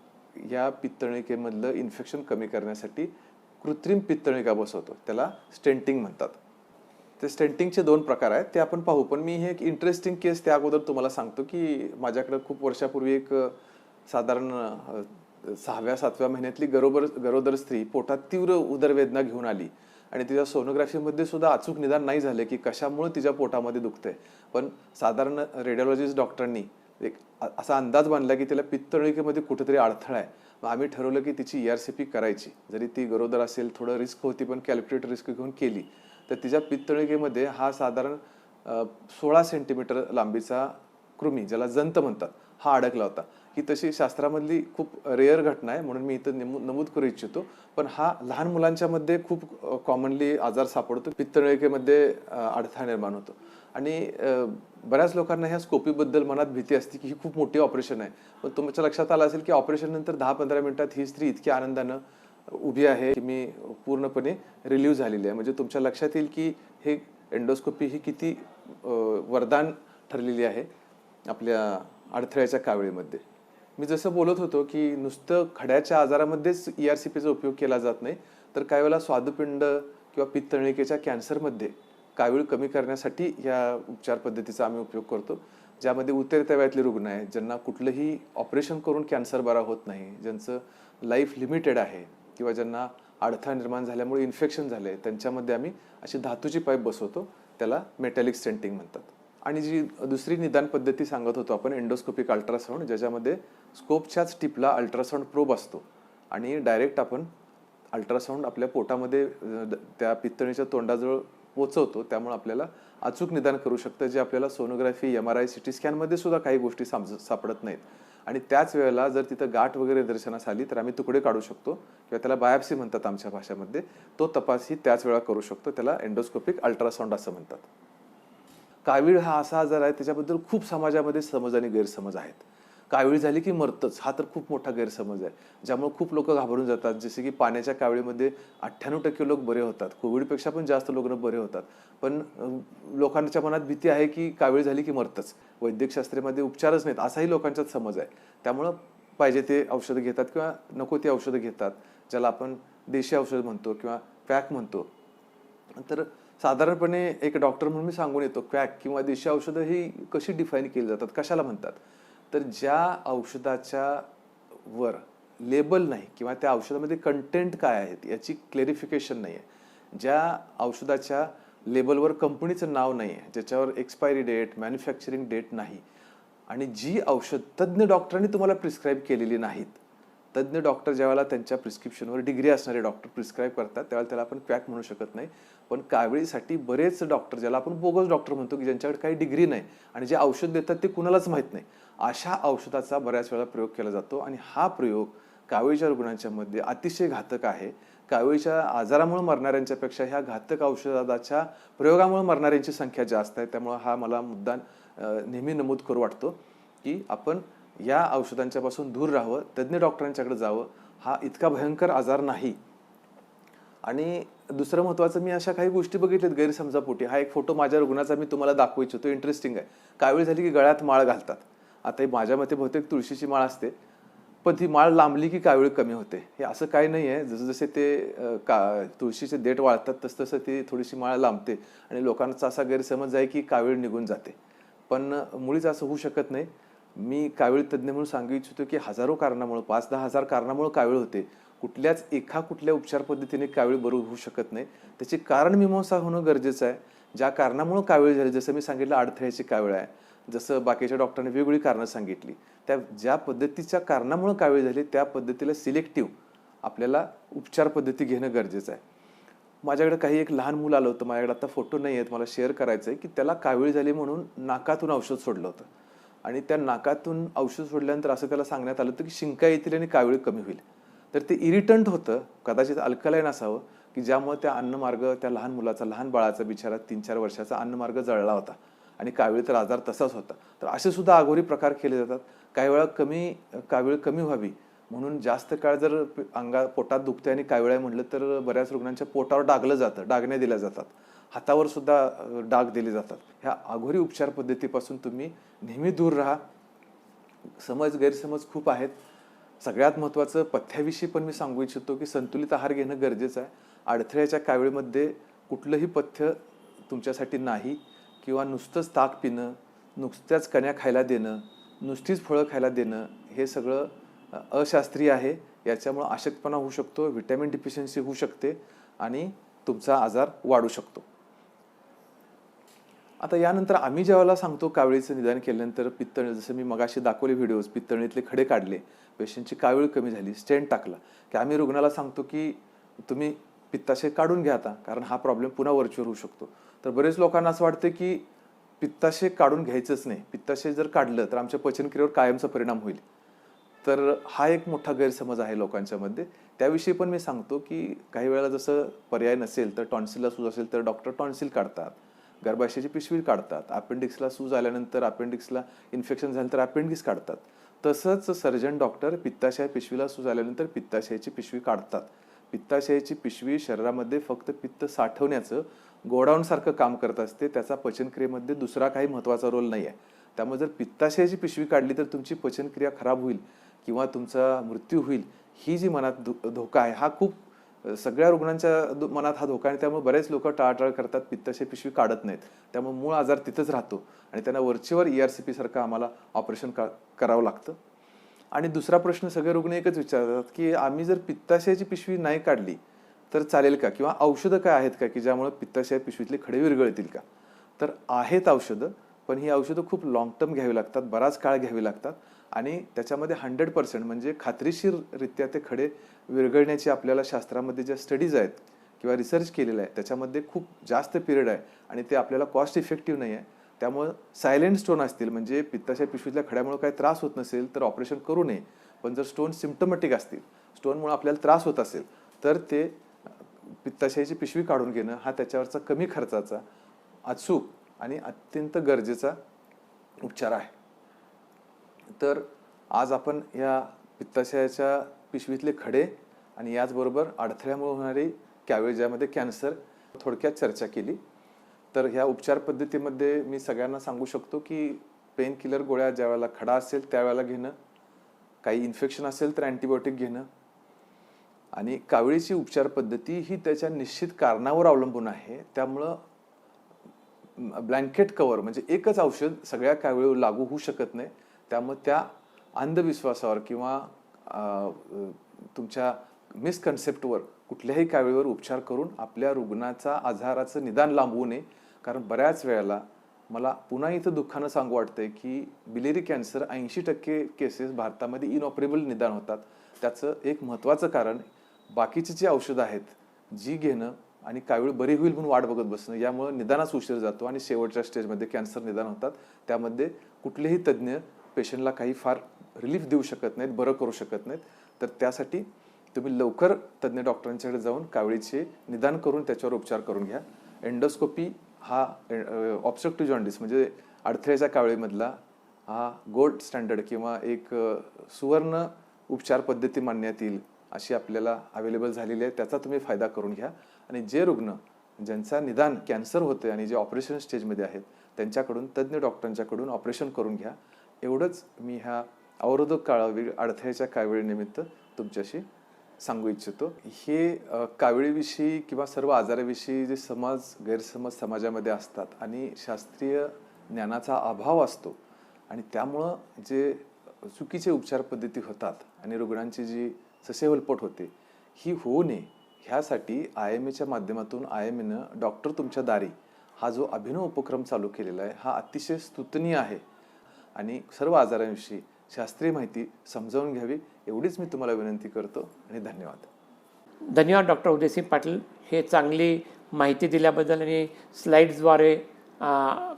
या पित्तनळिकेमधलं इन्फेक्शन कमी करण्यासाठी कृत्रिम पित्तनळिका बसवतो. त्याला स्टेंटिंग म्हणतात. ते स्टेंटिंगचे 2 प्रकार आहेत, ते आपण पाहू. पण मी हे एक इंटरेस्टिंग केस त्या अगोदर तुम्हाला सांगतो की माझ्याकडे खूप वर्षापूर्वी एक साधारण 6व्या-7व्या महिन्यातली गरोदर स्त्री पोटात तीव्र उदरवेदना घेऊन आली आणि तिच्या सोनोग्राफीमध्ये सुद्धा अचूक निदान नाही झाले की कशामुळे तिच्या पोटामध्ये दुखतंय. पण साधारण रेडिओलॉजिस्ट डॉक्टरांनी एक असा अंदाज बांधला की तिला पित्तनळिकेमध्ये कुठेतरी अडथळा आहे. मग आम्ही ठरवलं की तिची ERCP करायची. जरी ती गरोदर असेल, थोडं रिस्क होती, पण कॅल्क्युलेट रिस्क घेऊन केली. तर तिच्या पित्तनळिकेमध्ये हा साधारण 16 सेंटीमीटर लांबीचा कृमी, ज्याला जंत म्हणतात, हा अडकला होता. ही तशी शास्त्रामधली खूप रेअर घटना आहे, म्हणून मी इथं नमूद करू इच्छितो. पण हा लहान मुलांच्या मध्ये खूप कॉमनली आजार सापडतो. पित्तनळिकेमध्ये अडथळा निर्माण होतो आणि बऱ्याच लोकांना ह्या स्कोपीबद्दल मनात भीती असते की ही खूप मोठी ऑपरेशन आहे. पण तुमच्या लक्षात आलं असेल की ऑपरेशन नंतर 10-15 मिनिटात ही स्त्री इतकी आनंदानं उभी आहे की मी पूर्णपणे रिलीव्ह झालेली आहे. म्हणजे तुमच्या लक्षात येईल की हे एंडोस्कोपी ही किती वरदान ठरलेली आहे आपल्या अडथळ्याच्या काविळीमध्ये. मी जसं बोलत होतो की नुसतं खड्याच्या आजारामध्येच ERCPचा उपयोग केला जात नाही, तर काही वेळेला स्वादुपिंड किंवा पित्तनळिकेच्या कॅन्सरमध्ये कावीळ कमी करण्यासाठी या उपचार पद्धतीचा आम्ही उपयोग करतो. ज्यामध्ये उतरत्या वयातले रुग्ण आहेत, ज्यांना कुठलंही ऑपरेशन करून कॅन्सर बरा होत नाही, ज्यांचं लाईफ लिमिटेड आहे किंवा ज्यांना अडथळा निर्माण झाल्यामुळे इन्फेक्शन झाले, त्यांच्यामध्ये आम्ही अशी धातूची पाईप बसवतो. त्याला मेटॅलिक स्टेंटिंग म्हणतात. आणि जी दुसरी निदान पद्धती सांगत होतो आपण, एंडोस्कोपिक अल्ट्रासाऊंड, ज्याच्यामध्ये स्कोपच्याच टिपला अल्ट्रासाऊंड प्रोब असतो आणि डायरेक्ट आपण अल्ट्रासाऊंड आपल्या पोटामध्ये त्या पित्तळीच्या तोंडाजवळ पोचवतो. त्यामुळे आपल्याला अचूक निदान करू शकतं, जे आपल्याला सोनोग्राफी, MRI, CT स्कॅनमध्ये सुद्धा काही गोष्टी सापडत नाहीत. आणि त्याच वेळेला जर तिथं गाठ वगैरे दर्शनास आली तर आम्ही तुकडे काढू शकतो किंवा त्याला बायोप्सी म्हणतात आमच्या भाषेमध्ये. तो तपासही त्याच वेळा करू शकतो. त्याला एंडोस्कोपिक अल्ट्रासाऊंड असं म्हणतात. कावीळ हा असा आजार आहे, त्याच्याबद्दल खूप समाजामध्ये समज आणि गैरसमज आहेत. कावीळ झाली की मरतच, हा तर खूप मोठा गैरसमज आहे, ज्यामुळे खूप लोक घाबरून जातात. जसे की पाण्याच्या काविळीमध्ये 98% लोक बरे होतात, कोविडपेक्षा पण जास्त लोक बरे होतात. पण लोकांच्या मनात भीती आहे की कावीळ झाली की मरतच, वैद्यकशास्त्रामध्ये उपचारच नाहीत, असाही लोकांच्यात समज आहे. त्यामुळं पाहिजे ते औषधं घेतात किंवा नको ते औषधं घेतात, ज्याला आपण देशी औषध म्हणतो किंवा क्वॅक म्हणतो. तर साधारणपणे एक डॉक्टर म्हणून मी सांगून येतो, क्वॅक किंवा देशी औषधं ही कशी डिफाईन केली जातात, कशाला म्हणतात. तर ज्या औषधाच्या वर लेबल नाही किंवा त्या औषधामध्ये कंटेंट काय आहेत याची क्लेरिफिकेशन नाही आहे, ज्या औषधाच्या लेबलवर कंपनीचं नाव नाही आहे, ज्याच्यावर एक्सपायरी डेट, मॅन्युफॅक्चरिंग डेट नाही, आणि जी औषध तज्ज्ञ डॉक्टरांनी तुम्हाला प्रिस्क्राईब केलेली नाहीत. तज्ज्ञ डॉक्टर ज्यावेळेला त्यांच्या प्रिस्क्रिप्शनवर डिग्री असणारे डॉक्टर प्रिस्क्राईब करतात, त्यावेळेला त्याला आपण क्वॅक म्हणू शकत नाही. पण काविळीसाठी बरेच डॉक्टर, ज्याला आपण बोगस डॉक्टर म्हणतो, की ज्यांच्याकडे काही डिग्री नाही आणि जे औषध देतात ते कुणालाच माहीत नाही, अशा औषधाचा बऱ्याच वेळा प्रयोग केला जातो. आणि हा प्रयोग काविळीच्या रुग्णांच्या मध्ये अतिशय घातक आहे. काविळीच्या आजारामुळे मरणाऱ्यांच्या पेक्षा ह्या घातक औषधाच्या प्रयोगामुळे मरणाऱ्यांची संख्या जास्त आहे. त्यामुळे हा मला मुद्दा नेहमी नमूद करू वाटतो की आपण या औषधांच्या पासून दूर राहावं, तज्ज्ञ डॉक्टरांच्याकडे जावं. हा इतका भयंकर आजार नाही. आणि दुसरं महत्त्वाचं, मी अशा काही गोष्टी बघितल्यात गैरसमजापोटी. हा एक फोटो माझ्या रुग्णाचा मी तुम्हाला दाखवू इच्छितो, इंटरेस्टिंग आहे. कावीळ झाली की गळ्यात माळ घालतात. आता माझ्या मते बहुतेक तुळशीची माळ असते, पण ती माळ लांबली की कावीळ कमी होते. हे असं काही नाही आहे. जसं जसे ते तुळशीचे देठ वाळतात तसं ती थोडीशी माळ लांबते आणि लोकांचा असा गैरसमज आहे की कावीळ निघून जाते. पण मुळीच असं होऊ शकत नाही. मी कावीळ तज्ज्ञ म्हणून सांगू इच्छितो की हजारो कारणामुळे, 5-10 हजार कारणामुळे कावीळ होते. कुठल्या उपचार पद्धतीने कावीळ बरं होऊ शकत नाही. त्याची कारण मीमांसा होणं गरजेचं आहे. ज्या कारणामुळे कावीळ झाली, जसं मी सांगितलं अडथळ्याची कावीळ आहे, जसं बाकीच्या डॉक्टरांनी वेगवेगळी कारणं सांगितली, त्या ज्या पद्धतीच्या कारणामुळे कावीळ झाली त्या पद्धतीला सिलेक्टिव्ह आपल्याला उपचार पद्धती घेणं गरजेचं आहे. माझ्याकडे काही एक लहान मुलं आलं होतं, माझ्याकडे आता फोटो नाही आहेत, मला शेअर करायचं आहे, की त्याला कावीळ झाली म्हणून नाकातून औषध सोडलं होतं. आणि त्या नाकातून औषध सोडल्यानंतर असं त्याला सांगण्यात आलं होतं की शिंका येतील आणि कावीळ कमी होईल. तर ते इरिटंट होतं, कदाचित अल्कलाईन असावं, की ज्यामुळे त्या अन्नमार्ग, त्या लहान मुलाचा, लहान बाळाचा बिचारा 3-4 वर्षाचा अन्नमार्ग जळला होता आणि कावीळ तर आजार तसाच होता. तर असे सुद्धा अघोरी प्रकार केले जातात. काही वेळा कावीळ कमी व्हावी म्हणून जास्त काळ जर पोटात दुखते आणि कावीळ आहे म्हटलं तर बऱ्याच रुग्णांच्या पोटावर डागलं जातं, डागण्या दिल्या जातात, हातावर सुद्धा डाग दिले जातात. ह्या अघोरी उपचार पद्धतीपासून तुम्ही नेहमी दूर राहा. गैरसमज खूप आहेत. सगळ्यात महत्त्वाचं पथ्याविषयी पण मी सांगू इच्छितो की संतुलित आहार घेणं गरजेचं आहे. अडथळ्याच्या कावीळमध्ये कुठलंही पथ्य तुमच्यासाठी नाही, किंवा नुसतंच ताक पिणं, नुसत्याच कण्या खायला देणं, नुसतीच फळं खायला देणं हे सगळं अशास्त्रीय आहे. याच्यामुळं अशक्तपणा होऊ शकतो, व्हिटॅमिन डिफिशियन्सी होऊ शकते आणि तुमचा आजार वाढू शकतो. आता यानंतर आम्ही ज्यावेळेला सांगतो काविळीचं निदान केल्यानंतर जसं मी मगाशी दाखवले व्हिडिओज, पित्तळणीतले खडे काढले, पेशंटची कावीळ कमी झाली, स्टेंट टाकला, की आम्ही रुग्णाला सांगतो की तुम्ही पित्ताशय काढून घ्या आता, कारण हा प्रॉब्लेम पुन्हा वरचीवर होऊ शकतो. तर बरेच लोकांना असं वाटतं की पित्ताशय काढून घ्यायचंच नाही, पित्ताशय जर काढलं तर आमच्या पचनक्रियेवर कायमचा परिणाम होईल. तर हा एक मोठा गैरसमज आहे लोकांच्या मध्ये. त्याविषयी पण मी सांगतो की काही वेळेला जसं पर्याय नसेल तर टॉन्सिलला सूज असेल तर डॉक्टर टॉन्सिल काढतात, गर्भाशयाची पिशवी काढतात, अपेंडिक्सला सूज आल्यानंतर अपेंडिक्सला इन्फेक्शन झालं तर अपेंडिक्स काढतात. तसंच सर्जन डॉक्टर पित्ताशय पिशवीला सूज आल्यानंतर पित्ताशयाची पिशवी काढतात. पित्ताशयाची पिशवी शरीरामध्ये फक्त पित्त साठवण्याचं गोडाऊन सारखं काम करत असते, त्याचा पचनक्रियेमध्ये दुसरा काही महत्त्वाचा रोल नाही आहे. त्यामुळे जर पित्ताशयाची पिशवी काढली तर तुमची पचनक्रिया खराब होईल किंवा तुमचा मृत्यू होईल, ही जी मनात धोका आहे हा खूप सगळ्या रुग्णांच्या मनात हा धोका आहे. त्यामुळे बरेच लोक टाळाटाळ करतात, पित्ताशय पिशवी काढत नाहीत. त्यामुळे मूळ आजार तिथंच राहतो आणि त्यांना वरचेवर ERCP सारखं आम्हाला ऑपरेशन करावं लागतं. आणि दुसरा प्रश्न सगळे रुग्ण एकच विचारतात की आम्ही जर पित्ताशयाची पिशवी नाही काढली तर चालेल का, किंवा औषधं काय आहेत का की ज्यामुळे पित्ताशय पिशवीतले खडे विरघळतील का. तर आहेत औषधं, पण ही औषधं खूप लॉंग टर्म घ्यावी लागतात, बराच काळ घ्यावी लागतात आणि त्याच्यामध्ये 100% म्हणजे खात्रीशीररित्या ते खडे विरघळण्याची आपल्याला शास्त्रामध्ये ज्या स्टडीज आहेत किंवा रिसर्च केलेला आहे त्याच्यामध्ये खूप जास्त पिरियड आहे आणि ते आपल्याला कॉस्ट इफेक्टिव्ह नाही आहे. त्यामुळं सायलेंट स्टोन असतील, म्हणजे पित्ताशय पिशवीतल्या खड्यामुळे काही त्रास होत नसेल तर ऑपरेशन करू नये. पण जर स्टोन सिम्पटमॅटिक असतील, स्टोनमुळे आपल्याला त्रास होत असेल तर ते पित्ताशयाची पिशवी काढून घेणं हा त्याच्यावरचा कमी खर्चाचा, अचूक आणि अत्यंत गरजेचा उपचार आहे. तर आज आपण या पित्ताशयाच्या पिशवीतले खडे आणि याचबरोबर अडथळ्यामुळे होणारी कावीळ, ज्यामध्ये कॅन्सर, थोडक्यात चर्चा केली. तर ह्या उपचार पद्धतीमध्ये मी सगळ्यांना सांगू शकतो की पेन किलर गोळ्या ज्यावेळेला खडा असेल त्यावेळेला घेणं, काही इन्फेक्शन असेल तर अँटीबायोटिक घेणं, आणि काविळीची उपचार पद्धती ही त्याच्या निश्चित कारणावर अवलंबून आहे. त्यामुळं ब्लँकेट कव्हर म्हणजे एकच औषध सगळ्या काविळीवर लागू होऊ शकत नाही. त्यामुळे त्या अंधविश्वासावर किंवा तुमच्या मिसकन्सेप्टवर कुठल्याही काविळीवर उपचार करून आपल्या रुग्णाचा आजाराचं निदान लांबवू नये. कारण बऱ्याच वेळेला मला पुन्हा इथं दुःखानं सांगू वाटतंय की बिलेरी कॅन्सर 80% केसेस भारतामध्ये इनऑपरेबल निदान होतात. त्याचं एक महत्त्वाचं कारण बाकीची जी औषधं आहेत जी घेणं आणि कावीळ बरी होईल म्हणून वाट बघत बसणं, यामुळे निदानास उशीर जातो आणि शेवटच्या स्टेजमध्ये कॅन्सर निदान होतात. त्यामध्ये कुठलेही तज्ज्ञ पेशंटला काही फार रिलीफ देऊ शकत नाहीत, बरं करू शकत नाहीत. तर त्यासाठी तुम्ही लवकर तज्ज्ञ डॉक्टरांच्याकडे जाऊन काविळीचे निदान करून त्याच्यावर उपचार करून घ्या. एंडोस्कोपी हा ऑब्स्ट्रक्टिव्ह जॉन्डिस म्हणजे अडथळ्याच्या काविळीमधला हा गोल्ड स्टँडर्ड किंवा एक सुवर्ण उपचार पद्धती मानण्यात येईल अशी आपल्याला अवेलेबल झालेली आहे. त्याचा तुम्ही फायदा करून घ्या. आणि जे रुग्ण ज्यांचा निदान कॅन्सर होते आणि जे ऑपरेशन स्टेजमध्ये आहेत त्यांच्याकडून, तज्ज्ञ डॉक्टरांच्याकडून ऑपरेशन करून घ्या. एवढंच मी ह्या अवरोधक काळावीळ अडथळ्याच्या काविळीनिमित्त तुमच्याशी सांगू इच्छितो. हे काविळीविषयी किंवा सर्व आजाराविषयी जे गैरसमज समाजामध्ये असतात आणि शास्त्रीय ज्ञानाचा अभाव असतो आणि त्यामुळं जे चुकीचे उपचार पद्धती होतात आणि रुग्णांची जी ससेहोलपट होते ही होऊ नये ह्यासाठी IMAच्या माध्यमातून IMAनं डॉक्टर तुमच्या दारी हा जो अभिनव उपक्रम चालू केलेला आहे हा अतिशय स्तुतनीय आहे. आणि सर्व आजारांविषयी शास्त्रीय माहिती समजावून घ्यावी एवढीच मी तुम्हाला विनंती करतो आणि धन्यवाद. धन्यवाद डॉक्टर उदयसिंग पाटील, हे चांगली माहिती दिल्याबद्दल आणि स्लाईड्सद्वारे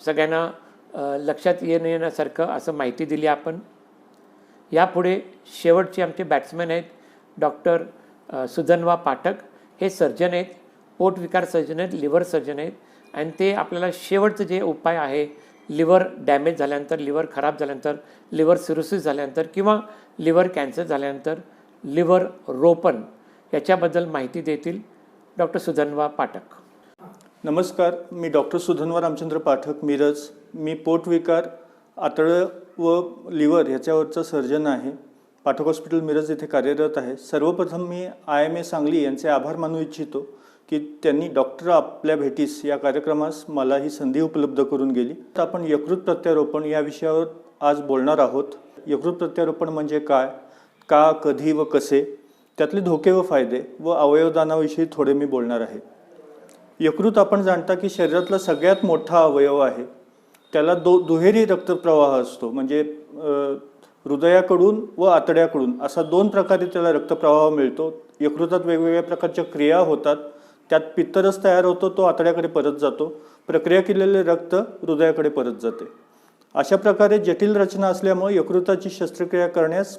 सगळ्यांना लक्षात येण्यासारखं असं माहिती दिली आपण. यापुढे शेवटचे आमचे बॅट्समॅन आहेत डॉक्टर सुधन्वा पाठक. हे सर्जन आहेत, पोटविकार सर्जन आहेत, लिव्हर सर्जन आहेत आणि ते आपल्याला शेवटचं जे उपाय आहे लिव्हर डॅमेज झाल्यानंतर, लिव्हर खराब झाल्यानंतर, लिव्हर सिरोसिस झाल्यानंतर किंवा लिव्हर कॅन्सर झाल्यानंतर लिव्हर रोपण याच्याबद्दल माहिती देतील डॉक्टर सुधन्वा पाठक. नमस्कार, मी डॉक्टर सुधन्वा रामचंद्र पाठक, मिरज. मी पोटविकार, आतडं व लिव्हर ह्याच्यावरचं सर्जन आहे. पाठक हॉस्पिटल मिरज येथे कार्यरत आहे. सर्वप्रथम मी IMA सांगली यांचे आभार मानू इच्छितो की त्यांनी डॉक्टर आपल्या भेटीस या कार्यक्रमास मला ही संधी उपलब्ध करून गेली. तर आपण यकृत प्रत्यारोपण या विषयावर आज बोलणार आहोत. यकृत प्रत्यारोपण म्हणजे काय, का, कधी व कसे, त्यातले धोके व फायदे व अवयवदानाविषयी थोडे मी बोलणार आहे. यकृत आपण जाणता की शरीरातला सगळ्यात मोठा अवयव आहे. त्याला दुहेरी रक्तप्रवाह असतो, म्हणजे हृदयाकडून व आतड्याकडून असा 2 प्रकारे त्याला रक्तप्रवाह मिळतो. यकृतात वेगवेगळ्या प्रकारच्या क्रिया होतात, त्यात पित्तरस तयार होतो, तो आतड्याकडे परत जातो, प्रक्रिया केलेले रक्त हृदयाकडे परत जाते. अशा प्रकारे जटिल रचना असल्यामुळे यकृताची शस्त्रक्रिया करण्यास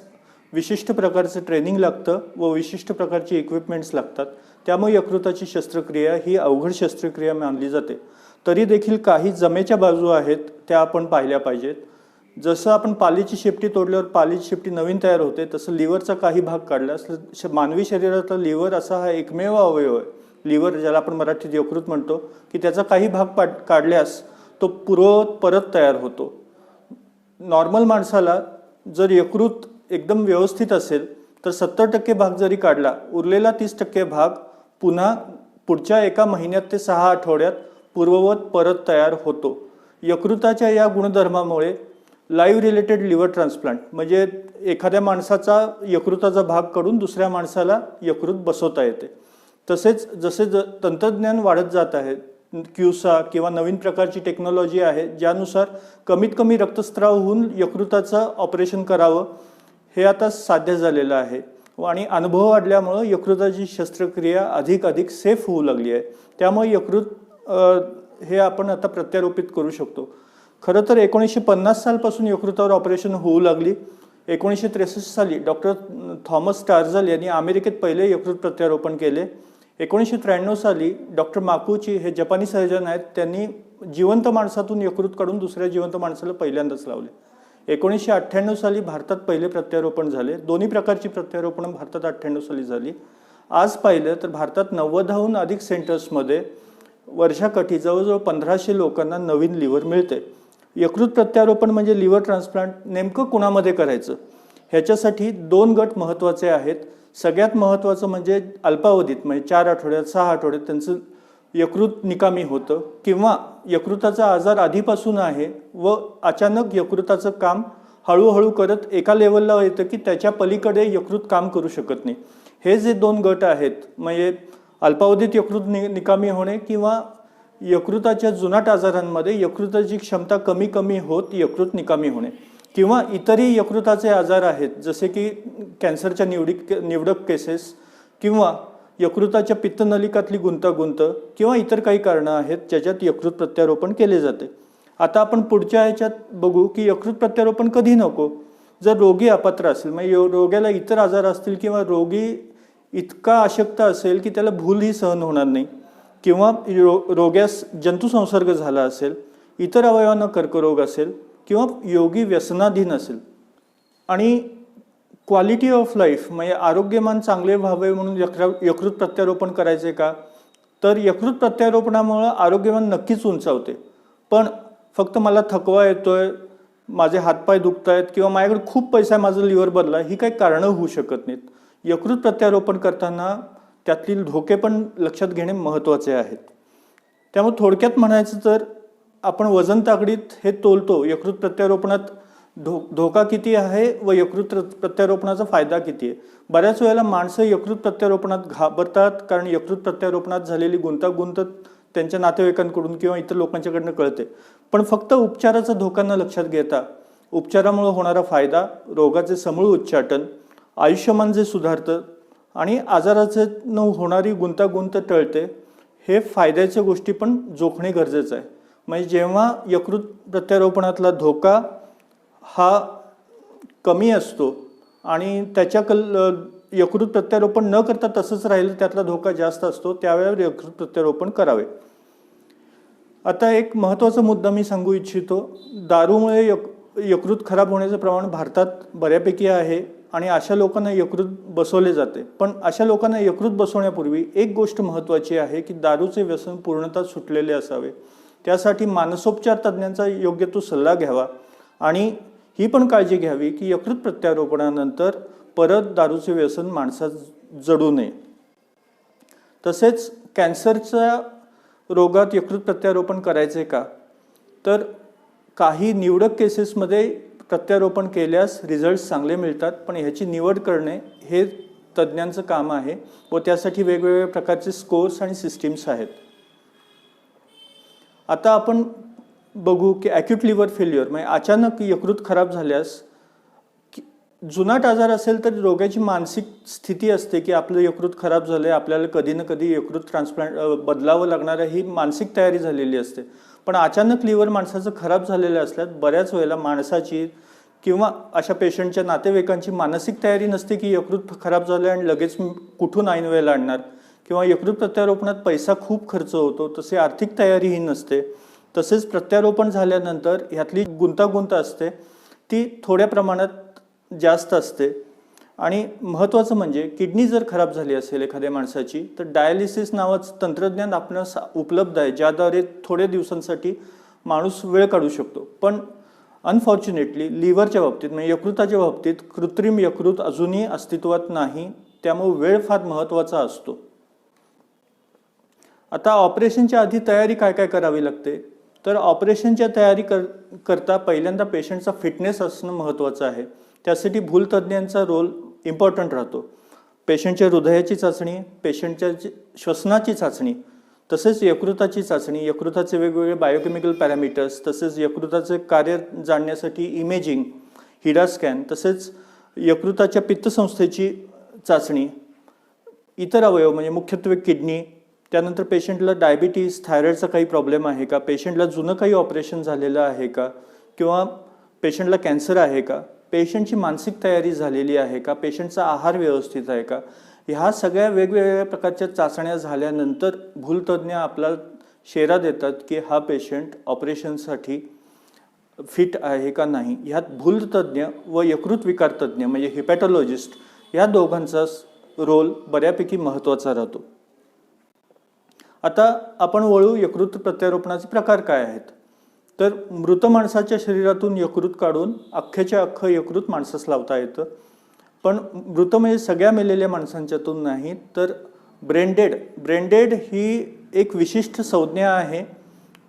विशिष्ट प्रकारचं ट्रेनिंग लागतं व विशिष्ट प्रकारची इक्विपमेंट्स लागतात. त्यामुळे यकृताची शस्त्रक्रिया ही अवघड शस्त्रक्रिया मानली जाते. तरी देखील काही जमेच्या बाजू आहेत त्या आपण पाहिल्या पाहिजेत. जसं आपण पालीची शेपटी तोडल्यावर पालीची शेपटी नवीन तयार होते, तसं लिव्हरचा काही भाग काढल्यास मानवी शरीरातला लिव्हर असा हा एकमेव अवयव आहे, लिव्हर ज्याला आपण मराठीत यकृत म्हणतो, की त्याचा काही भाग काढल्यास तो पूर्ववत परत तयार होतो. नॉर्मल माणसाला जर यकृत एकदम व्यवस्थित असेल तर 70% भाग जरी काढला, उरलेला 30% भाग पुन्हा पुढच्या 1 महिन्यात ते 6 आठवड्यात पूर्ववत परत तयार होतो. यकृताच्या या गुणधर्मामुळे लाईव्ह रिलेटेड लिव्हर ट्रान्सप्लांट म्हणजे एखाद्या माणसाचा यकृताचा भाग काढून दुसऱ्या माणसाला यकृत बसवता येते. तसेच जसे तंत्रज्ञान वाढत जात आहे, क्यूसा किंवा नवीन प्रकारची टेक्नॉलॉजी आहे ज्यानुसार कमीत कमी रक्तस्राव होऊन यकृताचं ऑपरेशन करावं हे आता साध्य झालेलं आहे. आणि अनुभव वाढल्यामुळं यकृताची शस्त्रक्रिया अधिक सेफ होऊ लागली आहे. त्यामुळे यकृत हे आपण आता प्रत्यारोपित करू शकतो. खरं तर 1950 सालपासून यकृतावर ऑपरेशन होऊ लागली. 1963 साली डॉक्टर थॉमस टार्झल यांनी अमेरिकेत पहिले यकृत प्रत्यारोपण केले. 1993 साली डॉक्टर माकुची हे जपानी सर्जन आहेत, त्यांनी जिवंत माणसातून यकृत काढून दुसऱ्या जिवंत माणसाला पहिल्यांदाच लावले. 1998 साली भारतात पहिले प्रत्यारोपण झाले. दोन्ही प्रकारची प्रत्यारोपण भारतात 98 साली झाली. आज पाहिलं तर भारतात 90हून अधिक सेंटर्समध्ये वर्षाकाठी जवळजवळ 1500 लोकांना नवीन लिव्हर मिळते. यकृत प्रत्यारोपण म्हणजे लिव्हर ट्रान्सप्लांट नेमकं कुणामध्ये करायचं, ह्याच्यासाठी 2 गट महत्त्वाचे आहेत. सगळ्यात महत्त्वाचं म्हणजे अल्पावधीत, म्हणजे 4 आठवड्यात 6 आठवड्यात त्यांचं यकृत निकामी होतं, किंवा यकृताचा आजार आधीपासून आहे व अचानक यकृताचं काम हळूहळू करत एका लेवलला येतं की त्याच्या पलीकडे यकृत काम करू शकत नाही. हे जे 2 गट आहेत, म्हणजे अल्पावधीत यकृत निकामी होणे किंवा यकृताच्या जुनाट आजारांमध्ये यकृताची क्षमता कमी होत यकृत निकामी होणे, किंवा इतरही यकृताचे आजार आहेत जसे की कॅन्सरच्या निवडक केसेस किंवा यकृताच्या पित्तनलिकातली गुंतागुंत किंवा इतर काही कारणं आहेत ज्याच्यात यकृत प्रत्यारोपण केले जाते. आता आपण पुढच्या ह्याच्यात बघू की यकृत प्रत्यारोपण कधी नको. जर रोगी अपात्र असेल, म्हणजे रोग्याला इतर आजार असतील किंवा रोगी इतका अशक्त असेल की त्याला भूलही सहन होणार नाही, किंवा रोग्यास जंतुसंसर्ग झाला असेल, इतर अवयवांना कर्करोग असेल, किंवा योगी व्यसनाधीन असेल, आणि क्वालिटी ऑफ लाईफ म्हणजे आरोग्यमान चांगले व्हावे म्हणून यकृत प्रत्यारोपण करायचे का, तर यकृत प्रत्यारोपणामुळं आरोग्यमान नक्कीच उंचावते. पण फक्त मला थकवा येतोय, माझे हातपाय दुखत आहेत किंवा माझ्याकडे खूप पैसा आहे, माझं लिव्हर बदला, ही काही कारणं होऊ शकत नाहीत. यकृत प्रत्यारोपण करताना त्यातील धोके पण लक्षात घेणे महत्त्वाचे आहेत. त्यामुळे थोडक्यात म्हणायचं तर आपण वजन तागडीत हे तोलतो, यकृत प्रत्यारोपणात धोका किती आहे व यकृत प्रत्यारोपणाचा फायदा किती आहे. बऱ्याच वेळेला माणसं यकृत प्रत्यारोपणात घाबरतात कारण यकृत प्रत्यारोपणात झालेली गुंतागुंत त्यांच्या नातेवाईकांकडून किंवा इतर लोकांच्याकडनं कळते. पण फक्त उपचाराचा धोका न लक्षात घेता उपचारामुळे होणारा फायदा, रोगाचे समूळ उच्चाटन, आयुष्यमान जे सुधारतं आणि आजाराचे न होणारी गुंतागुंत टळते, हे फायद्याच्या गोष्टी पण जोखणे गरजेचं आहे. म्हणजे जेव्हा यकृत प्रत्यारोपणातला धोका हा कमी असतो आणि यकृत प्रत्यारोपण न करता तसंच राहिलं त्यातला धोका जास्त असतो, त्यावेळेवर यकृत प्रत्यारोपण करावे. आता एक महत्त्वाचा मुद्दा मी सांगू इच्छितो. दारूमुळे यकृत खराब होण्याचं प्रमाण भारतात बऱ्यापैकी आहे आणि अशा लोकांना यकृत बसवले जाते. पण अशा लोकांना यकृत बसवण्यापूर्वी एक गोष्ट महत्त्वाची आहे की दारूचे व्यसन पूर्णतः सुटलेले असावे. त्यासाठी मानसोपचार तज्ज्ञांचा योग्य तो सल्ला घ्यावा आणि ही पण काळजी घ्यावी की यकृत प्रत्यारोपणानंतर परत दारूचे व्यसन माणसात जडू नये. तसेच कॅन्सरच्या रोगात यकृत प्रत्यारोपण करायचे का, तर काही निवडक केसेसमध्ये प्रत्यारोपण केल्यास रिझल्ट चांगले मिळतात, पण ह्याची निवड करणे हे तज्ज्ञांचं काम आहे व त्यासाठी वेगवेगळ्या प्रकारचे स्कोर्स आणि सिस्टीम्स आहेत. आता आपण बघू की ॲक्यूट लिव्हर फेल्युअर म्हणजे अचानक यकृत खराब झाल्यास जुनाट आजार असेल तर रोग्याची मानसिक स्थिती असते की आपलं यकृत खराब झालं आहे, आपल्याला कधी ना कधी यकृत ट्रान्सप्लांट बदलावं लागणार आहे, ही मानसिक तयारी झालेली असते. पण अचानक लिव्हर माणसाचं खराब झालेलं असल्यास बऱ्याच वेळेला माणसाची किंवा अशा पेशंटच्या नातेवाईकांची मानसिक तयारी नसते की यकृत खराब झालं आणि लगेच कुठून ऐन वेळेला आणणार, किंवा यकृत प्रत्यारोपणात पैसा खूप खर्च होतो, तसे आर्थिक तयारीही नसते. तसेच प्रत्यारोपण झाल्यानंतर ह्यातली गुंतागुंत असते ती थोड्या प्रमाणात जास्त असते. आणि महत्त्वाचं म्हणजे किडनी जर खराब झाली असेल एखाद्या माणसाची तर डायलिसिस नावाचं तंत्रज्ञान आपणास उपलब्ध आहे, ज्याद्वारे थोड्या दिवसांसाठी माणूस वेळ काढू शकतो. पण अनफॉर्च्युनेटली लिव्हरच्या बाबतीत म्हणजे यकृताच्या बाबतीत कृत्रिम यकृत अजूनही अस्तित्वात नाही, त्यामुळे वेळ फार महत्त्वाचा असतो. आता ऑपरेशनच्या आधी तयारी काय काय करावी लागते, तर ऑपरेशनच्या तयारी करता पहिल्यांदा पेशंटचा फिटनेस असणं महत्त्वाचं आहे. त्यासाठी भूलतज्ज्ञांचा रोल इम्पॉर्टंट राहतो. पेशंटच्या हृदयाची चाचणी, पेशंटच्या श्वसनाची चाचणी, तसेच यकृताची चाचणी, यकृताचे वेगवेगळे बायोकेमिकल पॅरामीटर्स, तसेच यकृताचे कार्य जाणण्यासाठी इमेजिंग, हिडा स्कॅन, तसेच यकृताच्या पित्तसंस्थेची चाचणी, इतर अवयव म्हणजे मुख्यत्वे किडनी, त्यानंतर पेशंटला डायबिटीज, थायरॉईडचा काही प्रॉब्लेम आहे का, पेशंटला जुनं काही ऑपरेशन झालेलं आहे का, किंवा पेशंटला कॅन्सर आहे का, पेशंटची मानसिक तयारी झालेली आहे का, पेशंटचा आहार व्यवस्थित आहे का, ह्या सगळ्या वेगवेगळ्या प्रकारच्या चाचण्या झाल्यानंतर भूलतज्ज्ञ आपला शेरा देतात की हा पेशंट ऑपरेशनसाठी फिट आहे का नाही. ह्यात भूलतज्ज्ञ व यकृत विकार तज्ज्ञ म्हणजे हिपॅटॉलॉजिस्ट या दोघांचा रोल बऱ्यापैकी महत्त्वाचा राहतो. आता आपण वळू यकृत प्रत्यारोपणाचे प्रकार काय आहेत. तर मृत माणसाच्या शरीरातून यकृत काढून अख्ख्याच्या अख्खं यकृत माणसास लावता येतं. पण मृत म्हणजे सगळ्या मेलेल्या माणसांच्यातून नाही, तर ब्रेनडेड ही एक विशिष्ट संज्ञा आहे.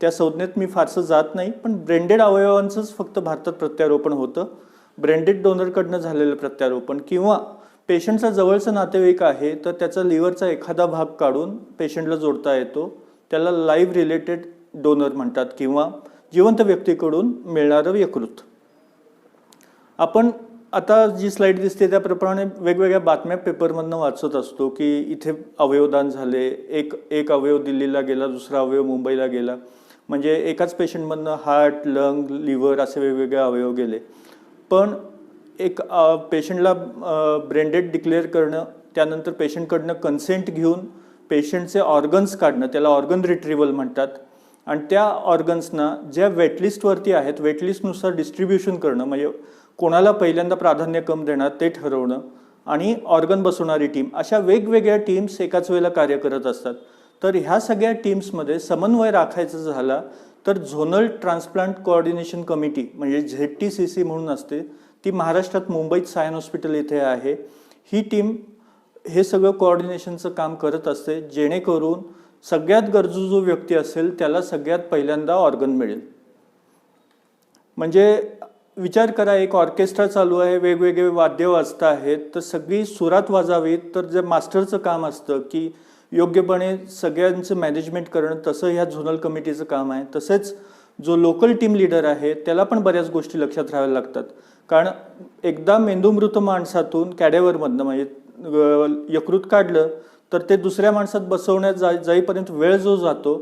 त्या संज्ञेत मी फारसं जात नाही, पण ब्रेनडेड अवयवांचंच फक्त भारतात प्रत्यारोपण होतं. ब्रेनडेड डोनरकडनं झालेलं प्रत्यारोपण, किंवा पेशंटचा जवळचा नातेवाईक आहे तर त्याचा लिव्हरचा एखादा भाग काढून पेशंटला जोडता येतो, त्याला लाईव्ह रिलेटेड डोनर म्हणतात, किंवा जिवंत व्यक्तीकडून मिळणारं यकृत. आपण आता जी स्लाईड दिसते त्याप्रमाणे वेगवेगळ्या बातम्या पेपरमधनं वाचत असतो की इथे अवयवदान झाले, एक अवयव दिल्लीला गेला, दुसरा अवयव मुंबईला गेला, म्हणजे एकाच पेशंटमधनं हार्ट, लंग, लिव्हर असे वेगवेगळे अवयव गेले. पण एक पेशंटला ब्रेनडेड डिक्लेअर करणं, त्यानंतर पेशंटकडनं कन्सेंट घेऊन पेशंटचे ऑर्गन्स काढणं, त्याला ऑर्गन रिट्रीवल म्हणतात, आणि त्या ऑर्गन्सना ज्या वेटलिस्टवरती आहेत वेटलिस्टनुसार डिस्ट्रीब्युशन करणं, म्हणजे कोणाला पहिल्यांदा प्राधान्यक्रम देणार ते ठरवणं, आणि ऑर्गन बसवणारी टीम, अशा वेगवेगळ्या टीम्स एकाच वेळेला कार्य करत असतात. तर ह्या सगळ्या टीम्समध्ये समन्वय राखायचा झाला तर झोनल ट्रान्सप्लांट कोऑर्डिनेशन कमिटी म्हणजे ZTCC म्हणून असते, ती महाराष्ट्रात मुंबईत सायन हॉस्पिटल इथे आहे. ही टीम हे सगळं कोऑर्डिनेशनचं काम करत असते, जेणेकरून सगळ्यात गरजू जो व्यक्ती असेल त्याला सगळ्यात पहिल्यांदा ऑर्गन मिळेल. म्हणजे विचार करा, एक ऑर्केस्ट्रा चालू आहे, वेगवेगळे वाद्य वाजत आहेत, तर सगळी सुरात वाजावीत, तर जे मास्टरचं काम असतं की योग्यपणे सगळ्यांचं मॅनेजमेंट करणं, तसं ह्या झोनल कमिटीचं काम आहे. तसेच जो लोकल टीम लीडर आहे त्याला पण बऱ्याच गोष्टी लक्षात राहाव्या लागतात, कारण एकदा मेंदूमृत माणसातून कॅडेवरमधनं म्हणजे यकृत काढलं तर ते दुसऱ्या माणसात बसवण्यात जाईपर्यंत वेळ जो जातो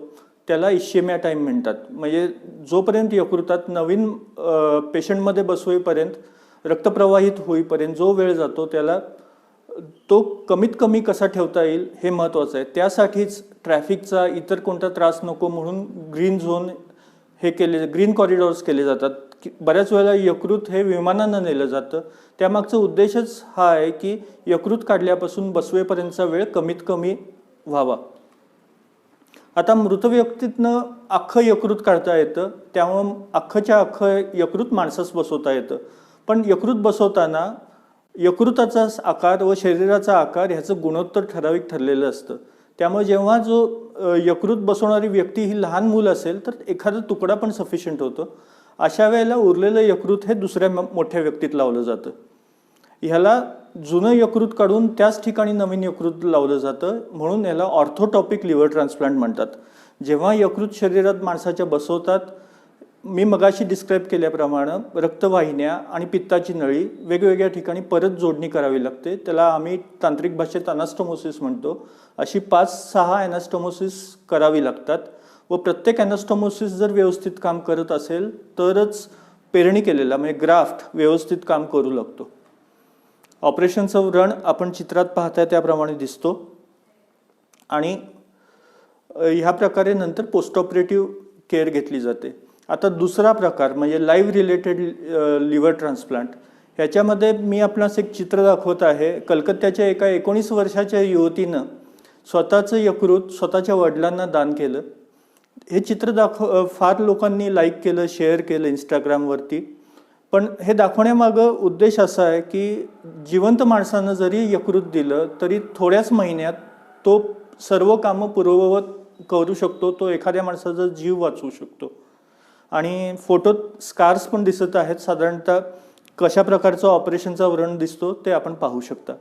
त्याला इश्केमिया टाईम म्हणतात. म्हणजे जोपर्यंत यकृतात नवीन पेशंटमध्ये बसवेपर्यंत रक्तप्रवाहित होईपर्यंत जो वेळ जातो त्याला तो कमीत कमी कसा ठेवता येईल हे महत्त्वाचं आहे. त्यासाठीच ट्रॅफिकचा इतर कोणता त्रास नको म्हणून ग्रीन झोन ग्रीन कॉरिडॉर्स केले जातात. बऱ्याच वेळेला यकृत हे विमानानं नेलं जातं. त्यामागचा उद्देशच हा आहे की यकृत काढल्यापासून बसवेपर्यंतचा वेळ कमीत कमी व्हावा. आता मृत व्यक्तीतनं अख्खं यकृत काढता येतं, त्यामुळं अख्खं यकृत माणसास बसवता येतं. पण यकृत बसवताना यकृताचा आकार व शरीराचा आकार ह्याचं गुणोत्तर ठराविक ठरलेलं असतं. त्यामुळे जेव्हा जो यकृत बसवणारी व्यक्ती ही लहान मूल असेल तर एखादा तुकडा पण सफिशियंट होतो. अशा वेळेला उरलेलं यकृत हे दुसऱ्या मोठ्या व्यक्तीत लावलं जातं. ह्याला जुनं यकृत काढून त्याच ठिकाणी नवीन यकृत लावलं जातं, म्हणून याला ऑर्थोटॉपिक लिव्हर ट्रान्सप्लांट म्हणतात. जेव्हा यकृत शरीरात माणसाच्या बसवतात, मी मगाशी डिस्क्राईब केल्याप्रमाणे रक्तवाहिन्या आणि पित्ताची नळी वेगवेगळ्या ठिकाणी परत जोडणी करावी लागते. त्याला आम्ही तांत्रिक भाषेत अनास्टोमोसिस म्हणतो. अशी 5-6 अनास्टोमोसिस करावी लागतात व प्रत्येक अनास्टोमोसिस जर व्यवस्थित काम करत असेल तरच पेरणी केलेला म्हणजे ग्राफ्ट व्यवस्थित काम करू लागतो. ऑपरेशनचं व्रण आपण चित्रात पाहताय त्याप्रमाणे दिसतो आणि ह्या प्रकारे नंतर पोस्ट ऑपरेटिव्ह केअर घेतली जाते. आता दुसरा प्रकार म्हणजे लाईव्ह रिलेटेड लिव्हर ट्रान्सप्लांट. ह्याच्यामध्ये मी आपणास एक चित्र दाखवत आहे. कलकत्त्याच्या एका 19 वर्षाच्या युवतीनं स्वतःचं यकृत स्वतःच्या वडिलांना दान केलं. हे चित्र फार लोकांनी लाईक केलं, शेअर केलं इंस्टाग्रामवरती. पण हे दाखवण्यामागं उद्देश असा आहे की जिवंत माणसानं जरी यकृत दिलं तरी थोड्याच महिन्यात तो सर्व कामं पूर्ववत करू शकतो. तो एखाद्या माणसाचा जीव वाचवू शकतो. आणि फोटोत स्कार्स पण दिसत आहेत. साधारणतः कशा प्रकारचं ऑपरेशनचा व्रण दिसतो ते आपण पाहू शकता.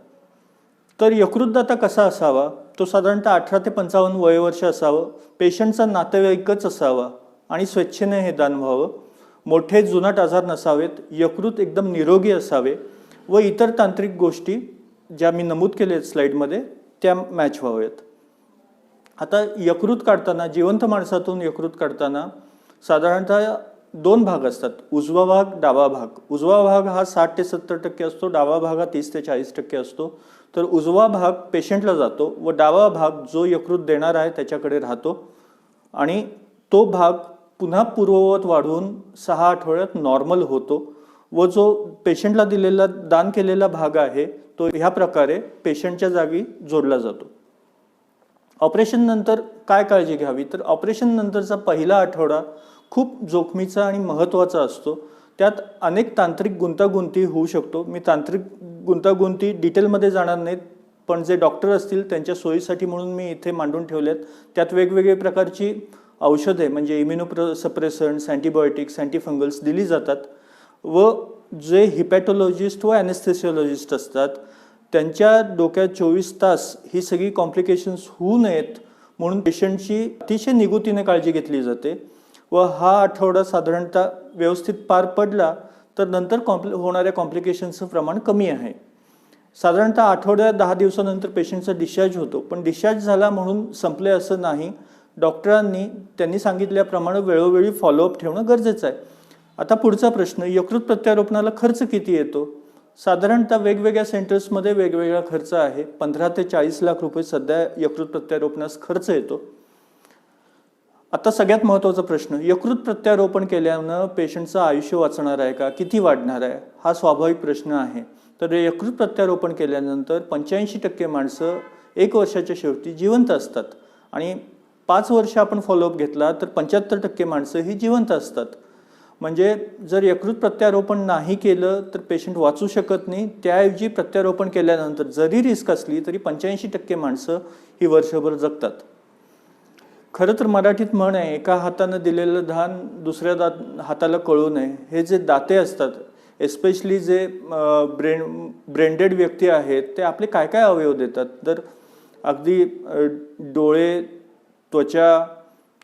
तर यकृतदाता कसा असावा? तो साधारणतः 18 ते 55 वयोवर्ष असावं. पेशंटचा नातेवाईकच असावा आणि स्वेच्छेने हे दान व्हावं. मोठे जुनाट आजार नसावेत. यकृत एकदम निरोगी असावे व इतर तांत्रिक गोष्टी ज्या मी नमूद केल्या आहेत स्लाईडमध्ये त्या मॅच व्हाव्यात. आता यकृत काढताना, जिवंत माणसातून यकृत काढताना साधारणतः 2 भाग असतात, उजवा भाग, डावा भाग. उजवा भाग हा 60 ते 70% असतो, डावा भाग हा 30 ते 40% असतो. तर उजवा भाग पेशंटला जातो व डावा भाग जो यकृत देणार आहे त्याच्याकडे राहतो आणि तो भाग पुन्हा पूर्ववत वाढवून 6 आठवड्यात नॉर्मल होतो व जो पेशंटला दिलेला दान केलेला भाग आहे तो ह्या प्रकारे पेशंटच्या जागी जोडला जातो. ऑपरेशन नंतर काय काळजी घ्यावी? तर ऑपरेशन नंतरचा पहिला आठवडा खूप जोखमीचा आणि महत्त्वाचा असतो. त्यात अनेक तांत्रिक गुंतागुंती होऊ शकतो. मी तांत्रिक गुंतागुंती डिटेलमध्ये जाणार नाहीत, पण जे डॉक्टर असतील त्यांच्या सोयीसाठी म्हणून मी इथे मांडून ठेवलेत. त्यात वेगवेगळे प्रकारची औषधे म्हणजे इम्युनोसप्रेसंट्स, अँटीबायोटिक्स, अँटीफंगल्स दिली जातात व जे हिपॅटॉलॉजिस्ट व ॲनेस्थेसिओलॉजिस्ट असतात त्यांच्या डोक्यात 24 तास ही सगळी कॉम्प्लिकेशन्स होऊ नयेत म्हणून पेशंटची अतिशय निगुतीने काळजी घेतली जाते. व हा आठवडा साधारणतः व्यवस्थित पार पडला तर नंतर होणाऱ्या कॉम्प्लिकेशन्सचं प्रमाण कमी आहे. साधारणतः आठवड्यात 10 दिवसानंतर पेशंटचा डिस्चार्ज होतो. पण डिस्चार्ज झाला म्हणून संपले असं नाही. डॉक्टरांनी त्यांनी सांगितल्याप्रमाणे वेळोवेळी फॉलोअप ठेवणं गरजेचं आहे. आता पुढचा प्रश्न, यकृत प्रत्यारोपणाला खर्च किती येतो? साधारणतः वेगवेगळ्या सेंटर्समध्ये वेगवेगळा खर्च आहे. 15 ते 40 लाख रुपये सध्या यकृत प्रत्यारोपणास खर्च येतो. आता सगळ्यात महत्त्वाचा प्रश्न, यकृत प्रत्यारोपण केल्यानं पेशंटचं आयुष्य वाचणार आहे का? किती वाढणार आहे? हा स्वाभाविक प्रश्न आहे. तर यकृत प्रत्यारोपण केल्यानंतर 85% माणसं 1 वर्षाच्या शेवटी जिवंत असतात आणि 5 वर्ष आपण फॉलोअप घेतला तर 75% माणसं ही जिवंत असतात. म्हणजे जर यकृत प्रत्यारोपण नाही केलं तर पेशंट वाचू शकत नाही. त्याऐवजी प्रत्यारोपण केल्यानंतर जरी रिस्क असली तरी 85% माणसं ही वर्षभर जगतात. खरं तर मराठीत म्हण आहे, एका हातानं दिलेलं दान दुसऱ्या हाताला कळू नये. हे जे दाते असतात, एस्पेशली जे ब्रेंडेड व्यक्ती आहेत, ते आपले काय काय अवयव देतात. तर अगदी डोळे, त्वचा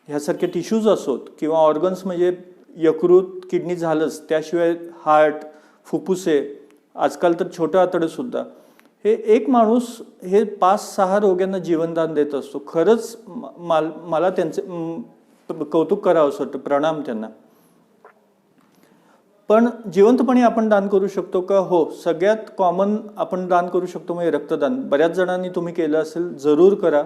ह्यासारखे टिश्यूज असोत किंवा ऑर्गन्स म्हणजे यकृत, किडनी झालंच, त्याशिवाय हार्ट, फुफ्फुसे, आजकाल तर छोटं आतडंसुद्धा, हे एक माणूस हे 5-6 रोग्यांना जीवनदान देत असतो. खरंच मला कौतुक करावं असं वाटतं, प्रणाम त्यांना. पण जिवंतपणे आपण दान करू शकतो का? हो, सगळ्यात कॉमन आपण दान करू शकतो म्हणजे रक्तदान. बऱ्याच जणांनी तुम्ही केलं असेल, जरूर करा.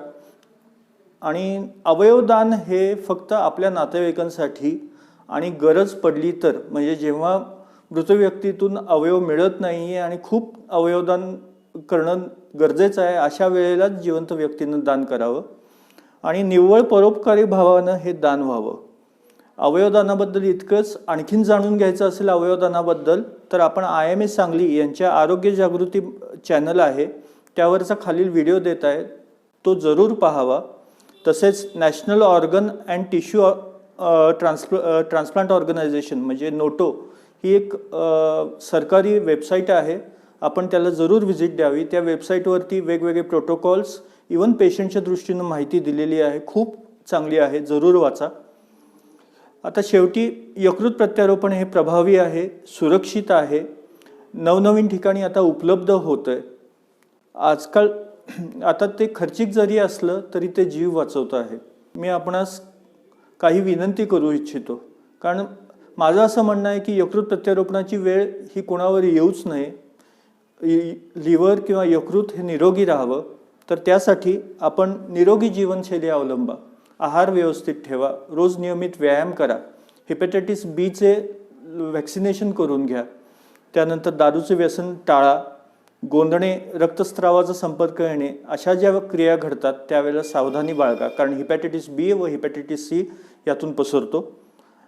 आणि अवयवदान हे फक्त आपल्या नातेवाईकांसाठी आणि गरज पडली तर, म्हणजे जेव्हा मृत व्यक्तीतून अवयव मिळत नाही आहे आणि खूप अवयवदान करणं गरजेचं आहे, अशा वेळेलाच जिवंत व्यक्तीनं दान करावं. आणि निव्वळ परोपकारी भावानं हे दान व्हावं. अवयवदानाबद्दल इतकंच. आणखीन जाणून घ्यायचं असेल अवयवदानाबद्दल तर आपण IMA सांगली यांच्या आरोग्य जागृती चॅनल आहे, त्यावरचा खालील व्हिडिओ देत आहे, तो जरूर पाहावा. तसेच national organ and tissue transplant organisation म्हणजे नोटो ही एक सरकारी वेबसाईट आहे, आपण त्याला जरूर व्हिजिट द्यावी. त्या वेबसाईटवरती वेगवेगळे प्रोटोकॉल्स इवन पेशंटच्या दृष्टीनं माहिती दिलेली आहे, खूप चांगली आहे, जरूर वाचा. आता शेवटी यकृत प्रत्यारोपण हे प्रभावी आहे, सुरक्षित आहे, नवनवीन ठिकाणी आता उपलब्ध होतं आहे. आजकाल आता ते खर्चिक जरी असलं तरी ते जीव वाचवतं आहे. मी आपणास काही विनंती करू इच्छितो, कारण माझं असं म्हणणं आहे की यकृत प्रत्यारोपणाची वेळ ही कोणावर येऊच नये. लिव्हर किंवा यकृत हे निरोगी राहावं, तर त्यासाठी आपण निरोगी जीवनशैली अवलंबा, आहार व्यवस्थित ठेवा, रोज नियमित व्यायाम करा, हेपॅटायटिस बीचे व्हॅक्सिनेशन करून घ्या, त्यानंतर दारूचे व्यसन टाळा, गोंधणे, रक्तस्रावाचा संपर्क येणे अशा ज्या क्रिया घडतात त्यावेळेला सावधानी बाळगा, कारण हेपॅटायटिस बी व हेपॅटायटिस सी यातून पसरतो.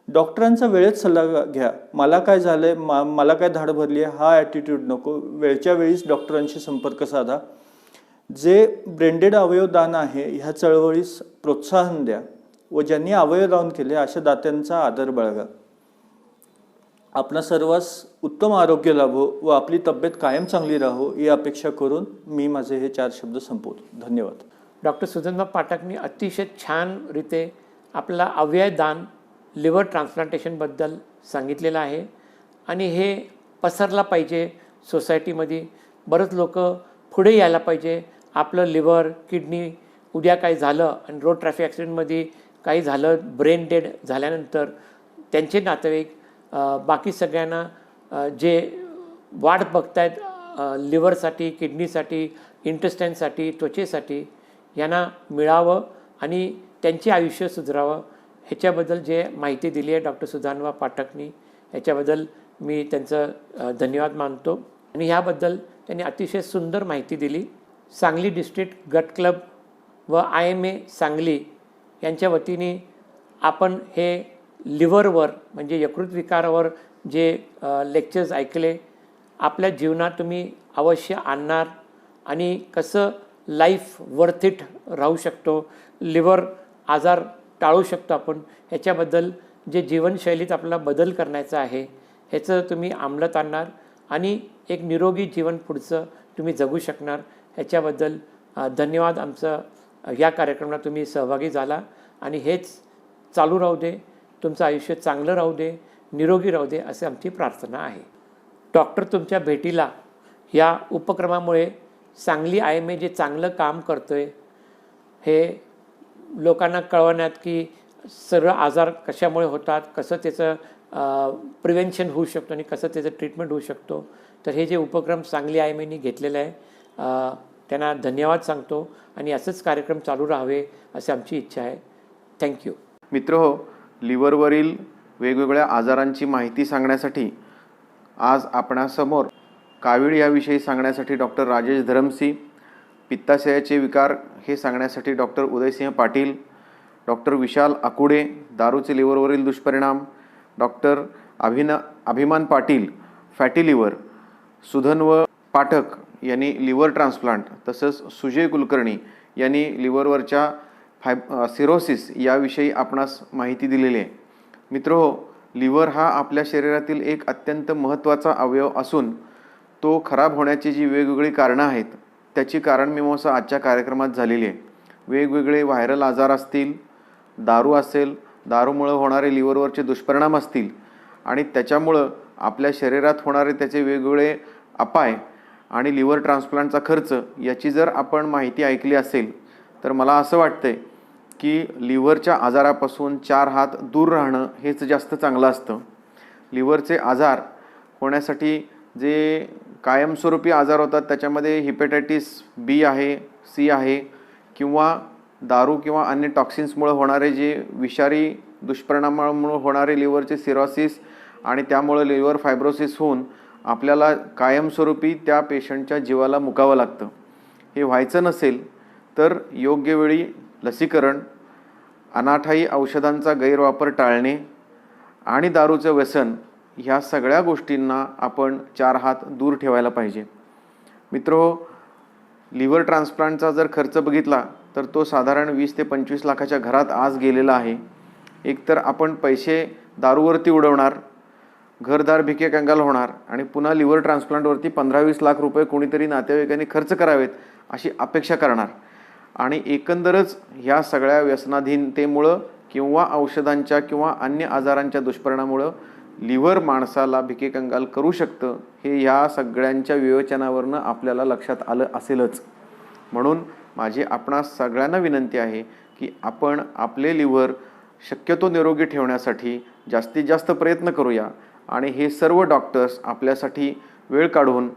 डॉक्टरांचा वेळेत सल्ला घ्या. मला काय झालंय, मला काय धाड भरली आहे हा ॲटिट्यूड नको. वेळच्या वेळीच डॉक्टरांशी संपर्क साधा. जे ब्रेंडेड अवयवदान आहे ह्या चळवळीस प्रोत्साहन द्या व ज्यांनी अवयवदान केले अशा दात्यांचा आदर बाळगा. आपणा सर्वांस उत्तम आरोग्य लाभो व आपली तब्येत कायम चांगली राहो ही अपेक्षा करून मी माझे हे 4 शब्द संपवतो. धन्यवाद. डॉक्टर सुधन्वा पाठकनी अतिशय छान रीते आपला अवयवदान लिव्हर ट्रान्सप्लांटेशनबद्दल सांगितलेलं आहे आणि हे पसरला पाहिजे सोसायटीमध्ये. बरेच लोक पुढे यायला पाहिजे. आपलं लिव्हर, किडनी उद्या काही झालं आणि रोड ट्रॅफिक ॲक्सिडेंटमध्ये काही झालं, ब्रेन डेड झाल्यानंतर त्यांचे नातेवाईक बाकी सगळ्यांना जे वाट बघतायत लिव्हरसाठी, किडनीसाठी, इंटेस्टाईनसाठी, त्वचेसाठी, यांना मिळावं आणि त्यांचे आयुष्य सुधारावं. ह्याच्याबद्दल जे माहिती दिली आहे डॉक्टर सुधन्वा पाठकनी, ह्याच्याबद्दल मी त्यांचं धन्यवाद मानतो. आणि ह्याबद्दल त्यांनी अतिशय सुंदर माहिती दिली. सांगली डिस्ट्रिक्ट गट क्लब व IMA सांगली यांच्या वतीने आपण हे लिव्हरवर म्हणजे यकृत विकारावर जे लेक्चर्स ऐकले, आपल्या जीवनात तुम्ही अवश्य आणणार आणि कसं लाईफ वर्थ इट राहू शकतो, लिव्हर आजार टाळू शकतो आपण, ह्याच्याबद्दल जे जीवनशैलीत आपल्याला बदल करायचा आहे ह्याचं तुम्ही अंमलात आणणार आणि एक निरोगी जीवन पुढचं तुम्ही जगू शकणार. ह्याच्याबद्दल धन्यवाद. आमचं या कार्यक्रमात तुम्ही सहभागी झाला आणि हेच चालू राहू दे. तुमचं आयुष्य चांगलं राहू दे, निरोगी राहू दे अशी आमची प्रार्थना आहे. डॉक्टर तुमच्या भेटीला या उपक्रमामुळे सांगली IMA जे चांगलं काम करतो आहे हे लोकांना कळवण्यात की सर्व आजार कशामुळे होतात, कसं त्याचं प्रिव्हेन्शन होऊ शकतो आणि कसं त्याचं ट्रीटमेंट होऊ शकतो, तर हे जे उपक्रम सांगली IMAनी घेतलेलं आहे त्यांना धन्यवाद सांगतो आणि असंच कार्यक्रम चालू राहावे अशी आमची इच्छा आहे. थँक्यू. मित्रहो, लिव्हरवरील वेगवेगळ्या आजारांची माहिती सांगण्यासाठी आज आपणासमोर कावीळ याविषयी सांगण्यासाठी डॉक्टर राजेश धरमसी, पित्ताशयाचे विकार हे सांगण्यासाठी डॉक्टर उदयसिंह पाटील, डॉक्टर विशाल आकुडे, दारूचे लिव्हरवरील दुष्परिणाम, डॉक्टर अभिमान पाटील, फॅटी लिव्हर, सुधन्व पाठक यांनी लिव्हर ट्रान्सप्लांट, तसंच सुजय कुलकर्णी यांनी लिव्हरवरच्या सिरोसिस याविषयी आपणास माहिती दिलेली आहे. मित्रहो, लिव्हर हा आपल्या शरीरातील एक अत्यंत महत्त्वाचा अवयव असून तो खराब होण्याची जी वेगवेगळी कारणं आहेत त्याची कारणमीमांसा आजच्या कार्यक्रमात झालेली आहे. वेगवेगळे व्हायरल आजार असतील, दारू असेल, दारूमुळं होणारे लिव्हरवरचे दुष्परिणाम असतील आणि त्याच्यामुळं आपल्या शरीरात होणारे त्याचे वेगवेगळे अपाय आणि लिव्हर ट्रान्सप्लांटचा खर्च याची जर आपण माहिती ऐकली असेल तर मला असं वाटतंय की लिव्हरच्या आजारापासून 4 हात दूर राहणं हेच जास्त चांगलं असतं. लिव्हरचे आजार होण्यासाठी जे कायमस्वरूपी आजार होतात त्याच्यामध्ये हिपॅटायटिस बी आहे, सी आहे, किंवा दारू किंवा अन्य टॉक्सिन्समुळे होणारे जे विषारी दुष्परिणामामुळे होणारे लिव्हरचे सिरोसिस आणि त्यामुळे लिव्हर फायब्रोसिस होऊन आपल्याला कायमस्वरूपी त्या पेशंटच्या जीवाला मुकावं लागतं. हे व्हायचं नसेल तर योग्य वेळी लसीकरण, अनाठायी औषधांचा गैरवापर टाळणे आणि दारूचं व्यसन ह्या सगळ्या गोष्टींना आपण 4 हात दूर ठेवायला पाहिजे. मित्रहो, लिव्हर ट्रान्सप्लांटचा जर खर्च बघितला तर तो साधारण 20 ते 25 लाखाच्या घरात आज गेलेला आहे. एकतर आपण पैसे दारूवरती उडवणार, घरदार भिके कंगाल होणार आणि पुन्हा लिव्हर ट्रान्सप्लांटवरती 15-20 लाख रुपये कोणीतरी नातेवाईकांनी खर्च करावेत अशी अपेक्षा करणार. आणि एकंदरच ह्या सगळ्या व्यसनाधीनतेमुळं किंवा औषधांच्या किंवा अन्य आजारांच्या दुष्परिणामामुळं लिव्हर माणसाला भिके कंगाल करू शकतं, हे ह्या सगळ्यांच्या विवेचनावरनं आपल्याला लक्षात आलं असेलच. म्हणून माझी आपणास सगळ्यांना विनंती आहे की आपण आपले लिव्हर शक्यतो निरोगी ठेवण्यासाठी जास्तीत जास्त प्रयत्न करूया. आणि हे सर्व डॉक्टर्स आपल्यासाठी वेळ काढून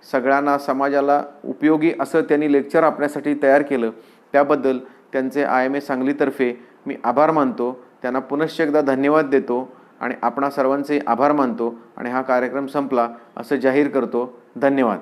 सगळ्यांना समाजाला उपयोगी असं त्यांनी लेक्चर आपल्यासाठी तयार केलं, त्याबद्दल त्यांचे IMA सांगलीतर्फे मी आभार मानतो. त्यांना पुनश्च एकदा धन्यवाद देतो आणि आपणा सर्वांचे आभार मानतो आणि हा कार्यक्रम संपला असं जाहीर करतो. धन्यवाद.